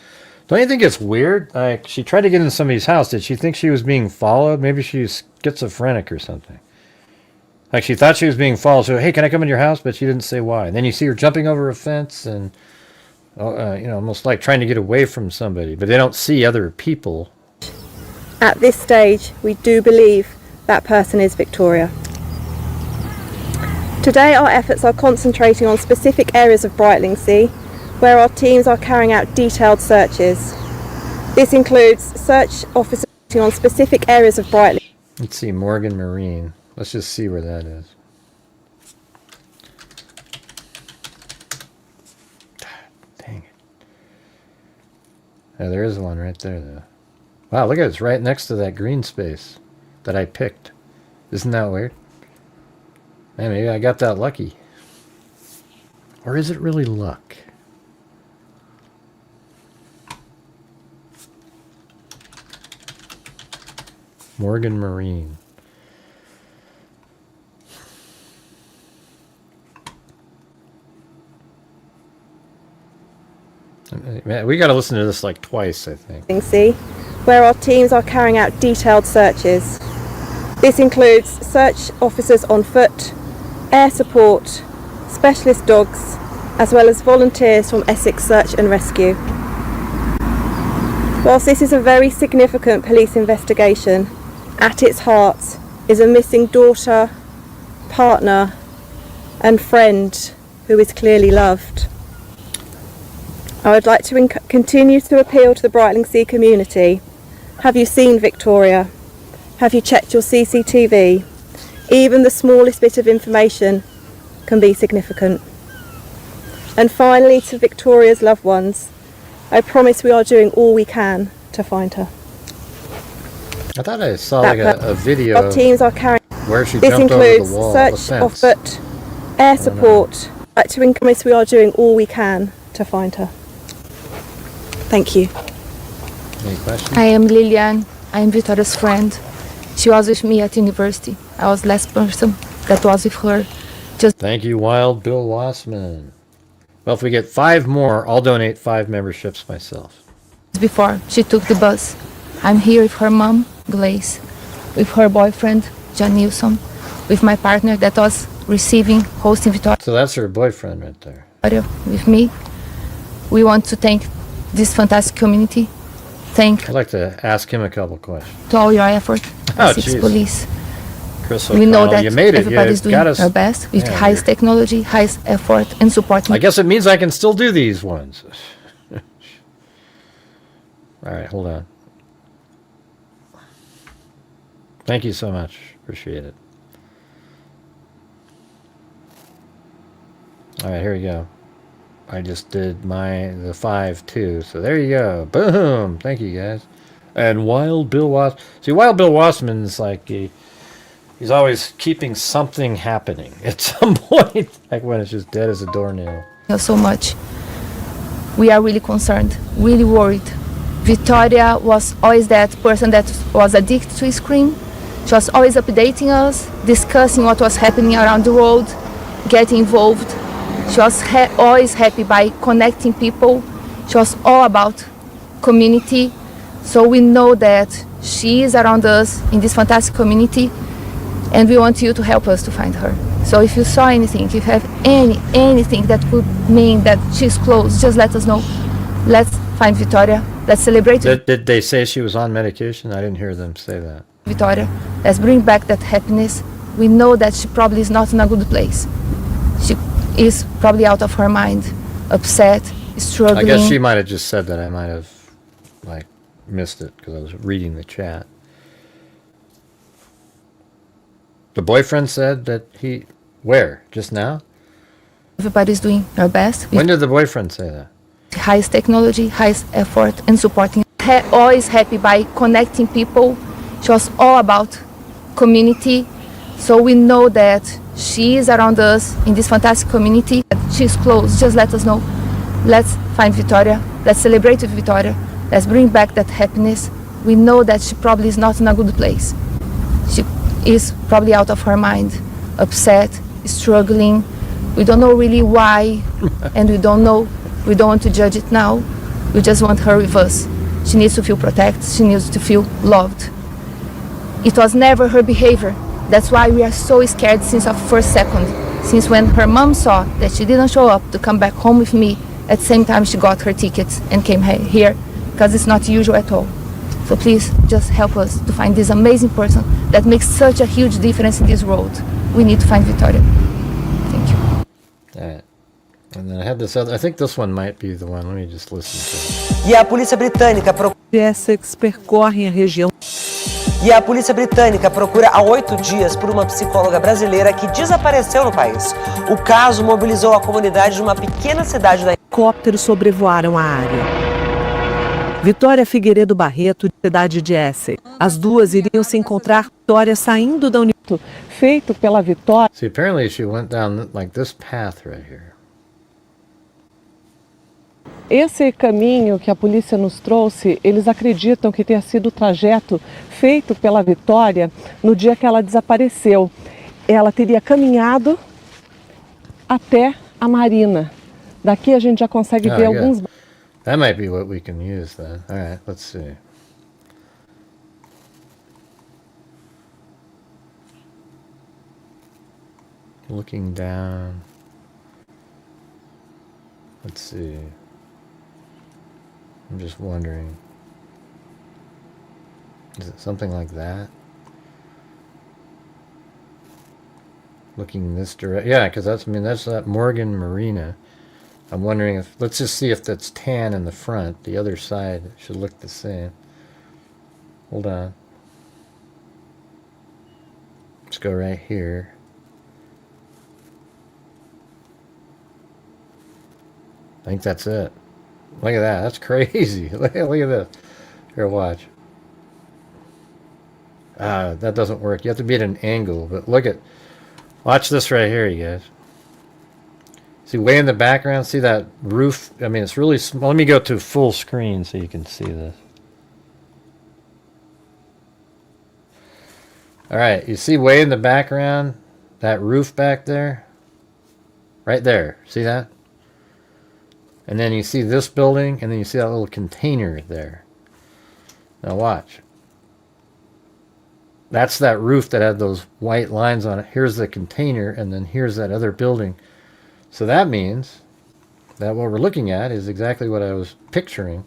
Don't you think it's weird? Like, she tried to get into somebody's house. Did she think she was being followed? Maybe she's schizophrenic or something. Like, she thought she was being followed. So, hey, can I come in your house? But she didn't say why. And then you see her jumping over a fence and almost like trying to get away from somebody, but they don't see other people. At this stage, we do believe that person is Victoria. Today, our efforts are concentrating on specific areas of Brightlingsea, where our teams are carrying out detailed searches. This includes search officers on specific areas of Brightling. Let's see, Morgan Marine. Let's just see where that is. Dang it. Yeah, there is one right there, though. Wow, look at it. It's right next to that green space that I picked. Isn't that weird? Man, maybe I got that lucky. Or is it really luck? Morgan Marine. Man, we got to listen to this like twice, I think. See, where our teams are carrying out detailed searches. This includes search officers on foot, air support, specialist dogs, as well as volunteers from Essex Search and Rescue. Whilst this is a very significant police investigation, at its heart is a missing daughter, partner, and friend who is clearly loved. I would like to continue to appeal to the Brightling Sea community. Have you seen Victoria? Have you checked your CCTV? Even the smallest bit of information can be significant. And finally, to Victoria's loved ones, I promise we are doing all we can to find her. I thought I saw like a video our teams are carrying where she this jumped over includes the wall. search of foot, air support. I'd like to promise we are doing all we can to find her. Thank you. Any questions? I am Lilian. I am Vitoria's friend. She was with me at university. I was the last person that was with her. Thank you, Wild Bill Wassman. Well, if we get 5 more, I'll donate 5 memberships myself. Before she took the bus, I'm here with her mom, Gracey, with her boyfriend, John Nilsson, with my partner that was hosting Vitoria. So that's her boyfriend right there. With me. We want to thank this fantastic community. I'd like to ask him a couple questions. To all your effort, Essex Police. We know that everybody's doing their best with highest technology, highest effort, and support. I guess it means I can still do these ones. All right, hold on. Thank you so much. Appreciate it. All right, here we go. I just did the 5 too, so there you go. Boom! Thank you guys. And Wild Bill See, Wild Bill Wassman's like he's always keeping something happening at some point, like when it's just dead as a doornail. So much. We are really concerned, really worried. Vitoria was always that person that was addicted to screen. She was always updating us, discussing what was happening around the world, getting involved. She was always happy by connecting people. She was all about community. So we know that she is around us in this fantastic community, and we want you to help us to find her. So if you saw anything, if you have anything that could mean that she's close, just let us know. Let's find Vitoria. Let's celebrate. Did they say she was on medication? I didn't hear them say that. Vitoria, let's bring back that happiness. We know that she probably is not in a good place. She is probably out of her mind, upset, struggling. I guess she might have just said that. I might have missed it because I was reading the chat. The boyfriend said that where? Just now? Everybody's doing their best. When did the boyfriend say that? Highest technology, highest effort, and supporting. Always happy by connecting people. She was all about community. So we know that she is around us in this fantastic community. She's close. Just let us know. Let's find Vitoria. Let's celebrate with Vitoria. Let's bring back that happiness. We know that she probably is not in a good place. She is probably out of her mind, upset, struggling. We don't know really why, and we don't want to judge it now. We just want her with us. She needs to feel protected. She needs to feel loved. It was never her behavior. That's why we are so scared since our first second. Since when her mom saw that she didn't show up to come back home with me, at the same time she got her tickets and came here, because it's not usual at all. So please just help us to find this amazing person that makes such a huge difference in this world. We need to find Vitoria. Thank you. All right. And then I had this other, I think this one might be the one. Let me just listen to it. E a polícia britânica Essex percorrem a região. E a polícia britânica procura há 8 dias por uma psicóloga brasileira que desapareceu no país. O caso mobilizou a comunidade de uma pequena cidade da... Helicópteros sobrevoaram a área. Vitoria Figueiredo Barreto, cidade de Essex. As duas iriam se encontrar. Vitória saindo da universidade. Feito pela Vitória. See, apparently she went down like this path right here. Esse caminho que a polícia nos trouxe, eles acreditam que tenha sido o trajeto feito pela Vitória no dia que ela desapareceu. Ela teria caminhado até a marina. Daqui a gente já consegue ver alguns... That might be what we can use then. All right, let's see. Looking down. Let's see. I'm just wondering. Is it something like that? Looking in this direction. Yeah, because that's, I mean, that's that Morgan Marina. I'm wondering if, let's just see if that's tan in the front. The other side should look the same. Hold on. Let's go right here. I think that's it. Look at that. That's crazy. Look at this. Here, watch. That doesn't work. You have to be at an angle. But look at... Watch this right here, you guys. See, way in the background, see that roof? I mean, it's really small. Let me go to full screen so you can see this. All right, you see way in the background, that roof back there? Right there. See that? And then you see this building, and then you see that little container there. Now watch. That's that roof that had those white lines on it. Here's the container, and then here's that other building. So that means that what we're looking at is exactly what I was picturing.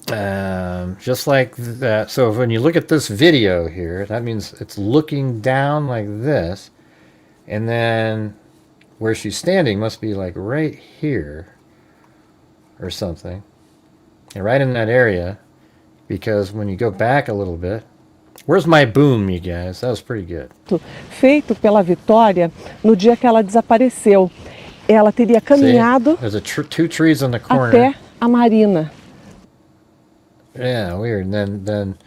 Just like that. So when you look at this video here, that means it's looking down like this, and then where she's standing must be like right here or something, and right in that area, because when you go back a little bit, where's my boom, you guys? That was pretty good. Feito pela Vitória no dia que ela desapareceu. Ela teria caminhado. See, there's two trees on the corner. Até a marina. Yeah, weird. And then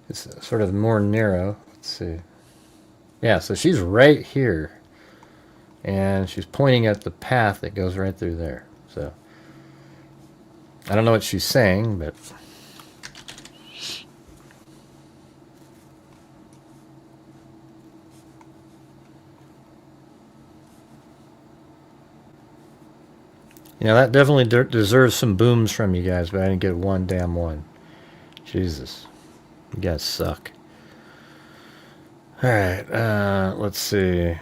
it's sort of more narrow. Let's see. Yeah, so she's right here. And she's pointing at the path that goes right through there. So I don't know what she's saying, but you know, that definitely deserves some booms from you guys, but I didn't get one damn one. Jesus. You guys suck. Alright, let's see.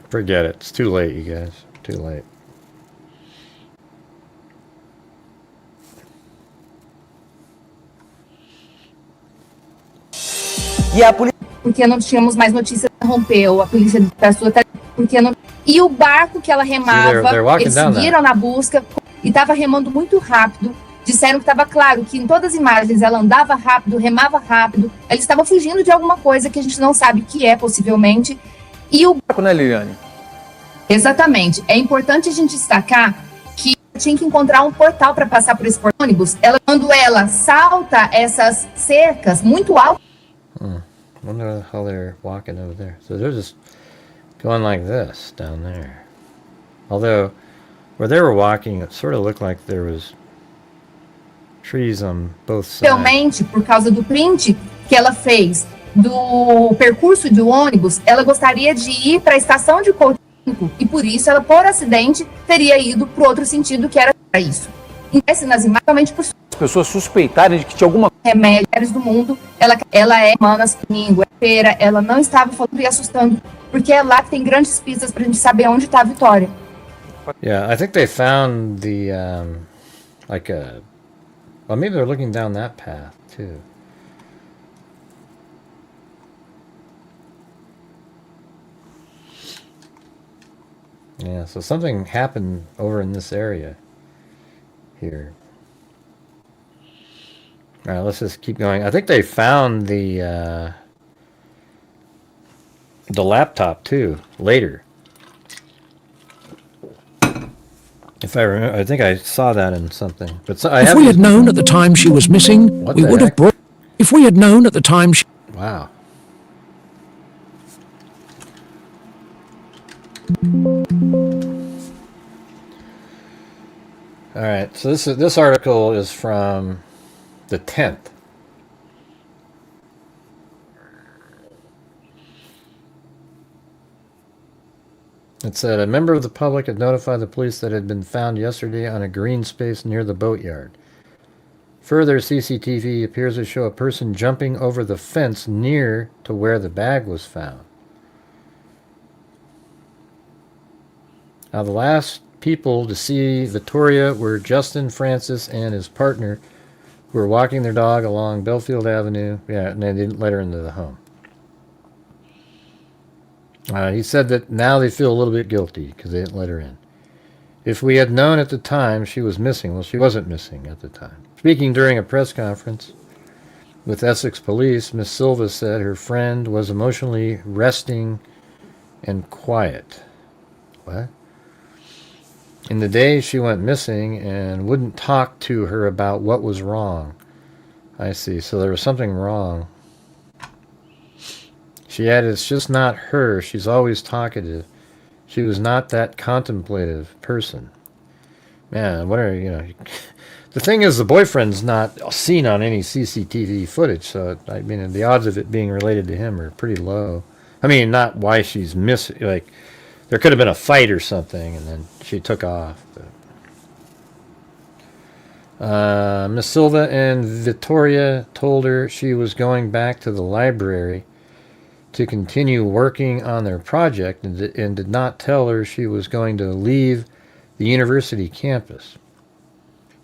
Forget it. It's too late, you guys. Too late. E a polícia... Porque não tínhamos mais notícias, rompeu, a polícia passou, porque não... E o barco que ela remava, eles seguiram na busca e estava remando muito rápido. Disseram que estava claro que em todas as imagens ela andava rápido, remava rápido. Eles estavam fugindo de alguma coisa que a gente não sabe o que é, possivelmente. E o barco, né, Liliane? Exatamente. É importante a gente destacar que tinha que encontrar um portal para passar por esse ônibus. Quando ela salta essas cercas muito altas. I wonder how they're walking over there. So they're just going like this down there. Although, where they were walking, it sort of looked like there was trees on both sides. Realmente, por causa do print que ela fez do percurso do ônibus, ela gostaria de ir para a estação de Coutinho e por isso ela, por acidente, teria ido para o outro sentido que era isso. Então, nas imagens, realmente por as pessoas suspeitarem de que tinha alguma remédios do mundo, ela é manas, domingo, é feira, ela não estava falando e assustando, porque é lá que tem grandes pistas pra gente saber onde está a Vitória. Yeah, I think they found the well, maybe they're looking down that path too. Yeah, so something happened over in this area here. All right, let's just keep going. I think they found the laptop too later. If I remember, I think I saw that in something. But so, if we had known at the time she was missing, we would have brought. If we had known at the time she. Wow. All right, so this article is from the 10th. It said a member of the public had notified the police that it had been found yesterday on a green space near the boatyard. Further, CCTV appears to show a person jumping over the fence near to where the bag was found. Now, the last people to see Vitoria were Justin Francis and his partner, who were walking their dog along Belfield Avenue. Yeah, and they didn't let her into the home. He said that now they feel a little bit guilty because they didn't let her in. If we had known at the time she was missing, well, she wasn't missing at the time. Speaking during a press conference with Essex Police, Miss Silva said her friend was emotionally resting and quiet. What? In the day she went missing and wouldn't talk to her about what was wrong. I see. So there was something wrong. She added, it's just not her. She's always talkative. She was not that contemplative person. Man, what are, the thing is the boyfriend's not seen on any CCTV footage, so, I mean, the odds of it being related to him are pretty low. I mean, not why she's missing, like, there could have been a fight or something, and then she took off. Miss Silva and Vitoria told her she was going back to the library to continue working on their project and did not tell her she was going to leave the university campus.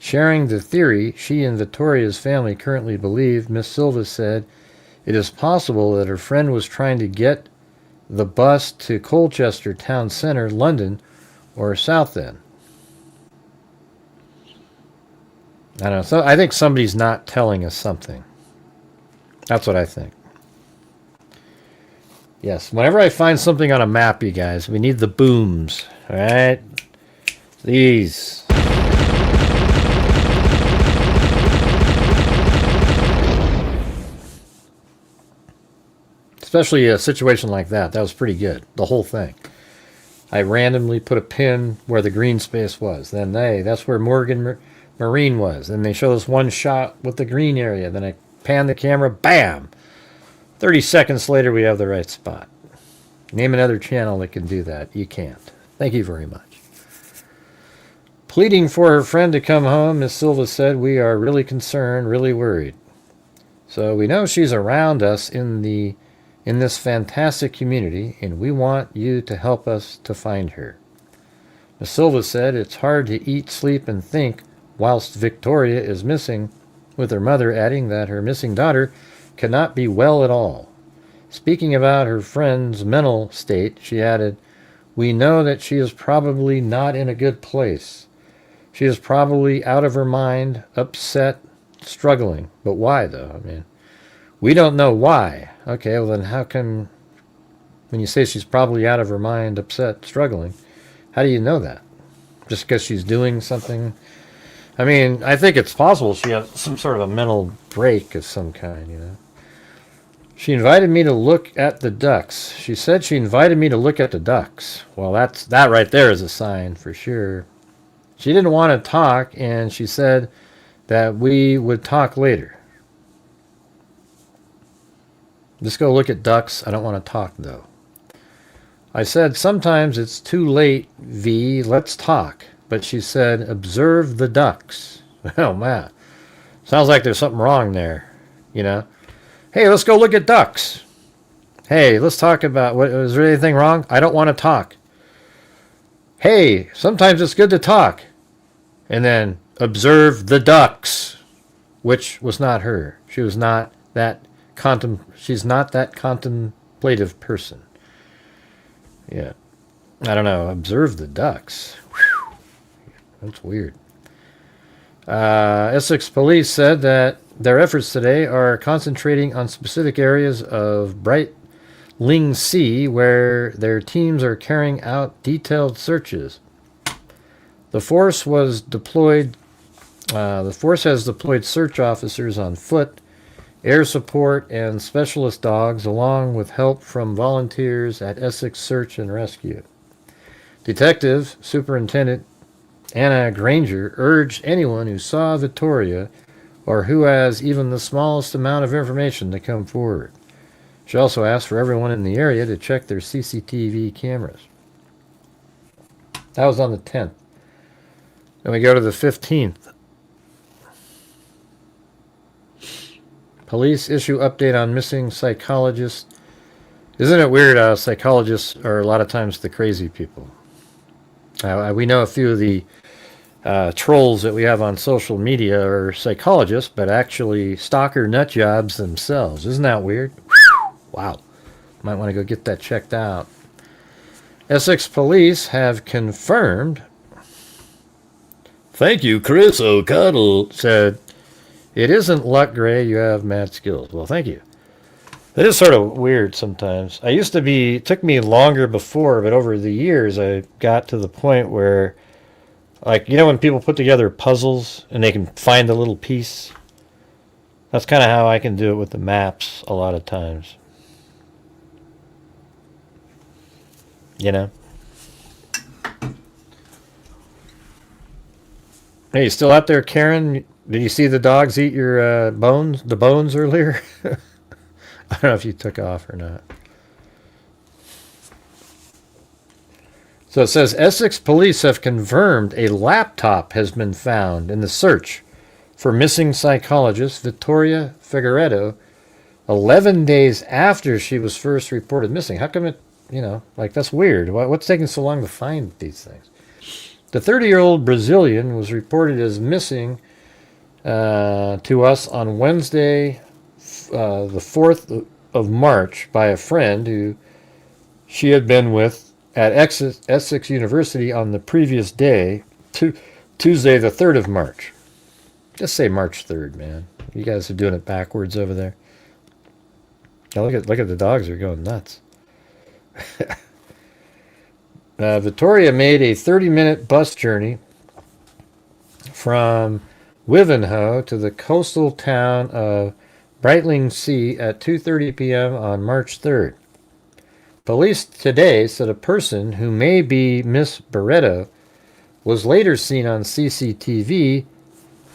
Sharing the theory she and Vitoria's family currently believe, Miss Silva said it is possible that her friend was trying to get the bus to Colchester Town Centre, London, or Southend. I don't know. So I think somebody's not telling us something. That's what I think. Yes, whenever I find something on a map, you guys, we need the booms, all right? These. Especially a situation like that. That was pretty good, the whole thing. I randomly put a pin where the green space was. Then that's where Morgan Marine was. Then they show us one shot with the green area. Then I pan the camera, bam! 30 seconds later, we have the right spot. Name another channel that can do that. You can't. Thank you very much. Pleading for her friend to come home, Miss Silva said, we are really concerned, really worried. So we know she's around us in this fantastic community, and we want you to help us to find her. Miss Silva said it's hard to eat, sleep, and think whilst Victoria is missing, with her mother adding that her missing daughter cannot be well at all. Speaking about her friend's mental state, she added, we know that she is probably not in a good place. She is probably out of her mind, upset, struggling. But why, though? I mean, we don't know why. Okay, well then how come, when you say she's probably out of her mind, upset, struggling, how do you know that? Just because she's doing something? I mean, I think it's possible she has some sort of a mental break of some kind, She invited me to look at the ducks. She said she invited me to look at the ducks. Well, that right there is a sign for sure. She didn't want to talk, and she said that we would talk later. Just go look at ducks. I don't want to talk, though. I said, sometimes it's too late, V. Let's talk. But she said, observe the ducks. Oh, man. Sounds like there's something wrong there, Hey, let's go look at ducks. Hey, let's talk about, is there anything wrong? I don't want to talk. Hey, sometimes it's good to talk. And then observe the ducks, which was not her. She was not that she's not that contemplative person. Yeah. I don't know, observe the ducks. Whew. That's weird. Essex police said that their efforts today are concentrating on specific areas of Brightling Sea where their teams are carrying out detailed searches. The force has deployed search officers on foot, air support, and specialist dogs, along with help from volunteers at Essex Search and Rescue. Detective Superintendent Anna Granger urged anyone who saw Vitoria or who has even the smallest amount of information to come forward. She also asked for everyone in the area to check their CCTV cameras. That was on the 10th. Then we go to the 15th. Police issue update on missing psychologist. Isn't it weird how psychologists are a lot of times the crazy people? We know a few of the trolls that we have on social media are psychologists, but actually stalker nut jobs themselves. Isn't that weird? Wow. Might want to go get that checked out. Essex police have confirmed. Thank you, Chris O'Connell said, "It isn't luck, Gray. You have mad skills." Well, thank you. It is sort of weird sometimes. It took me longer before, but over the years I got to the point where, like, you know when people put together puzzles and they can find a little piece? That's kind of how I can do it with the maps a lot of times. You know? Hey, you still out there, Karen? Did you see the dogs eat your bones earlier? I don't know if you took off or not. So it says Essex police have confirmed a laptop has been found in the search for missing psychologist Vitoria Figueiredo 11 days after she was first reported missing. How come it, that's weird. What's taking so long to find these things? The 30-year-old Brazilian was reported as missing to us on Wednesday, the 4th of March, by a friend who she had been with at Essex University on the previous day, Tuesday, the 3rd of March. Just say March 3rd, man. You guys are doing it backwards over there. Now look at the dogs are going nuts. Vitoria made a 30-minute bus journey from Wivenhoe to the coastal town of Brightling Sea at 2:30 p.m. on March 3rd. Police today said a person who may be Miss Barreto was later seen on CCTV.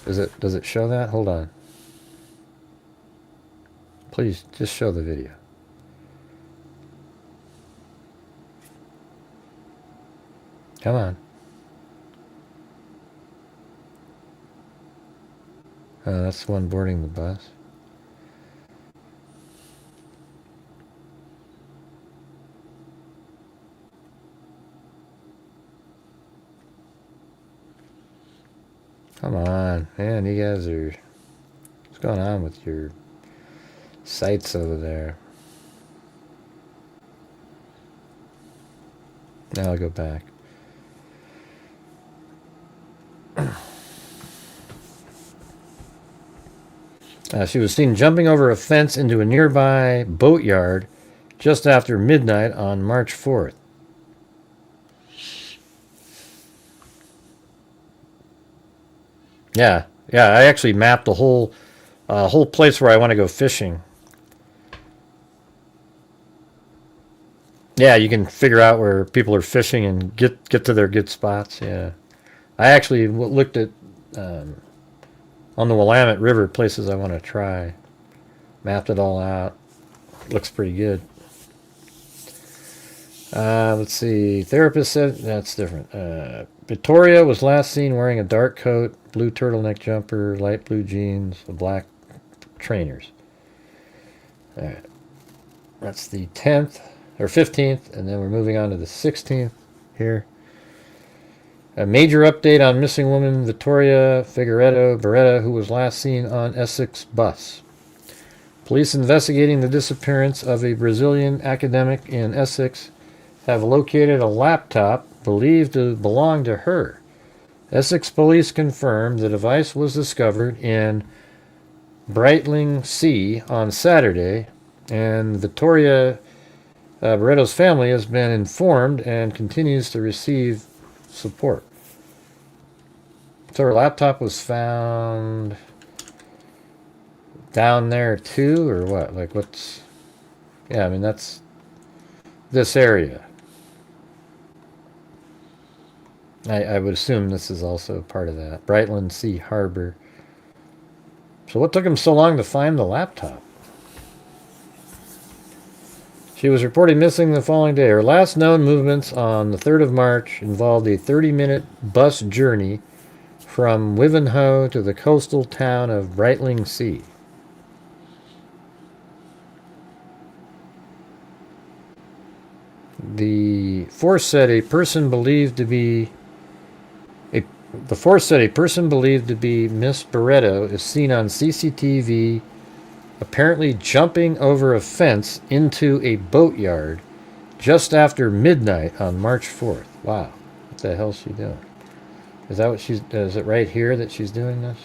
Does it show that? Hold on. Please, just show the video. Come on. That's the one boarding the bus. Come on, man, you guys are... What's going on with your sites over there? Now I'll go back. She was seen jumping over a fence into a nearby boatyard just after midnight on March 4th. Yeah, I actually mapped the whole place where I want to go fishing. Yeah, you can figure out where people are fishing and get to their good spots. Yeah, I actually looked at on the Willamette River places I want to try. Mapped it all out. Looks pretty good. Let's see. Therapist said that's different. Vitoria was last seen wearing a dark coat, blue turtleneck jumper, light blue jeans, black trainers. All right. That's the 10th or 15th, and then we're moving on to the 16th here. A major update on missing woman Vitoria Figueiredo Barreto, who was last seen on Essex bus. Police investigating the disappearance of a Brazilian academic in Essex have located a laptop believed to belong to her. Essex police confirmed the device was discovered in Brightling Sea on Saturday, and Vitoria Figueiredo's family has been informed and continues to receive support. So her laptop was found down there too, or what? Like what's... Yeah, I mean, that's this area. I would assume this is also part of that. Brightland Sea Harbor. So what took him so long to find the laptop? She was reported missing the following day. Her last known movements on the 3rd of March involved a 30-minute bus journey from Wivenhoe to the coastal town of Brightling Sea. The force said a person believed to be Miss Figueiredo is seen on CCTV apparently jumping over a fence into a boatyard just after midnight on March 4th. Wow. What the hell is she doing? Is that what is it right here that she's doing this?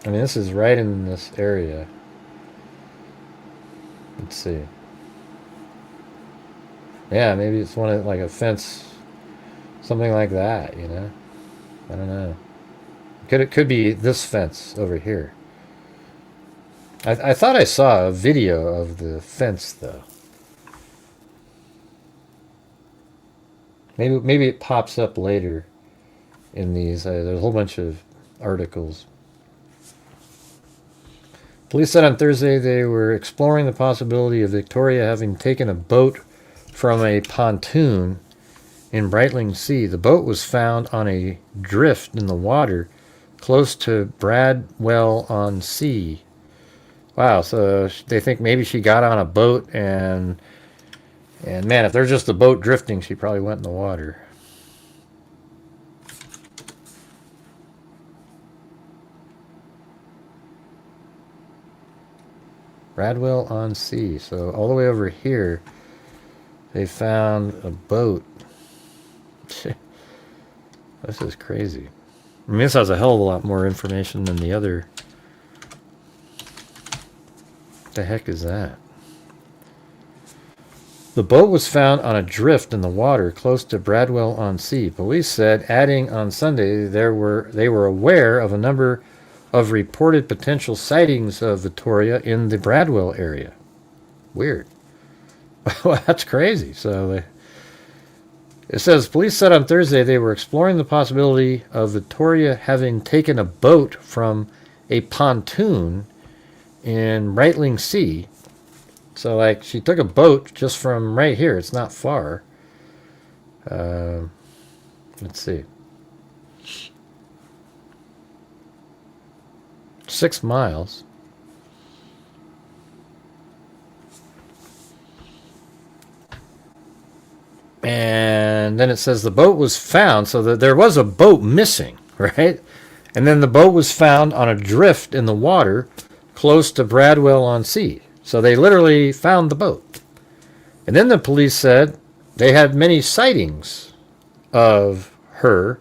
I mean, this is right in this area. Let's see. Yeah, maybe it's one of, like a fence, something like that, you know? I don't know. It could be this fence over here. I thought I saw a video of the fence, though. Maybe it pops up later in these. There's a whole bunch of articles. Police said on Thursday they were exploring the possibility of Vitoria having taken a boat from a pontoon in Brightling Sea. The boat was found on a drift in the water close to Bradwell-on-Sea. Wow, so they think maybe she got on a boat and man, if there's just a boat drifting, she probably went in the water. Bradwell-on-Sea. So all the way over here, they found a boat. This is crazy. I mean, this has a hell of a lot more information than the other. What the heck is that? The boat was found on a drift in the water close to Bradwell-on-Sea. Police said, adding on Sunday, they were aware of a number of reported potential sightings of Vitoria in the Bradwell area. Weird. Well, that's crazy. So it says, police said on Thursday they were exploring the possibility of Vitoria having taken a boat from a pontoon in Brightling Sea. So, like, she took a boat just from right here. It's not far. Let's see. 6 miles. And then it says the boat was found. So that there was a boat missing, right? And then the boat was found on a drift in the water close to Bradwell-on-Sea. So they literally found the boat. And then the police said they had many sightings of her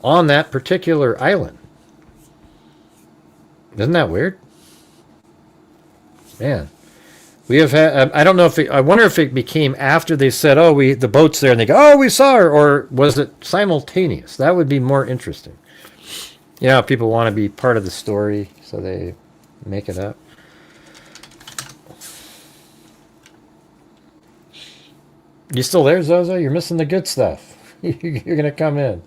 on that particular island. Isn't that weird? Man. We have had, I don't know if I wonder if it became after they said, oh, the boat's there, and they go, oh, we saw her, or was it simultaneous? That would be more interesting. You know, people want to be part of the story, so they make it up. You still there, Zozo? You're missing the good stuff. You're going to come in.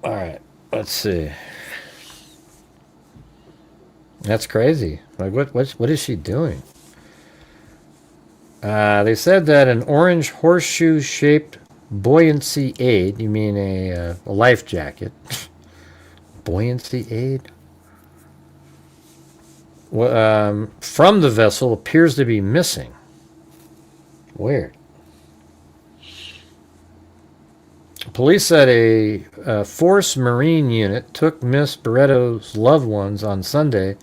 All right, let's see. That's crazy. Like, what is she doing? They said that an orange horseshoe-shaped buoyancy aid, you mean a life jacket, buoyancy aid, from the vessel appears to be missing. Weird. Police said a force Marine unit took Miss Barretto's loved ones on Sunday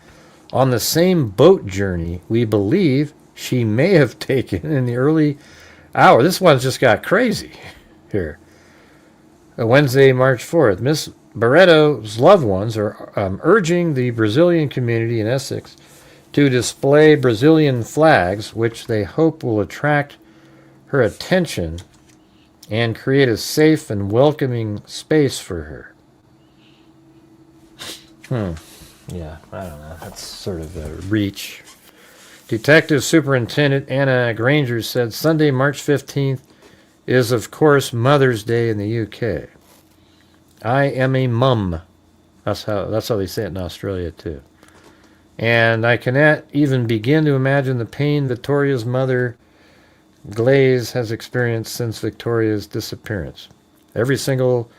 on the same boat journey we believe she may have taken in the early hour. This one's just got crazy here. Wednesday, March 4th. Miss Barretto's loved ones are urging the Brazilian community in Essex to display Brazilian flags, which they hope will attract her attention and create a safe and welcoming space for her. Yeah, I don't know. That's sort of a reach. Detective Superintendent Anna Granger said Sunday, March 15th is, of course, Mother's Day in the UK. I am a mum. That's how they say it in Australia, too. And I cannot even begin to imagine the pain Victoria's mother, Glaze, has experienced since Victoria's disappearance. Every single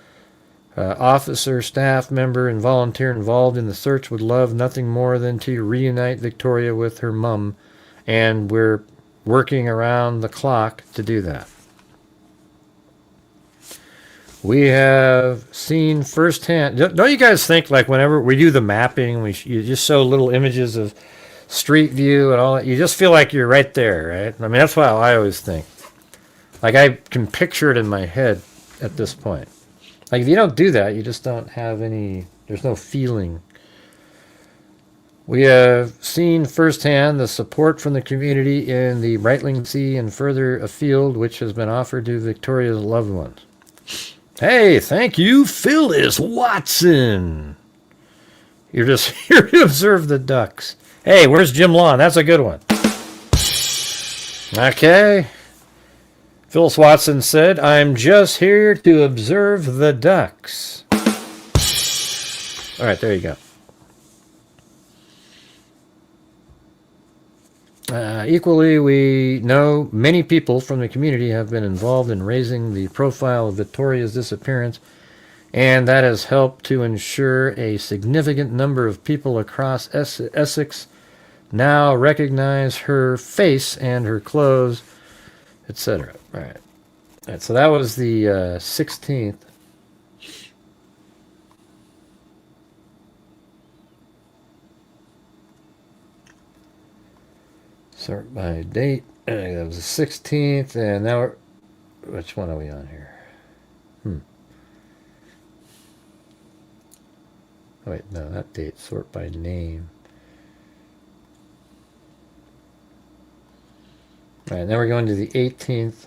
officer, staff member, and volunteer involved in the search would love nothing more than to reunite Victoria with her mum, and we're working around the clock to do that. We have seen firsthand. Don't you guys think, like, whenever we do the mapping, you just show little images of street view and all that, you just feel like you're right there, right? I mean, that's what I always think. Like, I can picture it in my head at this point. Like, if you don't do that, you just don't have any, there's no feeling. We have seen firsthand the support from the community in the Brightling Sea and further afield, which has been offered to Victoria's loved ones. Hey, thank you, Phyllis Watson. You're just here to observe the ducks. Hey, where's Jim Lawn? That's a good one. Okay. Phyllis Watson said, I'm just here to observe the ducks. All right, there you go. Equally, we know many people from the community have been involved in raising the profile of Victoria's disappearance, and that has helped to ensure a significant number of people across Essex now recognize her face and her clothes, etc. All right, so that was the 16th. Sort by date. That was the 16th, and now we're, which one are we on here? Oh, wait, no, that date. Sort by name. All right, now we're going to the 18th.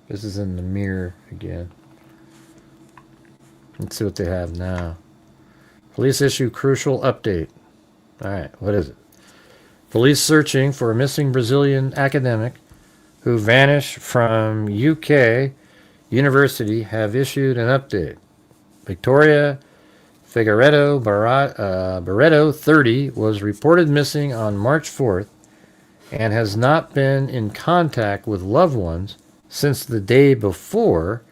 This is in the mirror again. Let's see what they have now. Police issue crucial update. All right, what is it? Police searching for a missing Brazilian academic who vanished from UK University have issued an update. Vitoria Figueiredo Barreto, 30, was reported missing on March 4th and has not been in contact with loved ones since the day before,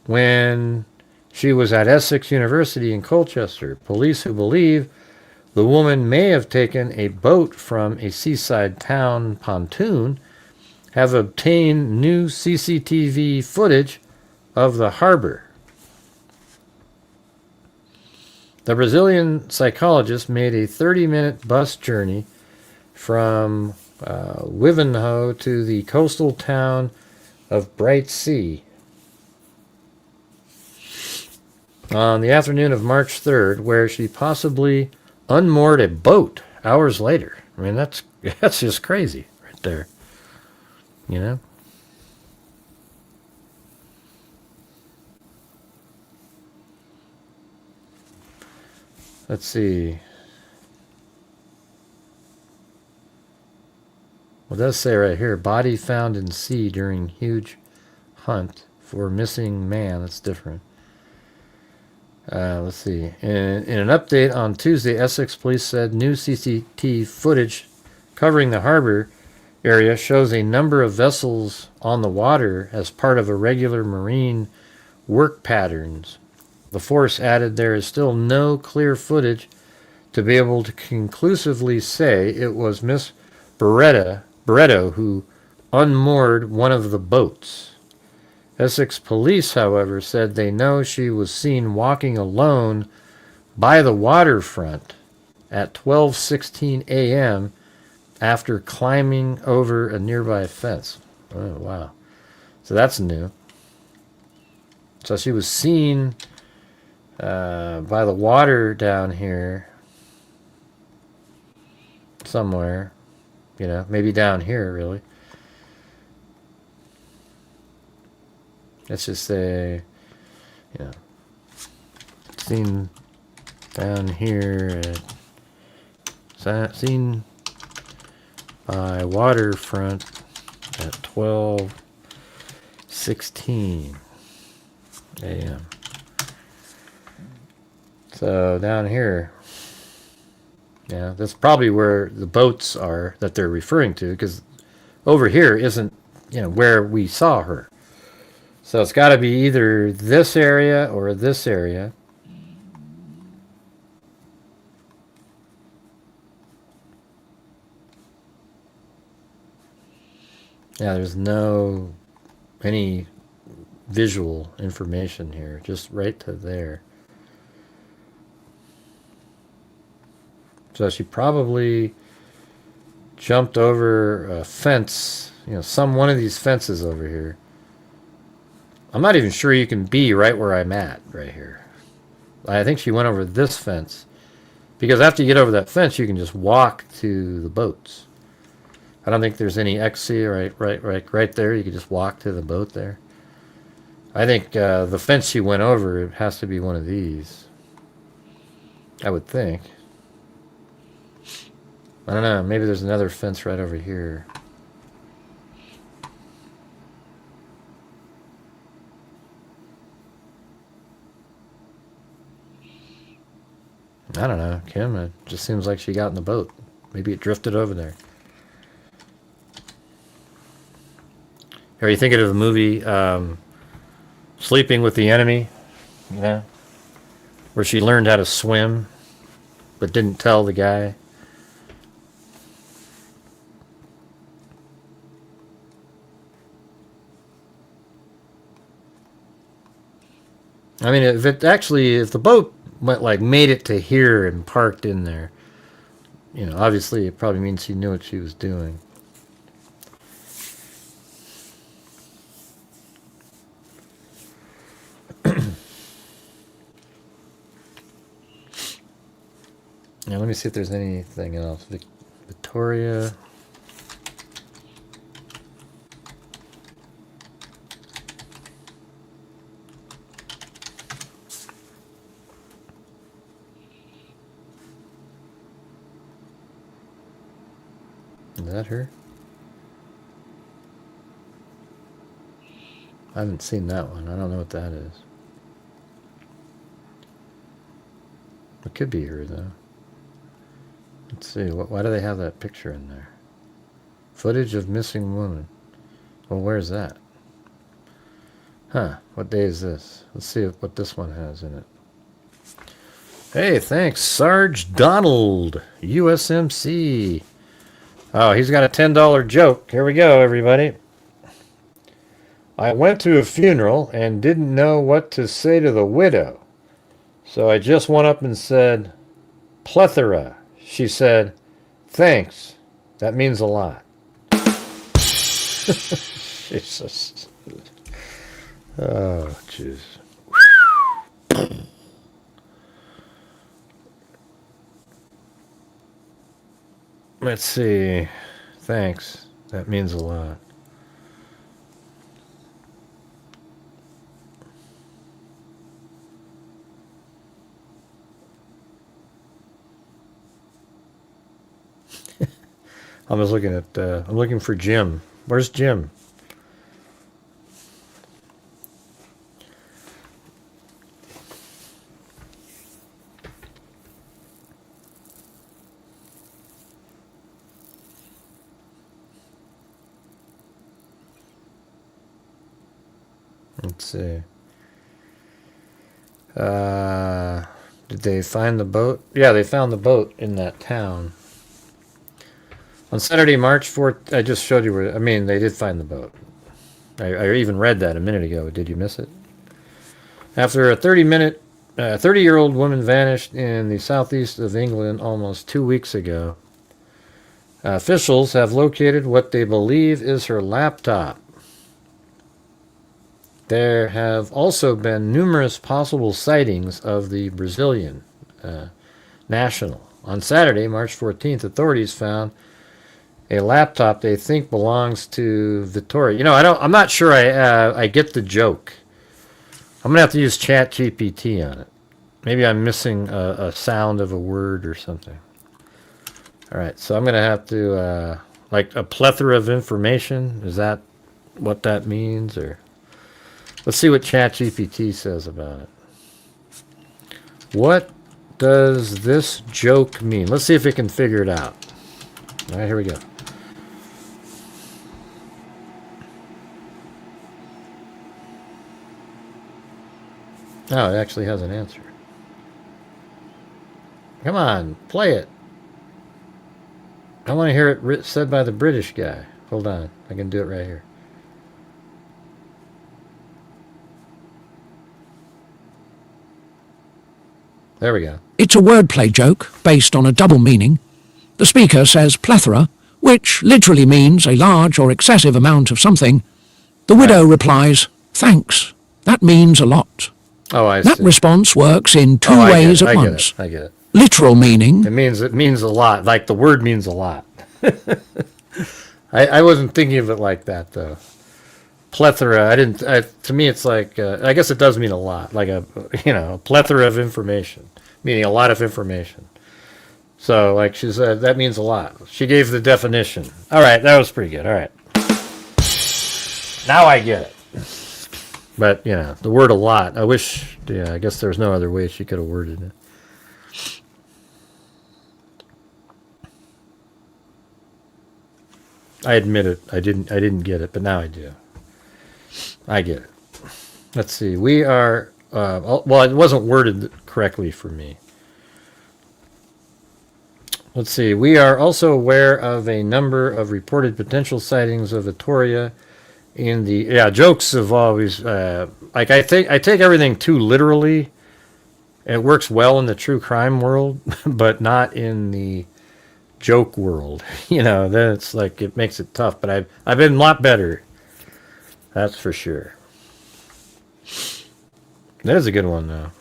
when she was at Essex University in Colchester. Police, who believe the woman may have taken a boat from a seaside town pontoon, have obtained new CCTV footage of the harbor. The Brazilian psychologist made a 30-minute bus journey from Wivenhoe to the coastal town of Brightsea on the afternoon of March 3rd, where she possibly unmoored a boat hours later. I mean, that's just crazy right there. You know? Let's see. Well, it does say right here, body found in sea during huge hunt for missing man. That's different. Let's see. In an update on Tuesday, Essex police said new CCTV footage covering the harbor area shows a number of vessels on the water as part of a regular marine work patterns. The force added there is still no clear footage to be able to conclusively say it was Miss Barretto who unmoored one of the boats. Essex police, however, said they know she was seen walking alone by the waterfront at 12:16 a.m. after climbing over a nearby fence. Oh, wow. So that's new. So she was seen by the water down here somewhere. You know, maybe down here, really. Let's just say, you know, seen down here seen by waterfront at 12:16 a.m. So down here, yeah, that's probably where the boats are that they're referring to, because over here isn't, you know, where we saw her. So it's got to be either this area or this area. Yeah, there's no any visual information here, just right to there. So she probably jumped over a fence, you know, one of these fences over here. I'm not even sure you can be right where I'm at right here. I think she went over this fence, because after you get over that fence, you can just walk to the boats. I don't think there's any exit right there. You can just walk to the boat there. I think the fence she went over, it has to be one of these. I would think. I don't know. Maybe there's another fence right over here. I don't know, Kim. It just seems like she got in the boat. Maybe it drifted over there. Are you thinking of the movie Sleeping with the Enemy? You know? Where she learned how to swim, but didn't tell the guy. I mean, if the boat made it to here and parked in there, you know, obviously it probably means she knew what she was doing. Now let me see if there's anything else. Vitoria. Is that her? I haven't seen that one. I don't know what that is. It could be her, though. Let's see. Why do they have that picture in there? Footage of missing woman. Well, where's that? Huh. What day is this? Let's see what this one has in it. Hey, thanks, Sarge Donald, USMC. Oh, he's got a $10 joke. Here we go, everybody. I went to a funeral and didn't know what to say to the widow. So I just went up and said, plethora. She said, thanks. That means a lot. Jesus. Oh, jeez. Let's see. Thanks. That means a lot. I'm just looking at, I'm looking for Jim. Where's Jim? Let's see. Did they find the boat? Yeah, they found the boat in that town. On Saturday, March 4th, I just showed you where, I mean, they did find the boat. I even read that a minute ago. Did you miss it? After a 30-year-old woman vanished in the southeast of England almost 2 weeks ago, officials have located what they believe is her laptop. There have also been numerous possible sightings of the Brazilian national. On Saturday, March 14th, authorities found a laptop they think belongs to Vitoria. You know, I'm not sure I get the joke. I'm gonna have to use ChatGPT on it. Maybe I'm missing a sound of a word or something. All right, so I'm gonna have to like a plethora of information. Is that what that means? Or let's see what ChatGPT says about it. What does this joke mean? Let's see if it can figure it out. All right, here we go. Oh, it actually has an answer. Come on, play it. I want to hear it said by the British guy. Hold on, I can do it right here. There we go. It's a wordplay joke based on a double meaning. The speaker says plethora, which literally means a large or excessive amount of something. The widow replies, thanks. That means a lot. Oh, I see. That response works in two ways at once. I get it. Literal meaning. It means a lot. Like the word means a lot. I wasn't thinking of it like that though. Plethora. To me, it's like I guess it does mean a lot. Like a plethora of information, meaning a lot of information. So like she said, that means a lot. She gave the definition. All right, that was pretty good. All right. Now I get it. But, the word a lot, I guess there's no other way she could have worded it. I admit it, I didn't get it, but now I do. I get it. Let's see, we are, well, it wasn't worded correctly for me. Let's see, we are also aware of a number of reported potential sightings of Vitoria in the jokes have always like I take everything too literally. It works well in the true crime world, but not in the joke world. Then it's like it makes it tough. But I've been a lot better. That's for sure. That is a good one though.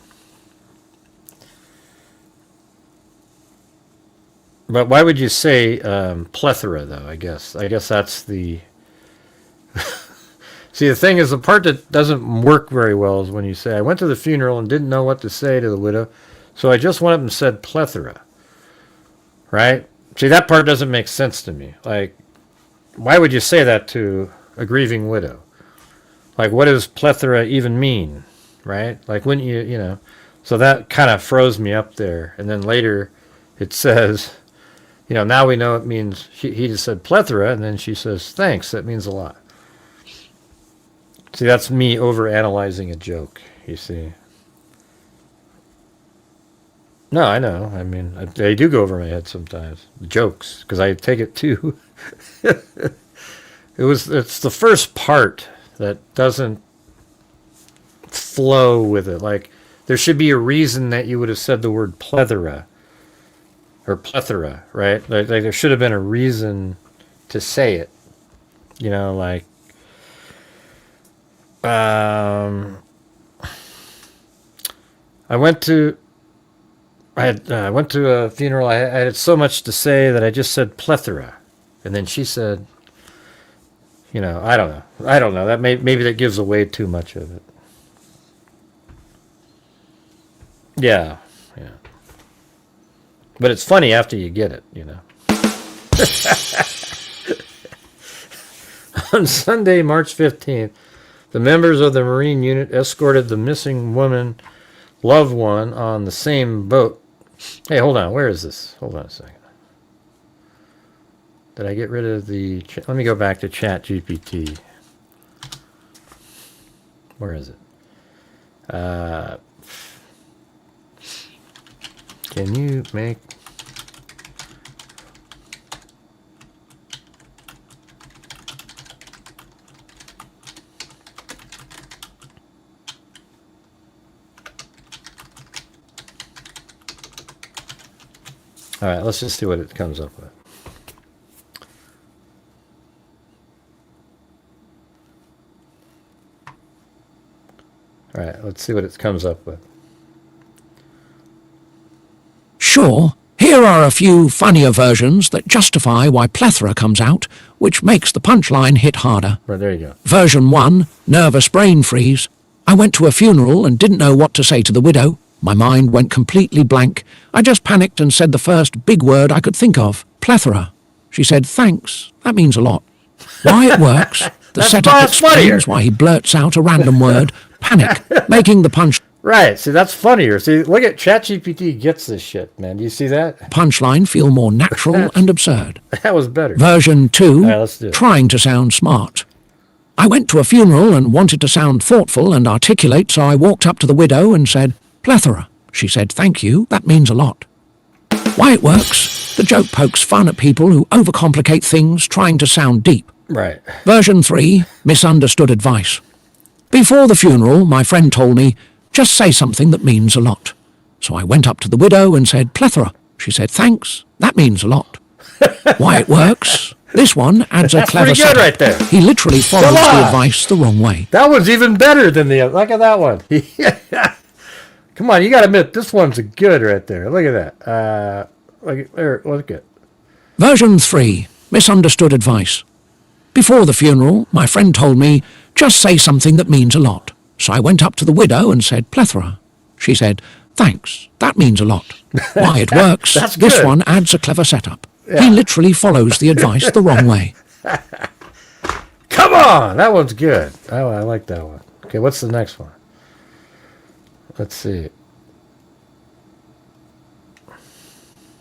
But why would you say plethora though? I guess that's the. See, the thing is, the part that doesn't work very well is when you say, I went to the funeral and didn't know what to say to the widow, so I just went up and said plethora. Right? See, that part doesn't make sense to me. Like, why would you say that to a grieving widow? Like, what does plethora even mean? Right? Like, wouldn't you, So that kind of froze me up there. And then later it says, now we know it means, he just said plethora, and then she says, thanks, that means a lot. See, that's me overanalyzing a joke, you see. No, I know. I mean, they do go over my head sometimes. Jokes, because I take it too. It's the first part that doesn't flow with it. Like, there should be a reason that you would have said the word plethora. Or plethora, right? Like there should have been a reason to say it. Like... I went to a funeral. I had so much to say that I just said plethora, and then she said, I don't know. That maybe that gives away too much of it. Yeah. But it's funny after you get it, On Sunday, March 15th. The members of the Marine unit escorted the missing woman, loved one, on the same boat. Hey, hold on. Where is this? Hold on a second. Did I get rid of the... Let me go back to ChatGPT. Where is it? Can you make... All right, let's just see what it comes up with. All right, let's see what it comes up with. Sure, here are a few funnier versions that justify why plethora comes out, which makes the punchline hit harder. Right, there you go. Version 1, nervous brain freeze. I went to a funeral and didn't know what to say to the widow. My mind went completely blank. I just panicked and said the first big word I could think of, plethora. She said, thanks, that means a lot. Why it works, the setup explains why he blurts out a random word, panic, making the punch... Right, see, that's funnier. See, look at ChatGPT gets this shit, man. Do you see that? Punchline feel more natural and absurd. That was better. Version 2, right, let's do it. Trying to sound smart. I went to a funeral and wanted to sound thoughtful and articulate, so I walked up to the widow and said, plethora. She said, thank you, that means a lot. Why it works, the joke pokes fun at people who overcomplicate things trying to sound deep. Right. Version 3, misunderstood advice. Before the funeral, my friend told me, just say something that means a lot. So I went up to the widow and said, plethora. She said, thanks, that means a lot. Why it works, this one adds a clever pretty good setup. right there. He literally follows the advice the wrong way. That one's even better than the other. Look at that one. Come on, you got to admit, this one's good right there. Look at that. Look at Version 3, misunderstood advice. Before the funeral, my friend told me, just say something that means a lot. So I went up to the widow and said, plethora. She said, thanks, that means a lot. Why it works, this one adds a clever setup. Yeah. He literally follows the advice the wrong way. Come on, that one's good. Oh, I like that one. Okay, what's the next one? Let's see.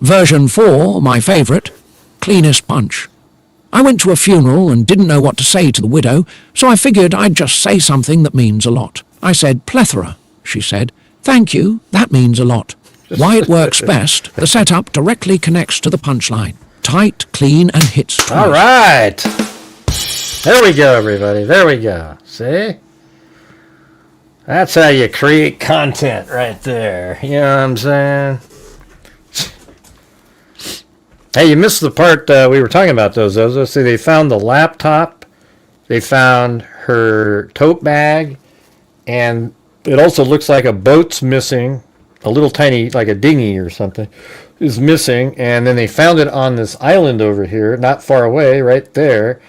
Version 4, my favorite, cleanest punch. I went to a funeral and didn't know what to say to the widow, so I figured I'd just say something that means a lot. I said, plethora. She said, thank you, that means a lot. Why it works best, the setup directly connects to the punchline. Tight, clean, and hits twice. All right. There we go, everybody. There we go. See? That's how you create content right there. You know what I'm saying? Hey, you missed the part we were talking about those. See, they found the laptop. They found her tote bag. And it also looks like a boat's missing. A little tiny, like a dinghy or something, is missing. And then they found it on this island over here, not far away, right there.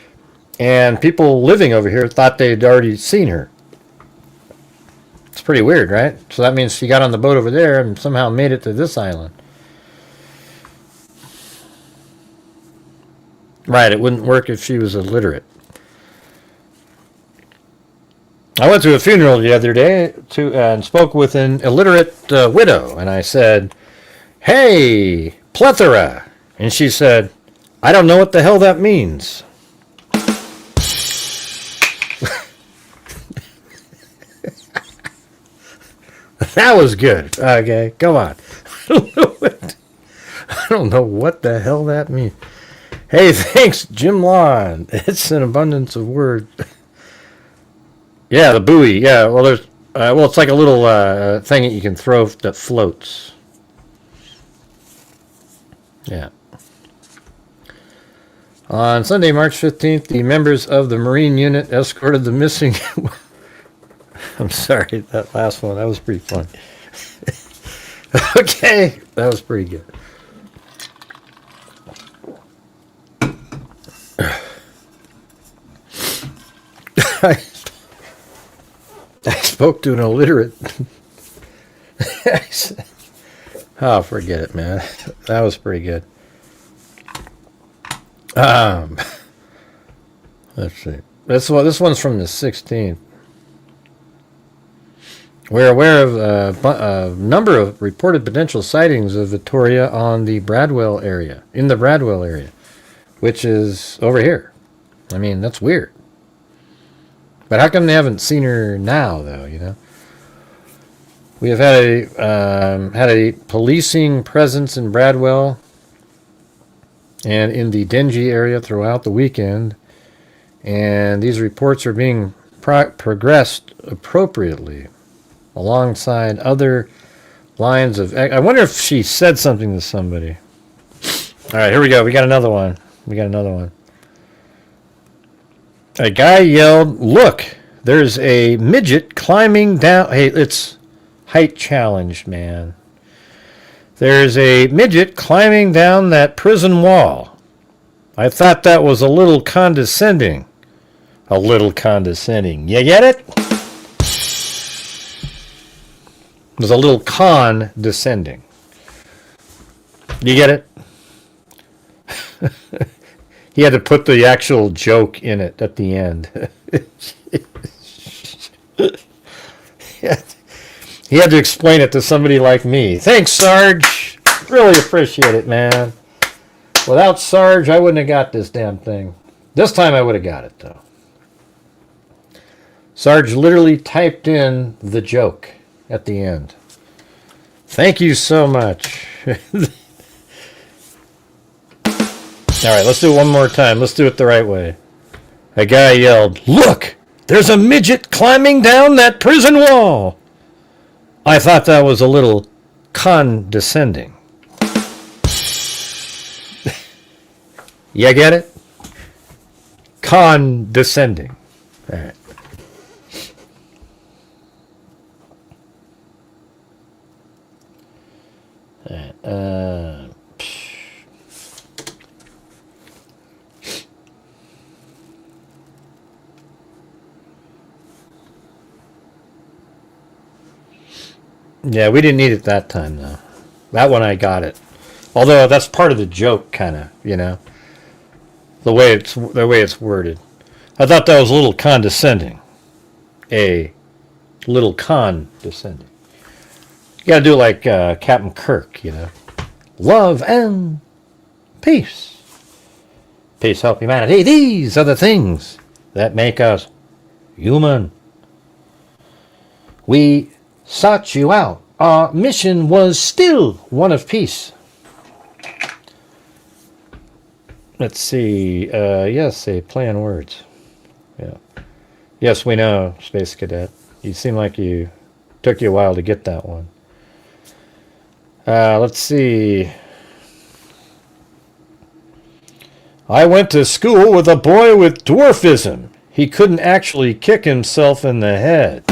And people living over here thought they'd already seen her. It's pretty weird, right? So that means she got on the boat over there and somehow made it to this island. Right, it wouldn't work if she was illiterate. I went to a funeral the other day and spoke with an illiterate widow, and I said, hey, plethora. And she said, I don't know what the hell that means. That was good. Okay, come on. I don't know what the hell that means. Hey, thanks, Jim Lawn. It's an abundance of words. Yeah, the buoy. Yeah, well, there's it's like a little thing that you can throw that floats. Yeah. On Sunday, March 15th, the members of the Marine unit escorted the missing... I'm sorry, that last one, that was pretty funny. Okay, that was pretty good. I spoke to an illiterate. Oh, forget it, man. That was pretty good. Let's see. This one's from the 16th. We're aware of a number of reported potential sightings of Vitoria in the Bradwell area, which is over here. I mean, that's weird. But how come they haven't seen her now, though, you know? We have had a policing presence in Bradwell and in the Dengie area throughout the weekend, and these reports are being progressed appropriately alongside other lines of... I wonder if she said something to somebody. All right, here we go. We got another one. A guy yelled, "Look, there's a midget climbing down." Hey, it's height challenge, man. There's a midget climbing down that prison wall. I thought that was a little condescending. A little condescending. You get it? It was a little condescending. You get it? He had to put the actual joke in it at the end. He had to explain it to somebody like me. Thanks, Sarge. Really appreciate it, man. Without Sarge, I wouldn't have got this damn thing. This time I would have got it, though. Sarge literally typed in the joke at the end. Thank you so much. All right, let's do it one more time. Let's do it the right way. A guy yelled, "Look, there's a midget climbing down that prison wall." I thought that was a little condescending. You get it? Condescending. All right. Yeah, we didn't need it that time, though. That one I got it. Although that's part of the joke, kind of, you know, the way it's worded. I thought that was a little condescending. A little condescending. You got to do like Captain Kirk, you know. Love and peace. Peace, help, humanity. These are the things that make us human. We sought you out. Our mission was still one of peace. Let's see. Yes, a play on words. Yeah. Yes, we know, Space Cadet. You seem like you took you a while to get that one. Let's see. I went to school with a boy with dwarfism. He couldn't actually kick himself in the head.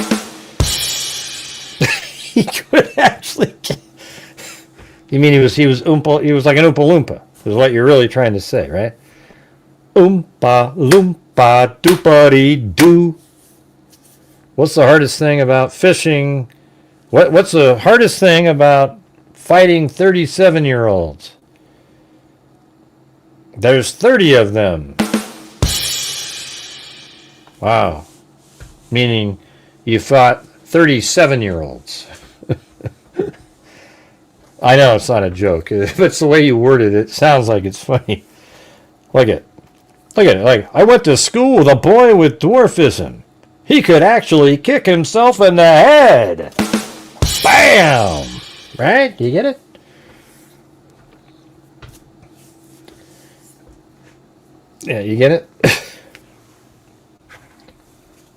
He could actually. You mean he was like an Oompa Loompa? Is what you're really trying to say, right? Oompa Loompa doopity doo. What's the hardest thing about fishing? What's the hardest thing about fighting 37-year-olds? There's 30 of them. Wow. Meaning you fought 37-year-olds. I know it's not a joke. If it's the way you worded it, it sounds like it's funny. Look at it. Like, I went to school with a boy with dwarfism. He could actually kick himself in the head. Bam! Right? You get it? Yeah, you get it?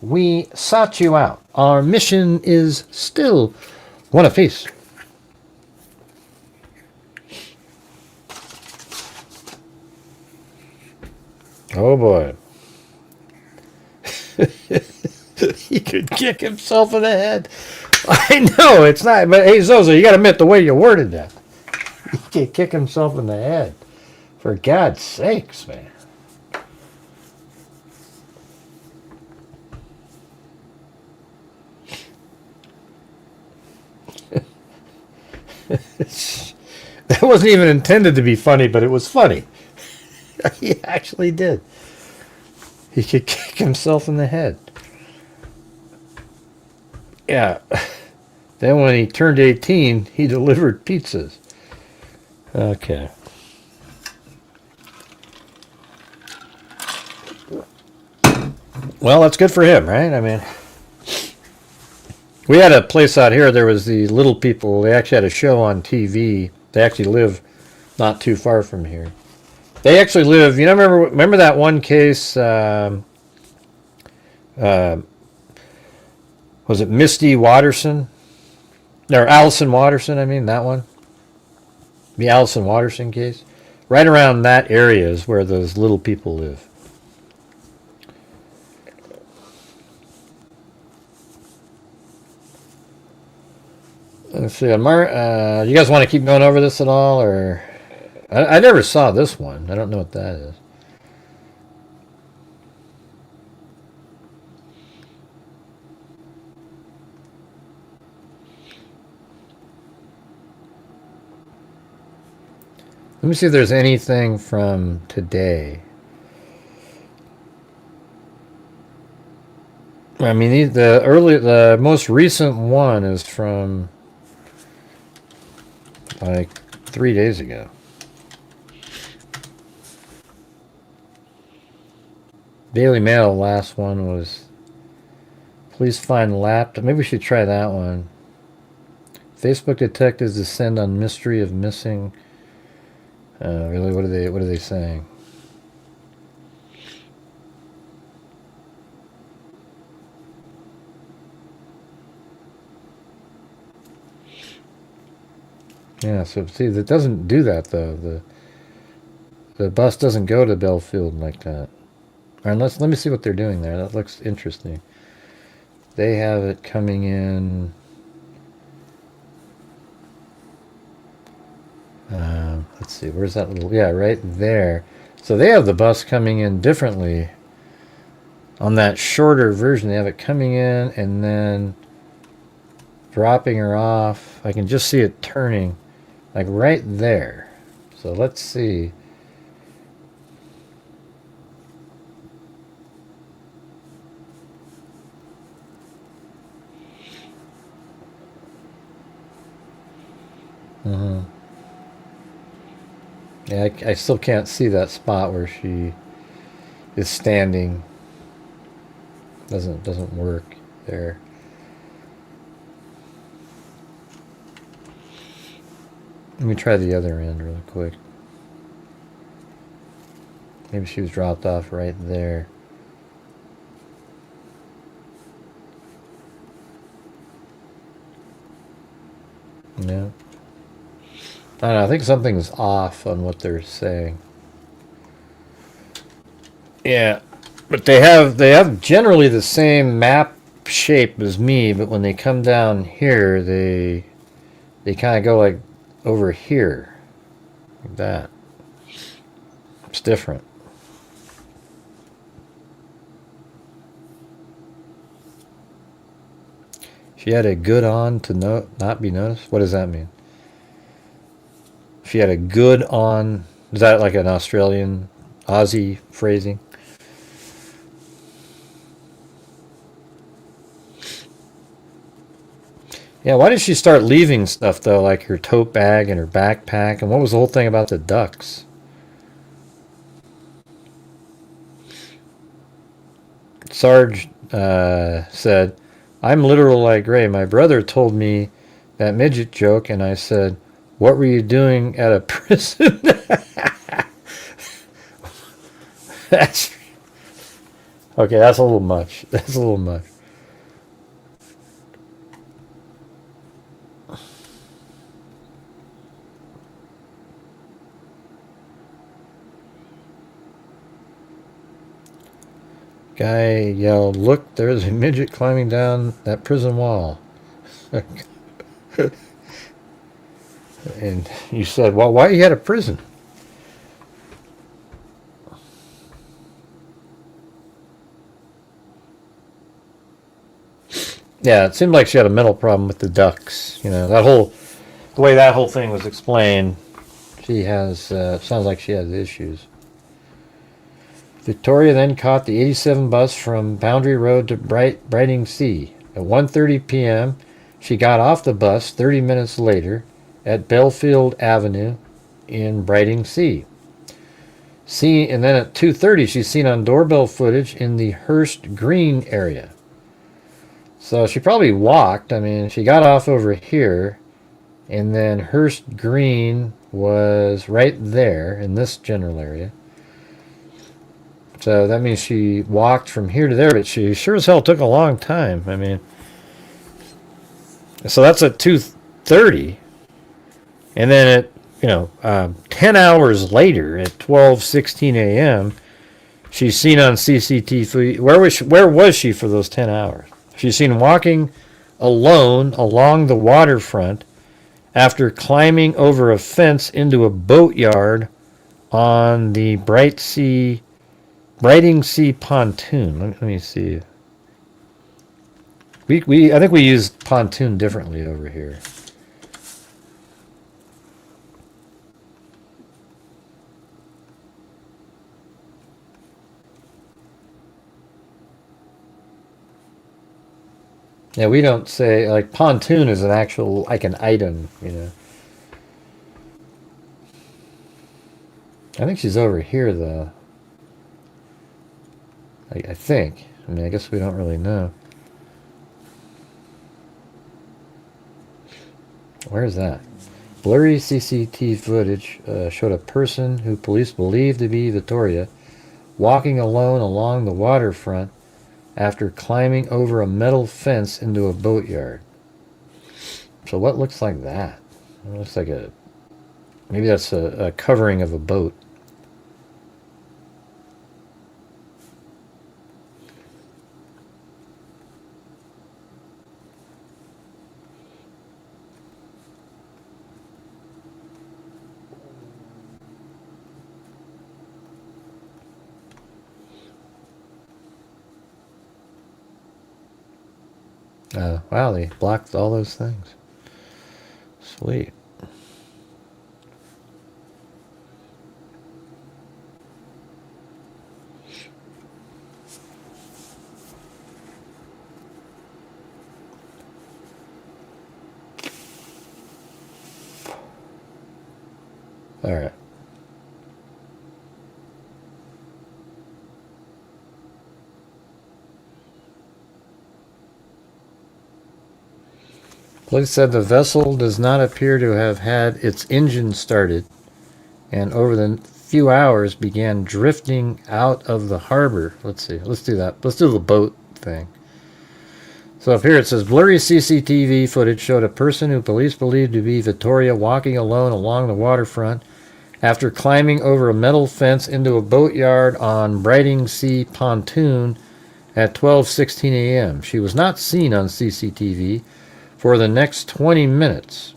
We sought you out. Our mission is still one of peace. Oh boy. He could kick himself in the head. I know, it's not, but hey, Zozo, you got to admit the way you worded that. He could kick himself in the head. For God's sakes, man. That wasn't even intended to be funny, but it was funny. He actually did. He could kick himself in the head. Yeah. Then when he turned 18, he delivered pizzas. Okay. Well, that's good for him, right? I mean, we had a place out here, there was the Little People. They actually had a show on TV. They actually live not too far from here. They actually live, you know, remember that one case, was it Misty Watterson? Or Allison Watterson, I mean, that one? The Allison Watterson case? right around that area is where those little people live. Let's see. You guys want to keep going over this at all, or I never saw this one. I don't know what that is. Let me see if there's anything from today. I mean, the most recent one is from like 3 days ago. Daily Mail, last one was police find laptop. Maybe we should try that one. Facebook detectives descend on mystery of missing. Really, what are they saying? Yeah, so see, that doesn't do that though. The bus doesn't go to Belfield like that. Or unless, let me see what they're doing there. That looks interesting. They have it coming in. Let's see, where's that little, yeah, right there. So they have the bus coming in differently. On that shorter version, they have it coming in and then dropping her off. I can just see it turning, like right there. So let's see. Yeah, I still can't see that spot where she is standing. Doesn't work there. Let me try the other end really quick. Maybe she was dropped off right there. No. I don't know, I think something's off on what they're saying. Yeah, but they have generally the same map shape as me, but when they come down here, they kind of go like over here, like that. It's different. She had a good on to not be noticed. What does that mean? She had a good on. Is that like an Australian, Aussie phrasing? Yeah, why did she start leaving stuff though, like her tote bag and her backpack? And what was the whole thing about the ducks? Sarge said, I'm literal like Ray. My brother told me that midget joke, and I said, what were you doing at a prison? That's okay, that's a little much. That's a little much. Guy yelled, look, there's a midget climbing down that prison wall. And you said, well, why you had a prison? Yeah, it seemed like she had a mental problem with the ducks. You know, the way that whole thing was explained, she has, sounds like she has issues. Victoria then caught the 87 bus from Boundary Road to Brighting Sea. At 1:30 p.m., she got off the bus 30 minutes later at Belfield Avenue in Brighting Sea. And then at 2:30, she's seen on doorbell footage in the Hurst Green area. So she probably walked. I mean, she got off over here, and then Hurst Green was right there in this general area. So that means she walked from here to there, but she sure as hell took a long time. I mean, so that's at 2:30. And then at 10 hours later at 12:16 a.m., she's seen on CCTV. Where was she for those 10 hours? She's seen walking alone along the waterfront after climbing over a fence into a boatyard on the Brighting Sea pontoon. Let me see. I think we use pontoon differently over here. Yeah, we don't say, like, pontoon is an actual, like, an item, I think she's over here, though. I think. I mean, I guess we don't really know. Where is that? Blurry CCTV footage showed a person who police believe to be Vitoria walking alone along the waterfront after climbing over a metal fence into a boatyard. So what looks like that? It looks like maybe that's a covering of a boat. Wow, they blocked all those things. Sweet. All right. Police said the vessel does not appear to have had its engine started, and over the few hours began drifting out of the harbor. Let's see. Let's do that. Let's do the boat thing. So up here it says, blurry CCTV footage showed a person who police believed to be Vitoria walking alone along the waterfront after climbing over a metal fence into a boatyard on Brighting Sea pontoon at 12:16 a.m. She was not seen on CCTV for the next 20 minutes,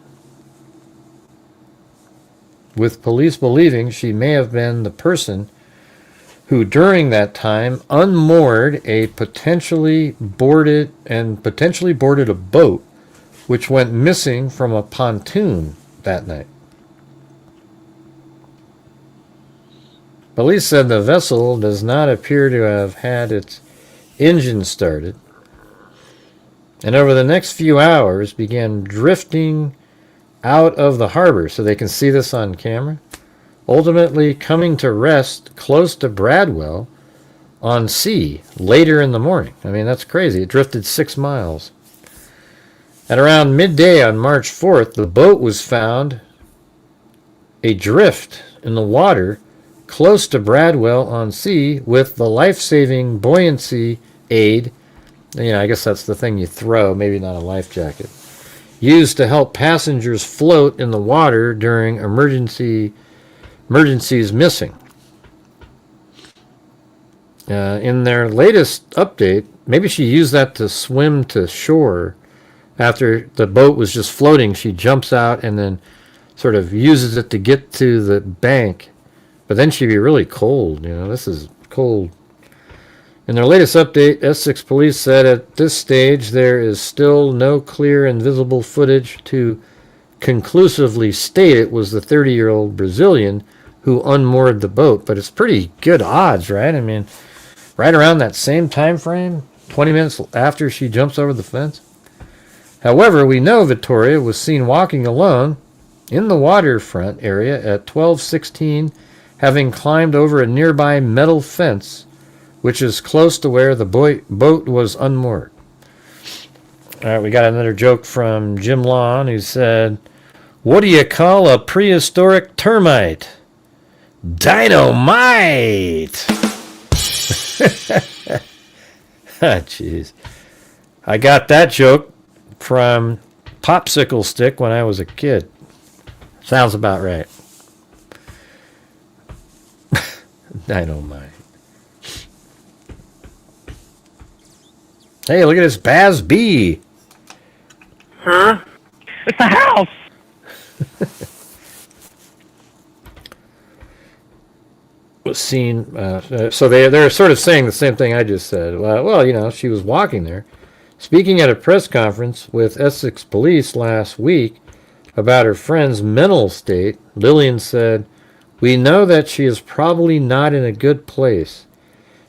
with police believing she may have been the person who during that time unmoored a potentially boarded a boat which went missing from a pontoon that night. Police said the vessel does not appear to have had its engine started, and over the next few hours began drifting out of the harbor, so they can see this on camera, ultimately coming to rest close to Bradwell on sea later in the morning. I mean, that's crazy. It drifted 6 miles. At around midday on March 4th, the boat was found adrift in the water close to Bradwell on sea with the life-saving buoyancy aid. I guess that's the thing you throw, maybe not a life jacket, used to help passengers float in the water during emergencies missing. In their latest update, maybe she used that to swim to shore. After the boat was just floating, she jumps out and then sort of uses it to get to the bank. But then she'd be really cold. This is cold. In their latest update, Essex police said at this stage there is still no clear and visible footage to conclusively state it was the 30-year-old Brazilian who unmoored the boat. But it's pretty good odds, right? I mean, right around that same time frame, 20 minutes after she jumps over the fence. However, we know Vitoria was seen walking alone in the waterfront area at 12:16, having climbed over a nearby metal fence, which is close to where the boat was unmoored. All right, we got another joke from Jim Lawn, who said, what do you call a prehistoric termite? Dynamite! Jeez. I got that joke from Popsicle Stick when I was a kid. Sounds about right. Dynamite. Hey, look at this Baz B. Huh? It's a house. Was seen. So they're sort of saying the same thing I just said. Well, you know, she was walking there. Speaking at a press conference with Essex Police last week about her friend's mental state, Lillian said, "We know that she is probably not in a good place.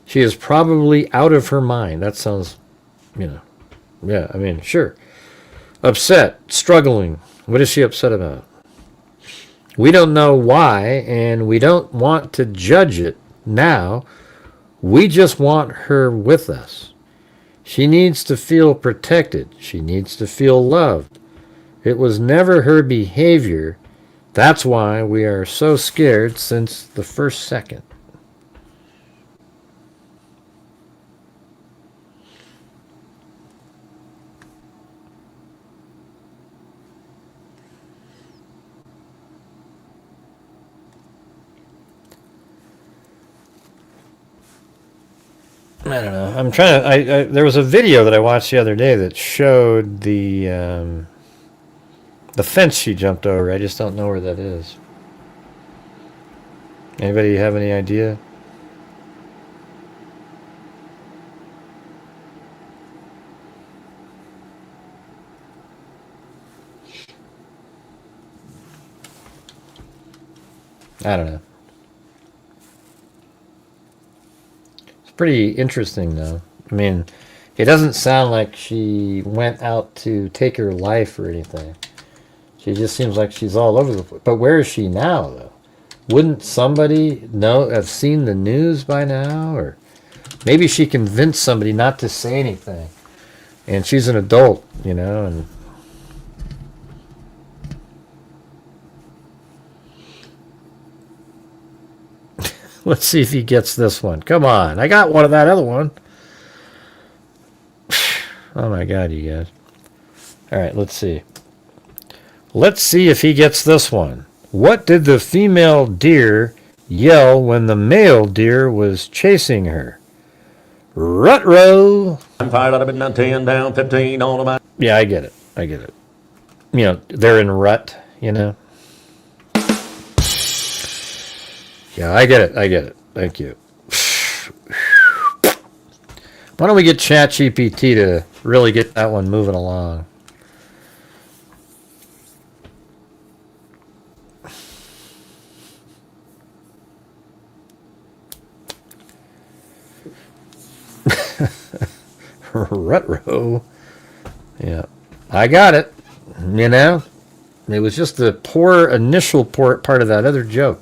She is probably out of her mind." That sounds, you know, yeah, I mean, sure. Upset, struggling. What is she upset about? We don't know why, and we don't want to judge it now. We just want her with us. She needs to feel protected. She needs to feel loved. It was never her behavior. That's why we are so scared since the first second. I don't know. I'm trying to. There was a video that I watched the other day that showed the fence she jumped over. I just don't know where that is. Anybody have any idea? I don't know. Pretty interesting, though. I mean, it doesn't sound like she went out to take her life or anything. She just seems like she's all over the place. But where is she now, though? Wouldn't somebody have seen the news by now? Or maybe she convinced somebody not to say anything. And she's an adult, you know, and let's see if he gets this one. Come on. I got one of that other one. Oh, my God, you guys. All right, let's see. Let's see if he gets this one. What did the female deer yell when the male deer was chasing her? Rut-row. I'm fired out of midnight, 10 down, 15 on the back. Yeah, I get it. I get it. You know, they're in rut, you know. Yeah, I get it. I get it. Thank you. Why don't we get ChatGPT to really get that one moving along? Retro. Yeah, I got it. You know, it was just the poor initial part of that other joke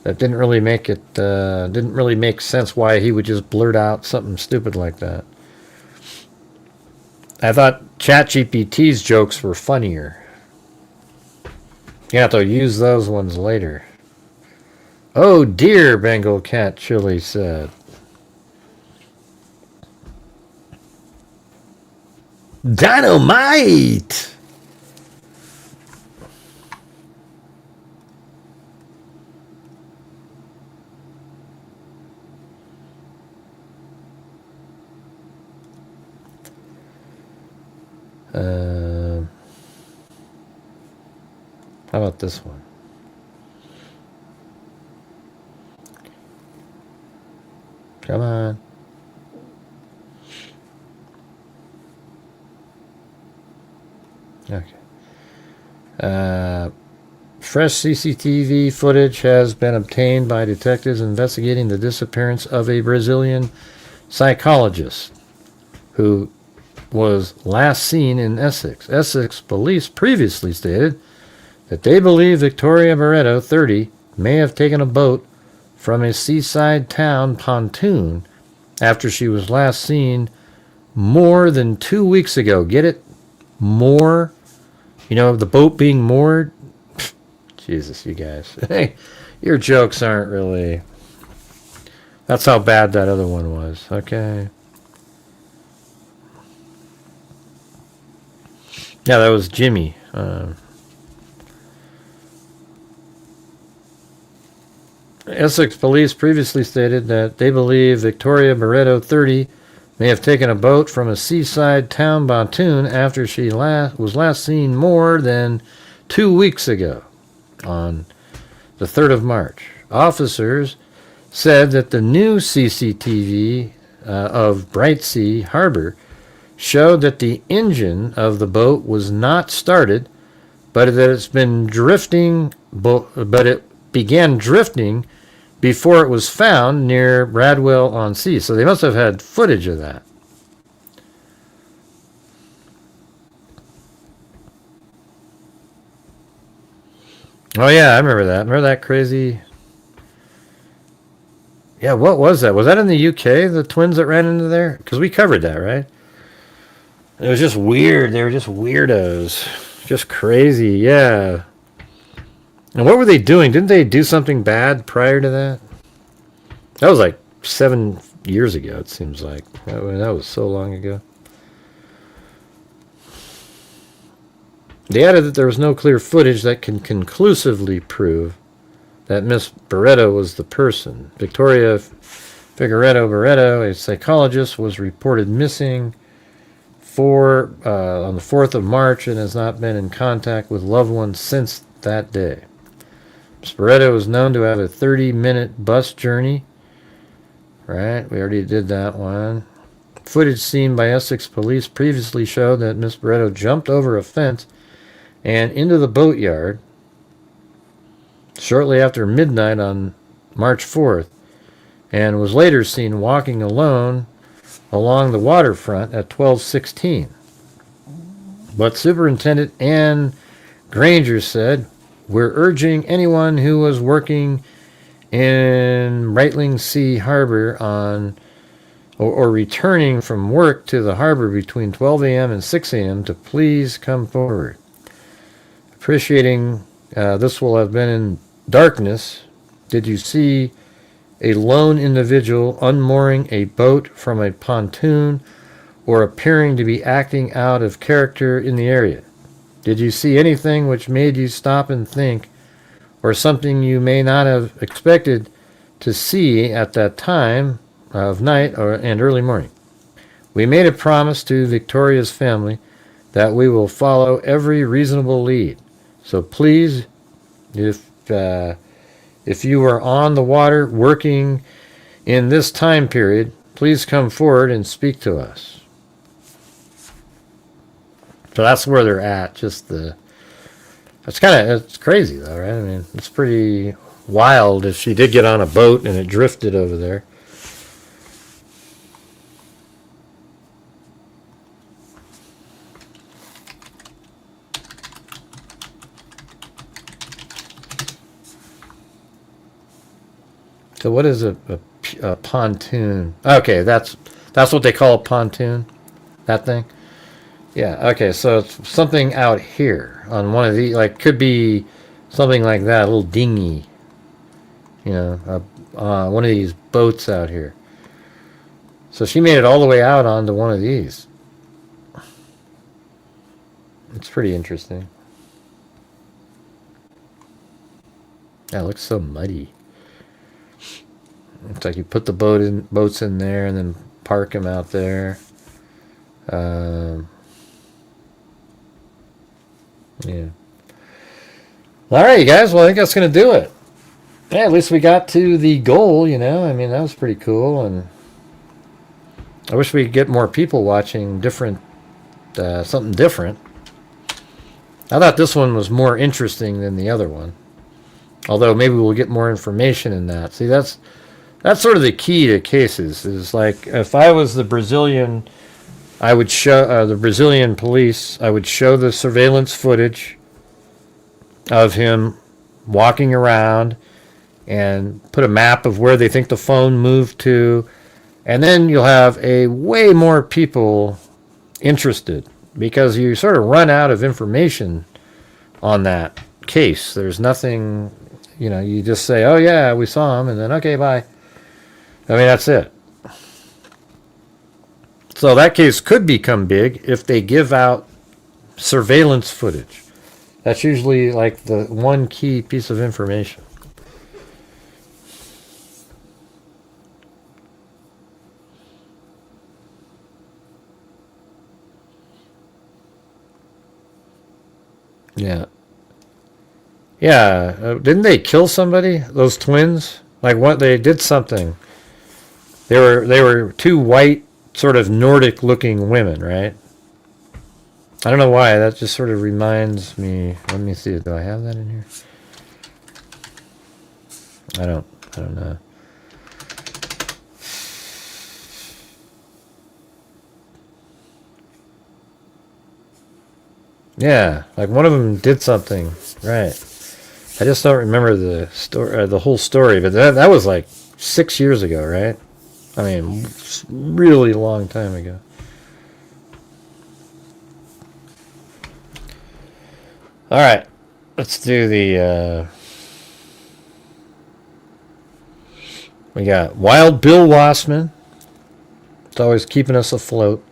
that didn't really make it. Didn't really make sense why he would just blurt out something stupid like that. I thought ChatGPT's jokes were funnier. You have to use those ones later. Oh dear, Bengal Cat Chili said. Dynamite! How about this one? Come on. Okay. Fresh CCTV footage has been obtained by detectives investigating the disappearance of a Brazilian psychologist who was last seen in Essex. Essex police previously stated that they believe Vitoria Figueiredo, 30, may have taken a boat from a seaside town pontoon after she was last seen more than 2 weeks ago. Get it? More? You know, the boat being moored? Jesus, you guys. Your jokes aren't really... That's how bad that other one was. Okay. Yeah, that was Jimmy. Essex police previously stated that they believe Vitoria Figueiredo, 30, may have taken a boat from a seaside town pontoon after she was last seen more than 2 weeks ago on the 3rd of March. Officers said that the new CCTV of Brightsea Harbor showed that the engine of the boat was not started, but that it's been drifting, but it began drifting before it was found near Bradwell-on-Sea. So they must have had footage of that. Oh yeah, I remember that. Remember that crazy... Yeah, what was that? Was that in the UK, the twins that ran into there? Because we covered that, right? It was just weird. They were just weirdos. Just crazy, yeah. And what were they doing? Didn't they do something bad prior to that? That was like 7 years ago, it seems like. That was so long ago. They added that there was no clear footage that can conclusively prove that Miss Barreto was the person. Vitoria Figueiredo, a psychologist, was reported missing on the 4th of March and has not been in contact with loved ones since that day. Miss Barreto was known to have a 30-minute bus journey. Right, we already did that one. Footage seen by Essex police previously showed that Miss Barreto jumped over a fence and into the boatyard shortly after midnight on March 4th, and was later seen walking alone along the waterfront at 12:16. But Superintendent Ann Granger said, "We're urging anyone who was working in Brightsea Harbor or returning from work to the harbor between 12 a.m. and 6 a.m. to please come forward. Appreciating this will have been in darkness. Did you see a lone individual unmooring a boat from a pontoon or appearing to be acting out of character in the area? Did you see anything which made you stop and think, or something you may not have expected to see at that time of night and early morning? We made a promise to Victoria's family that we will follow every reasonable lead. So please, if you are on the water working in this time period, please come forward and speak to us." So that's where they're at. It's crazy though, right? I mean, it's pretty wild if she did get on a boat and it drifted over there. So what is a pontoon? Okay, that's what they call a pontoon, that thing? Yeah, okay, so it's something out here on one of these, like, could be something like that, a little dinghy, one of these boats out here. So she made it all the way out onto one of these. It's pretty interesting. Yeah, it looks so muddy. It's like you put the boats in there and then park them out there. Yeah. All right, you guys. Well, I think that's going to do it. Yeah, at least we got to the goal, I mean, that was pretty cool. And I wish we could get more people watching something different. I thought this one was more interesting than the other one. Although maybe we'll get more information in that. See, that's sort of the key to cases, is like, if I was the Brazilian, I would show the Brazilian police, I would show the surveillance footage of him walking around and put a map of where they think the phone moved to, and then you'll have a way more people interested, because you sort of run out of information on that case. There's nothing, you just say, oh yeah, we saw him, and then okay, bye. I mean, that's it. So that case could become big if they give out surveillance footage. That's usually like the one key piece of information. Yeah. Yeah. Didn't they kill somebody? Those twins? Like what? They did something. They were two white, sort of Nordic-looking women, right? I don't know why. That just sort of reminds me. Let me see. Do I have that in here? I don't know. Yeah, like one of them did something, right? I just don't remember the story, the whole story, but that was like 6 years ago, right? I mean, really long time ago. All right, let's do the. We got Wild Bill Wassman. It's always keeping us afloat.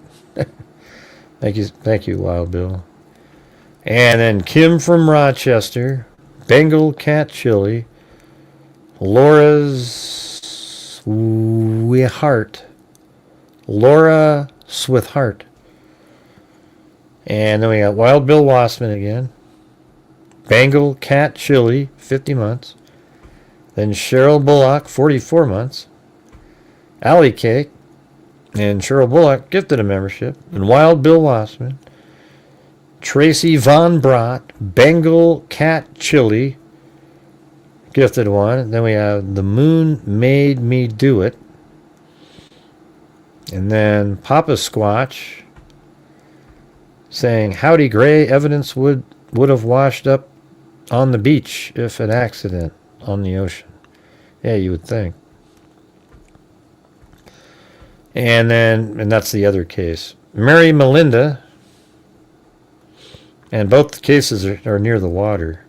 Thank you, Wild Bill. And then Kim from Rochester, Bengal Cat Chili, Laura Swithart, and then we got Wild Bill Wassman again, Bengal Cat Chili, 50 months, then Cheryl Bullock, 44 months, Alley Cake, and Cheryl Bullock gifted a membership, and Wild Bill Wassman, Tracy Von Brott, Bengal Cat Chili, gifted one. And then we have The Moon Made Me Do It. And then Papa Squatch saying, Howdy Gray, evidence would have washed up on the beach if an accident on the ocean. Yeah, you would think. And that's the other case. Mary Melinda. And both cases are near the water.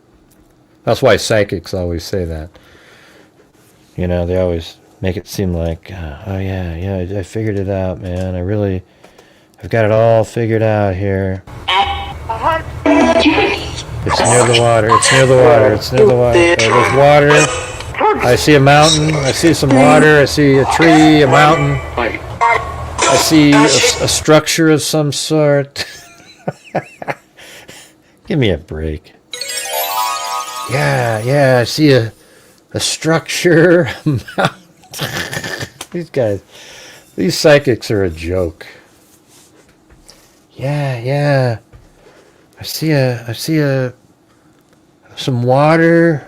That's why psychics always say that. You know, they always make it seem like, oh yeah, I figured it out, man. I've got it all figured out here. It's near the water. There's water. I see a mountain. I see some water. I see a tree, a mountain. I see a structure of some sort. Give me a break. Yeah, I see a structure. These psychics are a joke. Yeah. I see some water.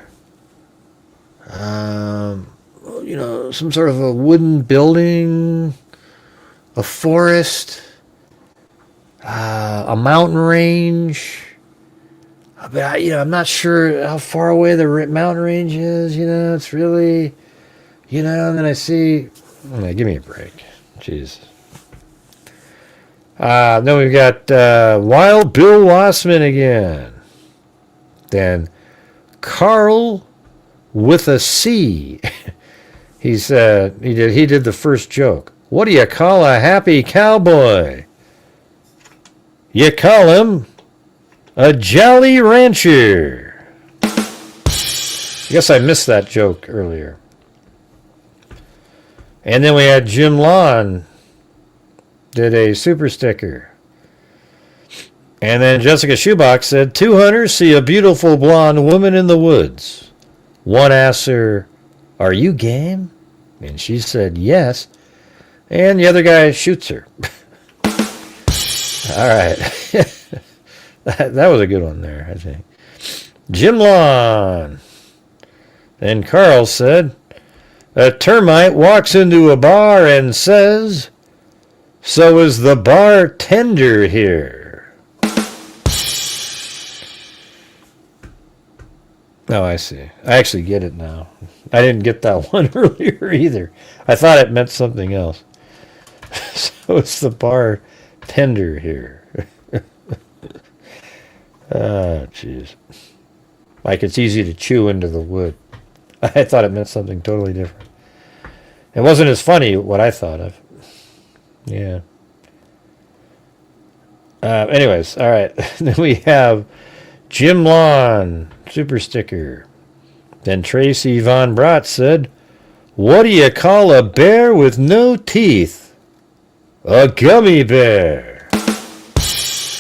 Some sort of a wooden building, a forest, a mountain range. But I'm not sure how far away the mountain range is. It's really, and then I see. Give me a break, jeez. Then we've got Wild Bill Wassman again. Then Carl with a C. He said he did the first joke. What do you call a happy cowboy? You call him a Jolly Rancher. I guess I missed that joke earlier. And then we had Jim Lawn did a super sticker. And then Jessica Shoebox said, 2 hunters see a beautiful blonde woman in the woods. One asks her, are you game? And she said, yes. And the other guy shoots her. All right. That was a good one there, I think. Jim Lawn. And Carl said, a termite walks into a bar and says, so is the bartender here. Oh, I see. I actually get it now. I didn't get that one earlier either. I thought it meant something else. So it's the bartender here. Oh, jeez. Like it's easy to chew into the wood. I thought it meant something totally different. It wasn't as funny what I thought of. Yeah. Anyways, all right. Then we have Jim Lawn, super sticker. Then Tracy Von Brott said, what do you call a bear with no teeth? A gummy bear.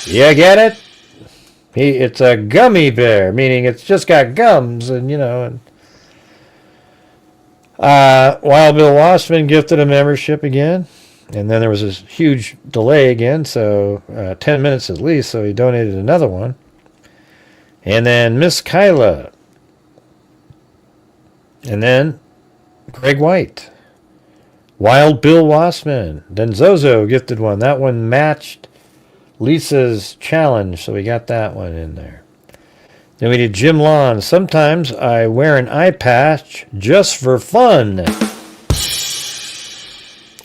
You get it? It's a gummy bear, meaning it's just got gums, and you know. And, Wild Bill Wasserman gifted a membership again, and then there was this huge delay again, so 10 minutes at least, so he donated another one. And then Miss Kyla. And then Greg White. Wild Bill Wasserman. Then Zozo gifted one. That one matched Lisa's challenge, so we got that one in there. Then we did Jim Lawn. Sometimes I wear an eye patch just for fun.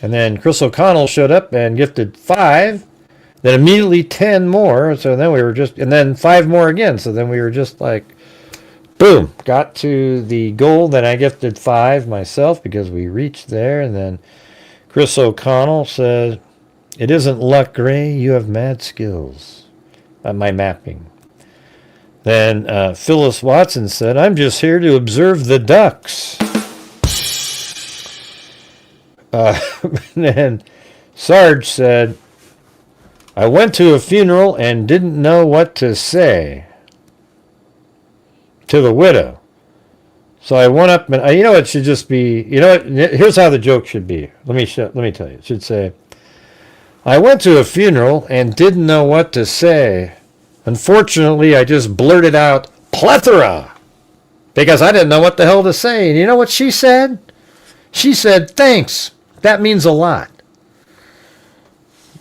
And then Chris O'Connell showed up and gifted 5. Then immediately 10 more. So then we were just, and then 5 more again. So then we were just like, boom, got to the goal. Then I gifted 5 myself because we reached there. And then Chris O'Connell says, it isn't luck, Gray. You have mad skills. My mapping. Then Phyllis Watson said, I'm just here to observe the ducks. And then Sarge said, I went to a funeral and didn't know what to say to the widow. So I went up and, you know, it should just be, you know what, here's how the joke should be. Let me tell you. It should say, I went to a funeral and didn't know what to say. Unfortunately, I just blurted out, plethora, because I didn't know what the hell to say. And you know what she said? She said, thanks. That means a lot.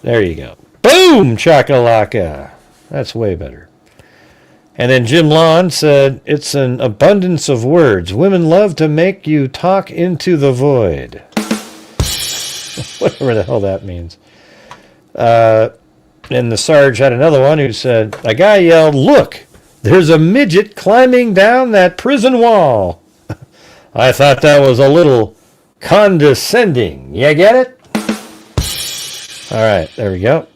There you go. Boom, chakalaka. That's way better. And then Jim Lawn said, it's an abundance of words. Women love to make you talk into the void. Whatever the hell that means. And the Sarge had another one who said, a guy yelled, look, there's a midget climbing down that prison wall. I thought that was a little condescending. You get it? All right, there we go.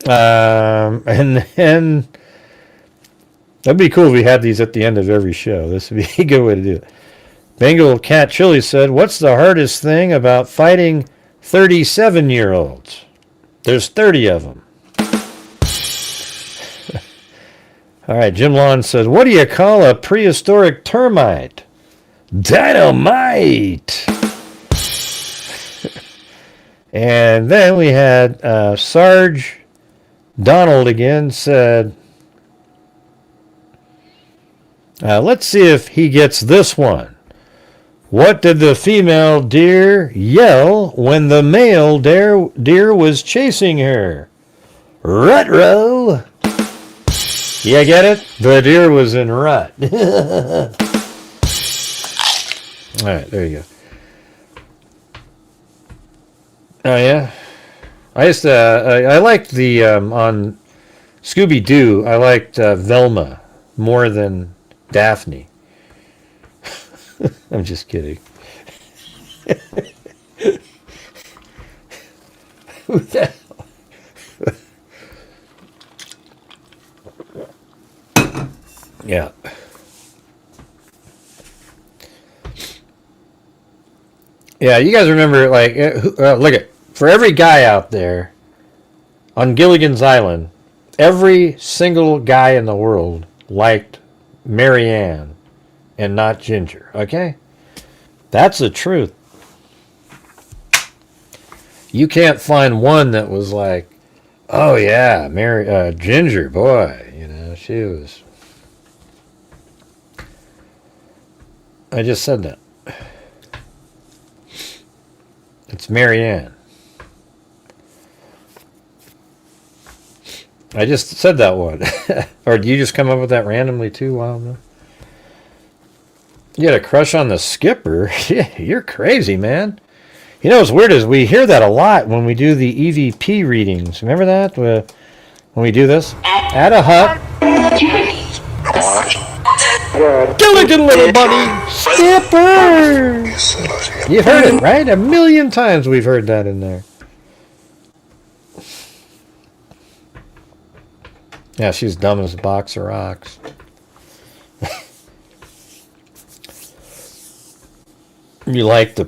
And then, that'd be cool if we had these at the end of every show. This would be a good way to do it. Bengal Cat Chili said, what's the hardest thing about fighting 37-year-olds? There's 30 of them. All right, Jim Lawn said, what do you call a prehistoric termite? Dynamite! And then we had Sarge Donald again said, let's see if he gets this one. What did the female deer yell when the male deer was chasing her? Rut-row! You get it? The deer was in rut. All right, there you go. Oh, yeah? I used to, I liked the, on Scooby-Doo, I liked Velma more than Daphne. I'm just kidding. Who the hell? Yeah. Yeah, you guys remember, like, look at, for every guy out there on Gilligan's Island, every single guy in the world liked Marianne and not Ginger, okay? That's the truth. You can't find one that was like, oh yeah, Ginger, boy, you know, she was... I just said that. It's Marianne. I just said that one. Or do you just come up with that randomly too, Wild? You got a crush on the skipper? Yeah, you're crazy, man. You know what's weird is we hear that a lot when we do the EVP readings. Remember that? When we do this? At a hut. Gilligan, little buddy! Skipper! You've heard it, right? 1,000,000 times we've heard that in there. Yeah, she's dumb as a box of rocks. You like the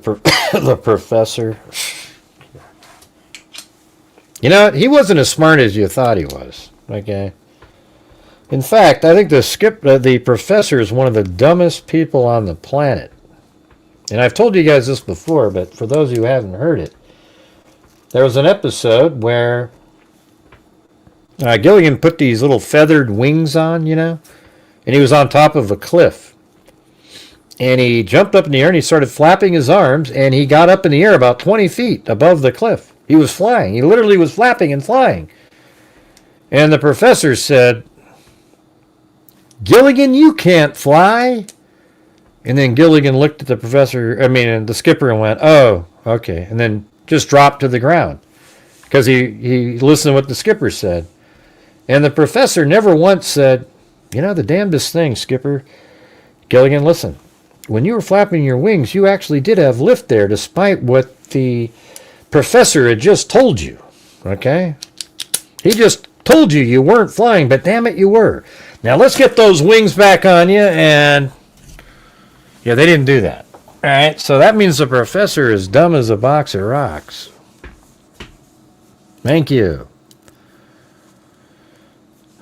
the professor? You know, he wasn't as smart as you thought he was. Okay. In fact, I think the professor is one of the dumbest people on the planet. And I've told you guys this before, but for those who haven't heard it, there was an episode where Gilligan put these little feathered wings on, and he was on top of a cliff. And he jumped up in the air and he started flapping his arms, and he got up in the air about 20 feet above the cliff. He was flying. He literally was flapping and flying. And the professor said, "Gilligan, you can't fly." And then Gilligan looked at the skipper and went, "Oh, okay." And then just dropped to the ground because he listened to what the skipper said. And the professor never once said, "The damnedest thing, Skipper. Gilligan, listen. When you were flapping your wings, you actually did have lift there, despite what the professor had just told you. Okay? He just told you weren't flying, but damn it, you were. Now let's get those wings back on you." And yeah, they didn't do that. All right, so that means the professor is dumb as a box of rocks. Thank you.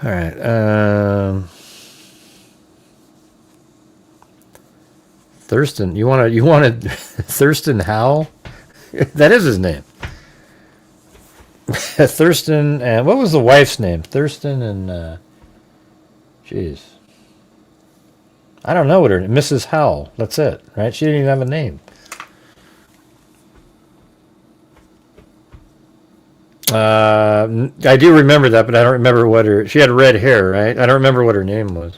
All right. Thurston, you wanted Thurston Howell? That is his name. Thurston, and what was the wife's name? Thurston and jeez. I don't know what her name. Mrs. Howell. That's it, right? She didn't even have a name. I do remember that, but I don't remember she had red hair, right? I don't remember what her name was.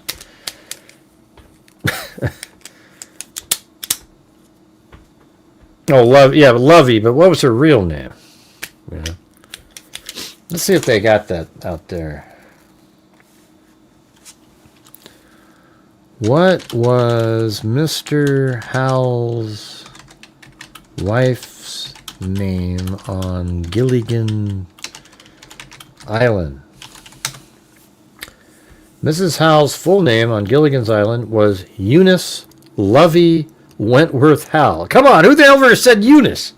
Oh, Lovey, but what was her real name? Yeah. Let's see if they got that out there. What was Mr. Howell's wife's name on Gilligan Island? Mrs. Howell's full name on Gilligan's Island was Eunice Lovey Wentworth Howell. Come on, who the hell ever said Eunice?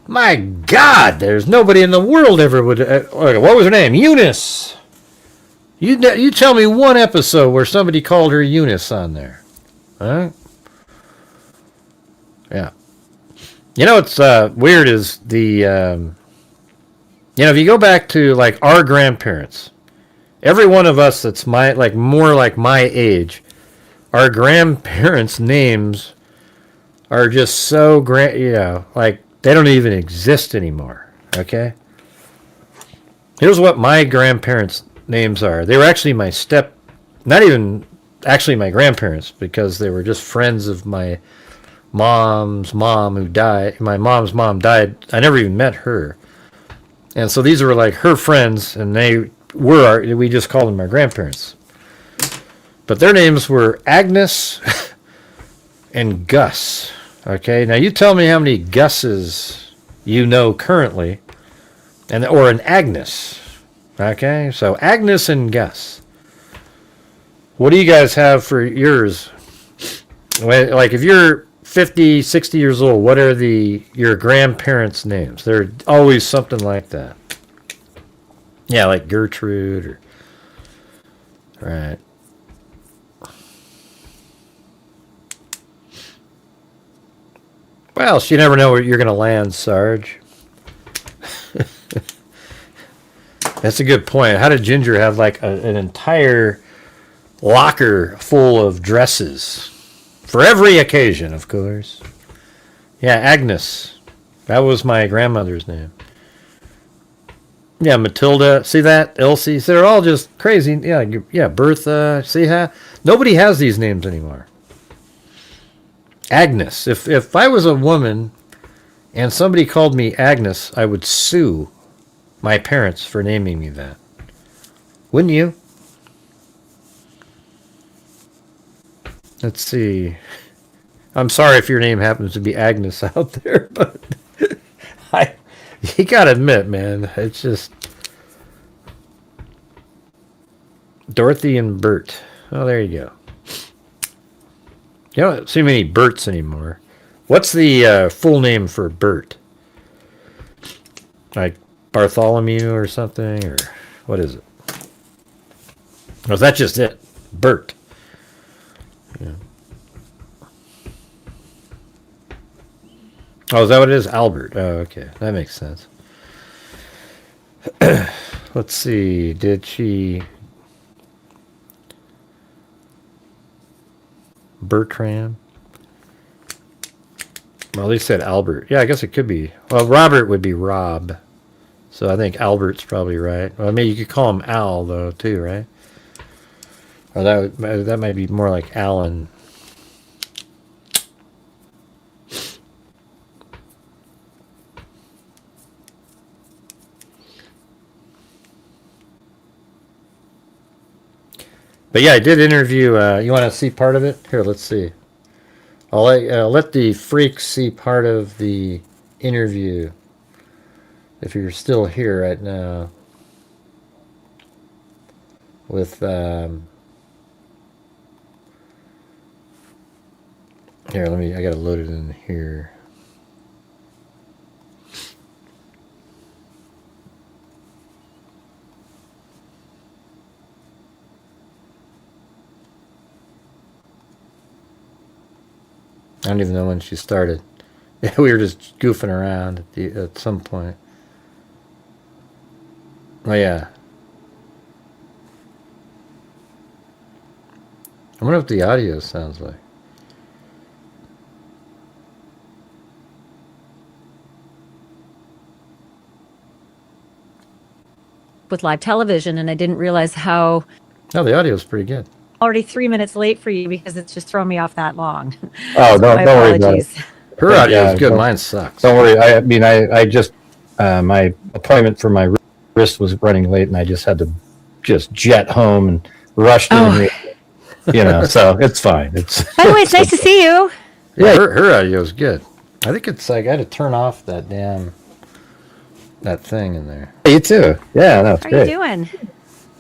My God, there's nobody in the world ever would. What was her name? Eunice. You tell me one episode where somebody called her Eunice on there. Huh? Yeah. What's weird is if you go back to like our grandparents, every one of us that's more like my age, our grandparents' names are just so like they don't even exist anymore. Okay? Here's what my grandparents' names are. They were actually not even actually my grandparents, because they were just friends of my mom's mom who died. My mom's mom died. I never even met her. And so these were like her friends, and we just called them our grandparents. But their names were Agnes and Gus. Okay, now you tell me how many Gus's you know currently, or an Agnes. Okay, so Agnes and Gus. What do you guys have for yours? Like if you're 50, 60 years old, what are your grandparents' names? They're always something like that. Yeah, like Gertrude right. Well, you never know where you're going to land, Sarge. That's a good point. How did Ginger have like an entire locker full of dresses for every occasion, of course? Yeah, Agnes. That was my grandmother's name. Yeah, Matilda. See that? Elsie. So they're all just crazy. Yeah, Bertha. See how? Nobody has these names anymore. Agnes. If I was a woman and somebody called me Agnes, I would sue my parents for naming me that. Wouldn't you? Let's see. I'm sorry if your name happens to be Agnes out there, but you gotta admit, man, it's just Dorothy and Bert. Oh, there you go. You don't see many Berts anymore. What's the full name for Bert? Like Bartholomew or something, or what is it? Was that just it? Bert. Yeah. Oh, is that what it is? Albert. Oh, okay. That makes sense. Let's see. Did she... Bertram? Well, they said Albert. Yeah, I guess it could be. Well, Robert would be Rob. So I think Albert's probably right. Well, I mean, you could call him Al, though, too, right? Or that might be more like Alan. But yeah, I did interview. You want to see part of it? Here, let's see. I'll let the freaks see part of the interview. If you're still here right now, with here, I gotta load it in here. I don't even know when she started. Yeah, we were just goofing around at some point. Oh yeah. I wonder what the audio sounds like. With live television, and I didn't realize how... Oh, the audio is pretty good. Already 3 minutes late for you because it's just thrown me off that long. Oh, So don't my worry about it. apologies. Her audio is good. Mine sucks. Don't worry. I mean, I just my appointment for my wrist was running late, and I just had to just jet home and rushed in here. You know, so it's fine. It's. By the way, it's nice to see you. Yeah, her audio is good. I think it's like I had to turn off that thing in there. You too. Yeah, no, it's How are great. you doing?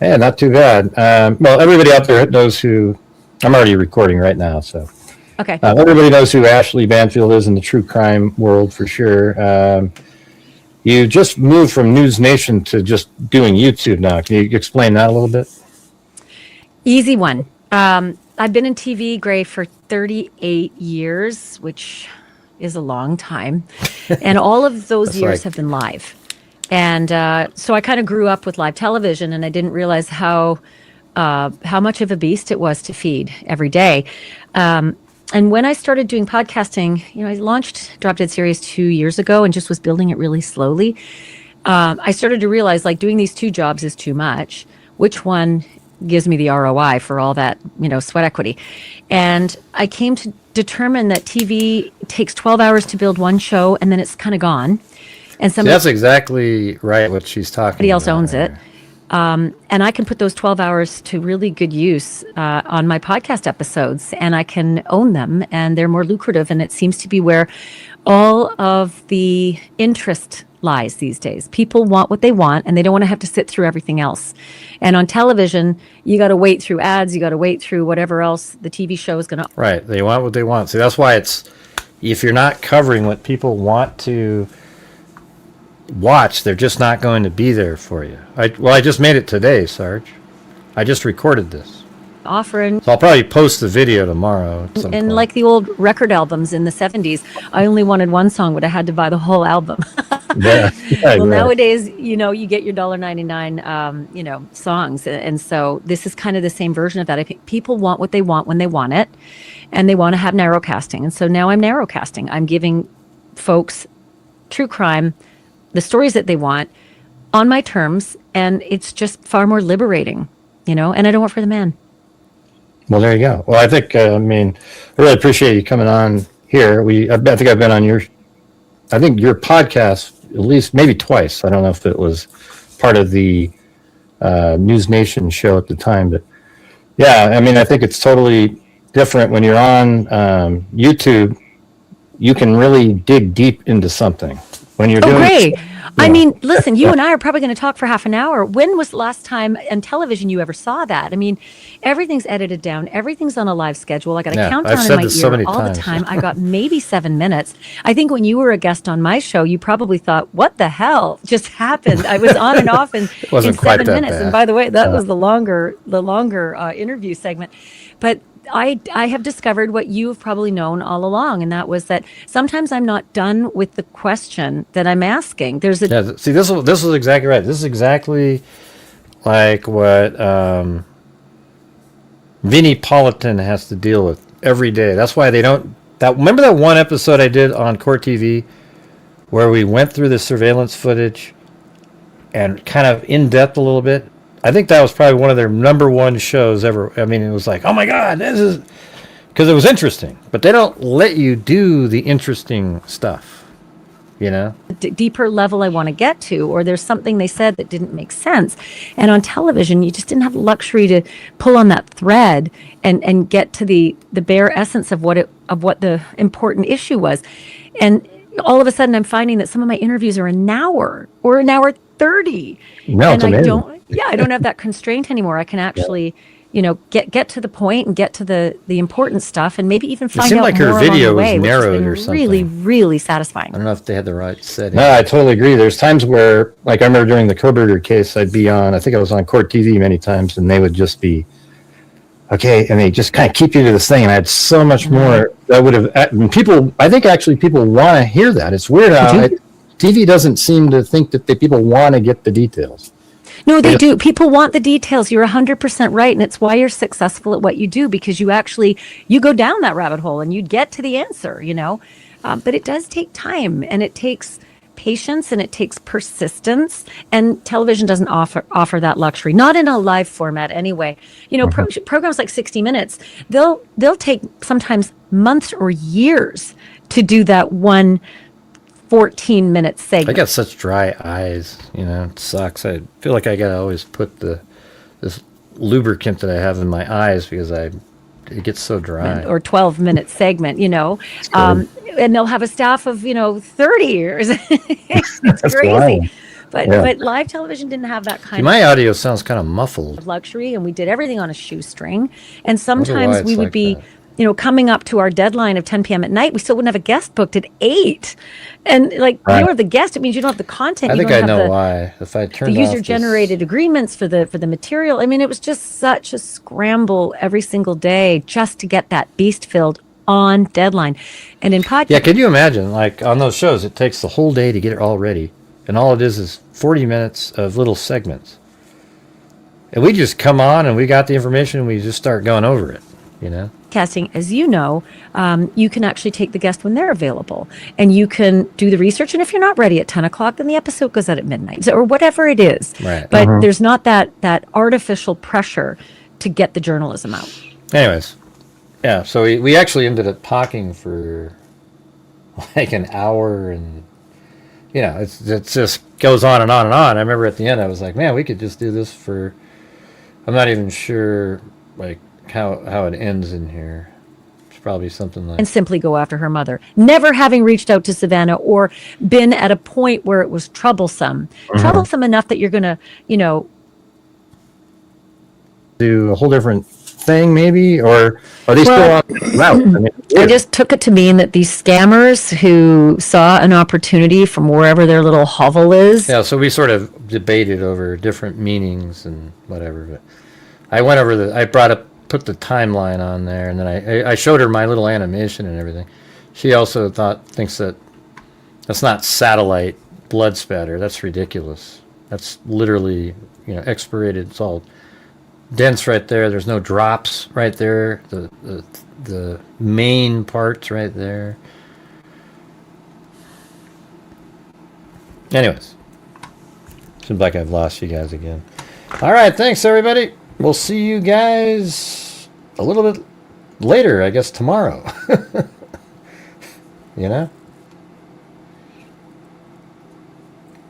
Yeah, not too bad. Well, everybody out there knows who. I'm already recording right now, so. Okay. Everybody knows who Ashley Banfield is in the true crime world for sure. You just moved from News Nation to just doing YouTube now. Can you explain that a little bit? Easy one. I've been in TV, Gray, for 38 years, which is a long time. And all of those years have been live. And so I kind of grew up with live television, and I didn't realize how much of a beast it was to feed every day. And when I started doing podcasting, I launched Drop Dead Series 2 years ago and just was building it really slowly. I started to realize doing these two jobs is too much. Which one gives me the ROI for all that, sweat equity? And I came to determine that TV takes 12 hours to build one show and then it's kind of gone. And that's exactly right what she's talking about. Somebody else owns it. And I can put those 12 hours to really good use on my podcast episodes, and I can own them, and they're more lucrative, and it seems to be where all of the interest lies these days. People want what they want, and they don't want to have to sit through everything else. And on television, you got to wait through ads, you got to wait through whatever else the TV show is going to... Right, they want what they want. See, that's why if you're not covering what people want to watch, they're just not going to be there for you. I just made it today, Sarge. I just recorded this. Offering. So I'll probably post the video tomorrow at some And point. like the old record albums in the 70s, I only wanted one song, but I had to buy the whole album. Yeah. Well, nowadays, you get your $1.99, songs. And so this is kind of the same version of that. I think people want what they want when they want it, and they want to have narrowcasting. And so now I'm narrowcasting. I'm giving folks true crime, the stories that they want on my terms, and it's just far more liberating, and I don't work for the man. Well, there you go. Well, I think, I really appreciate you coming on here. I think I've been on your podcast at least maybe twice. I don't know if it was part of the News Nation show at the time, but yeah, I think it's totally different when you're on YouTube. You can really dig deep into something when you're doing. Great. I mean, listen, you and I are probably going to talk for half an hour. When was the last time on television you ever saw that? I mean, everything's edited down. Everything's on a live schedule. I got a countdown in my ear all the time. I got maybe 7 minutes. I think when you were a guest on my show, you probably thought, what the hell just happened? I was on and off in 7 minutes. And by the way, that was the longer interview segment. But I have discovered what you have probably known all along, and that was that sometimes I'm not done with the question that I'm asking. There's a see, this is exactly right. This is exactly like what Vinnie Politan has to deal with every day. That's why they don't. Remember that one episode I did on Court TV where we went through the surveillance footage and kind of in depth a little bit. I think that was probably one of their number one shows ever. I mean, it was like, oh my God, this is, because it was interesting. But they don't let you do the interesting stuff, you know? Deeper level I want to get to, or there's something they said that didn't make sense. And on television, you just didn't have the luxury to pull on that thread and get to the bare essence of what the important issue was. And all of a sudden, I'm finding that some of my interviews are an hour or an hour 30. No, and I don't have that constraint anymore. I can actually, get to the point and get to the important stuff, and maybe even find out like more her video along the way, was narrowed which has been or something. really, really satisfying. I don't know if they had the right setting. No, I totally agree. There's times where, like I remember during the Koberger case, I'd be on, I think I was on Court TV many times, and they would just be, okay, and they just kind of keep you to this thing, and I had so much more that would have, I think actually people want to hear that. It's weird how TV doesn't seem to think that people want to get the details. No, they do. People want the details. You're 100% right. And it's why you're successful at what you do, because you go down that rabbit hole and you get to the answer, but it does take time, and it takes patience, and it takes persistence. And television doesn't offer that luxury, not in a live format anyway. Programs like 60 Minutes, they'll take sometimes months or years to do that one 14-minute segment. I got such dry eyes, it sucks. I feel like I gotta always put this lubricant that I have in my eyes because it gets so dry. Or 12-minute segment, and they'll have a staff of 30 years. It's crazy. Wild. But live television didn't have that kind my audio sounds kind of muffled. of luxury, and we did everything on a shoestring. And sometimes we would be coming up to our deadline of 10 p.m. at night, we still wouldn't have a guest booked at 8. And you don't have the guest, it means you don't have the content. I think I know why. If I turned the user-generated agreements for the material. I mean, it was just such a scramble every single day just to get that beast filled on deadline. And in podcast... Yeah, can you imagine, like on those shows, it takes the whole day to get it all ready. And all it is 40 minutes of little segments. And we just come on and we got the information and we just start going over it, Casting, as you know, you can actually take the guest when they're available, and you can do the research. And if you're not ready at 10 o'clock, then the episode goes out at midnight or whatever it is. Right. But there's not that artificial pressure to get the journalism out. Anyways, yeah. So we actually ended up talking for like an hour, and it just goes on and on and on. I remember at the end, I was like, man, we could just do this for. I'm not even sure, like. How it ends in here. It's probably something like... And simply go after her mother. Never having reached out to Savannah or been at a point where it was troublesome. Troublesome enough that you're going to, do a whole different thing maybe? Or are they still on route? I just took it to mean that these scammers who saw an opportunity from wherever their little hovel is... Yeah, so we sort of debated over different meanings and whatever. But I went over put the timeline on there, and then I showed her my little animation and everything. She also thinks that that's not satellite blood spatter. That's ridiculous. That's literally, expirated. It's all dense right there. There's no drops right there. The main parts right there. Anyways, seems like I've lost you guys again. All right, thanks everybody. We'll see you guys a little bit later, I guess tomorrow.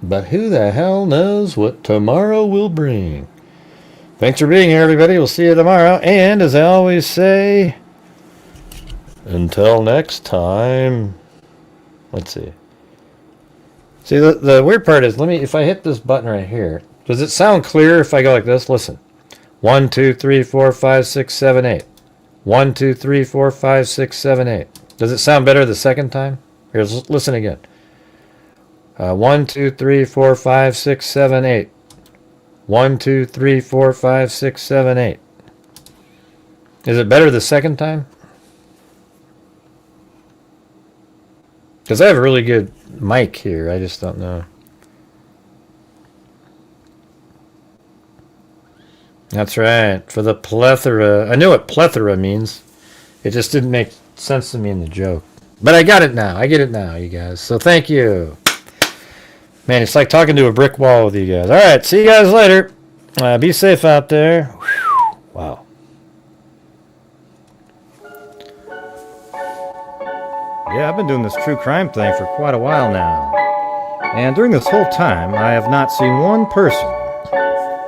But who the hell knows what tomorrow will bring? Thanks for being here, everybody. We'll see you tomorrow. And as I always say, until next time, let's see. See, the weird part is, if I hit this button right here, does it sound clear if I go like this? Listen. 1, 2, 3, 4, 5, 6, 7, 8. 1, 2, 3, 4, 5, 6, 7, 8. Does it sound better the second time? Here, listen again. 1, 2, 3, 4, 5, 6, 7, 8. 1, 2, 3, 4, 5, 6, 7, 8. Is it better the second time? Because I have a really good mic here. I just don't know. That's right. For the plethora. I knew what plethora means. It just didn't make sense to me in the joke. But I got it now. I get it now, you guys. So thank you. Man, it's like talking to a brick wall with you guys. All right. See you guys later. Be safe out there. Whew. Wow. Yeah, I've been doing this true crime thing for quite a while now. And during this whole time, I have not seen one person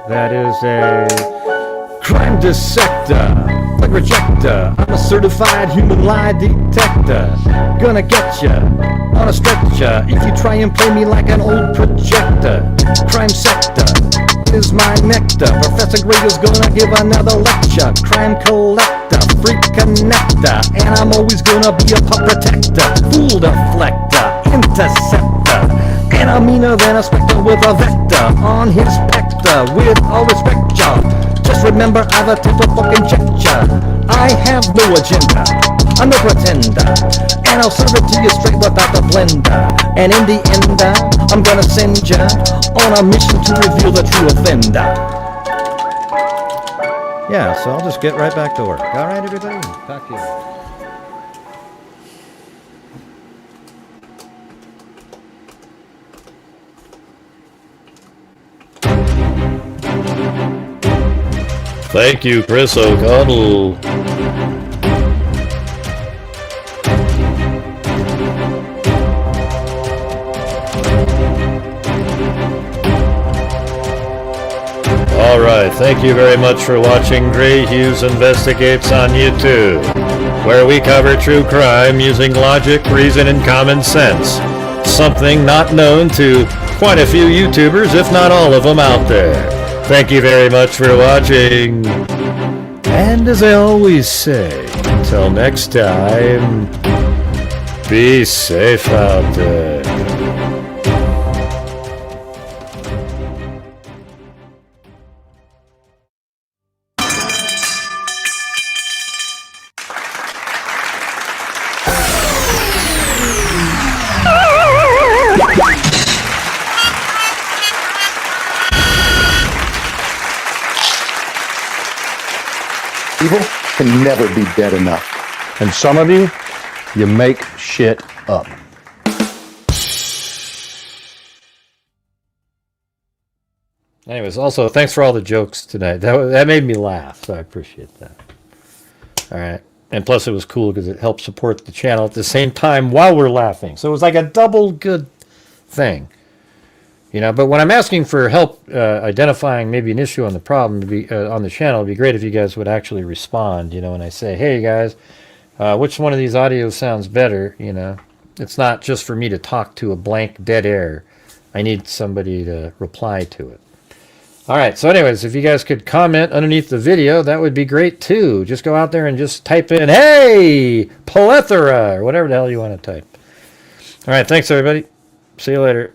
that is a crime dissector, like rejector. I'm a certified human lie detector. Gonna get ya on a stretcher if you try and play me like an old projector. Crime sector is my nectar. Professor Gray is gonna give another lecture. Crime collector, freak connector, and I'm always gonna be a pup protector. Fool deflector, interceptor, and I'm meaner than a spectre with a vector on his spectre. With all respect, y'all, just remember I've attempted to fucking check ya. I have no agenda, I'm no pretender, and I'll serve it to you straight without the blender. And in the end, I'm gonna send ya on a mission to reveal the true offender. Yeah, so I'll just get right back to work. All right, everybody? Talk to you. Thank you, Chris O'Connell. All right, thank you very much for watching Gray Hughes Investigates on YouTube, where we cover true crime using logic, reason, and common sense. Something not known to quite a few YouTubers, if not all of them out there. Thank you very much for watching. And as I always say, until next time, be safe out there. Evil can never be dead enough. And some of you make shit up. Anyways, also, thanks for all the jokes tonight. That made me laugh, so I appreciate that. All right. And plus, it was cool because it helped support the channel at the same time while we're laughing. So it was like a double good thing. You know, but when I'm asking for help identifying maybe an issue on the problem on the channel, it'd be great if you guys would actually respond, you know, when I say, hey guys, which one of these audios sounds better, you know. It's not just for me to talk to a blank dead air. I need somebody to reply to it. All right, so anyways, if you guys could comment underneath the video, that would be great too. Just go out there and just type in, hey, plethora, or whatever the hell you want to type. All right, thanks everybody. See you later.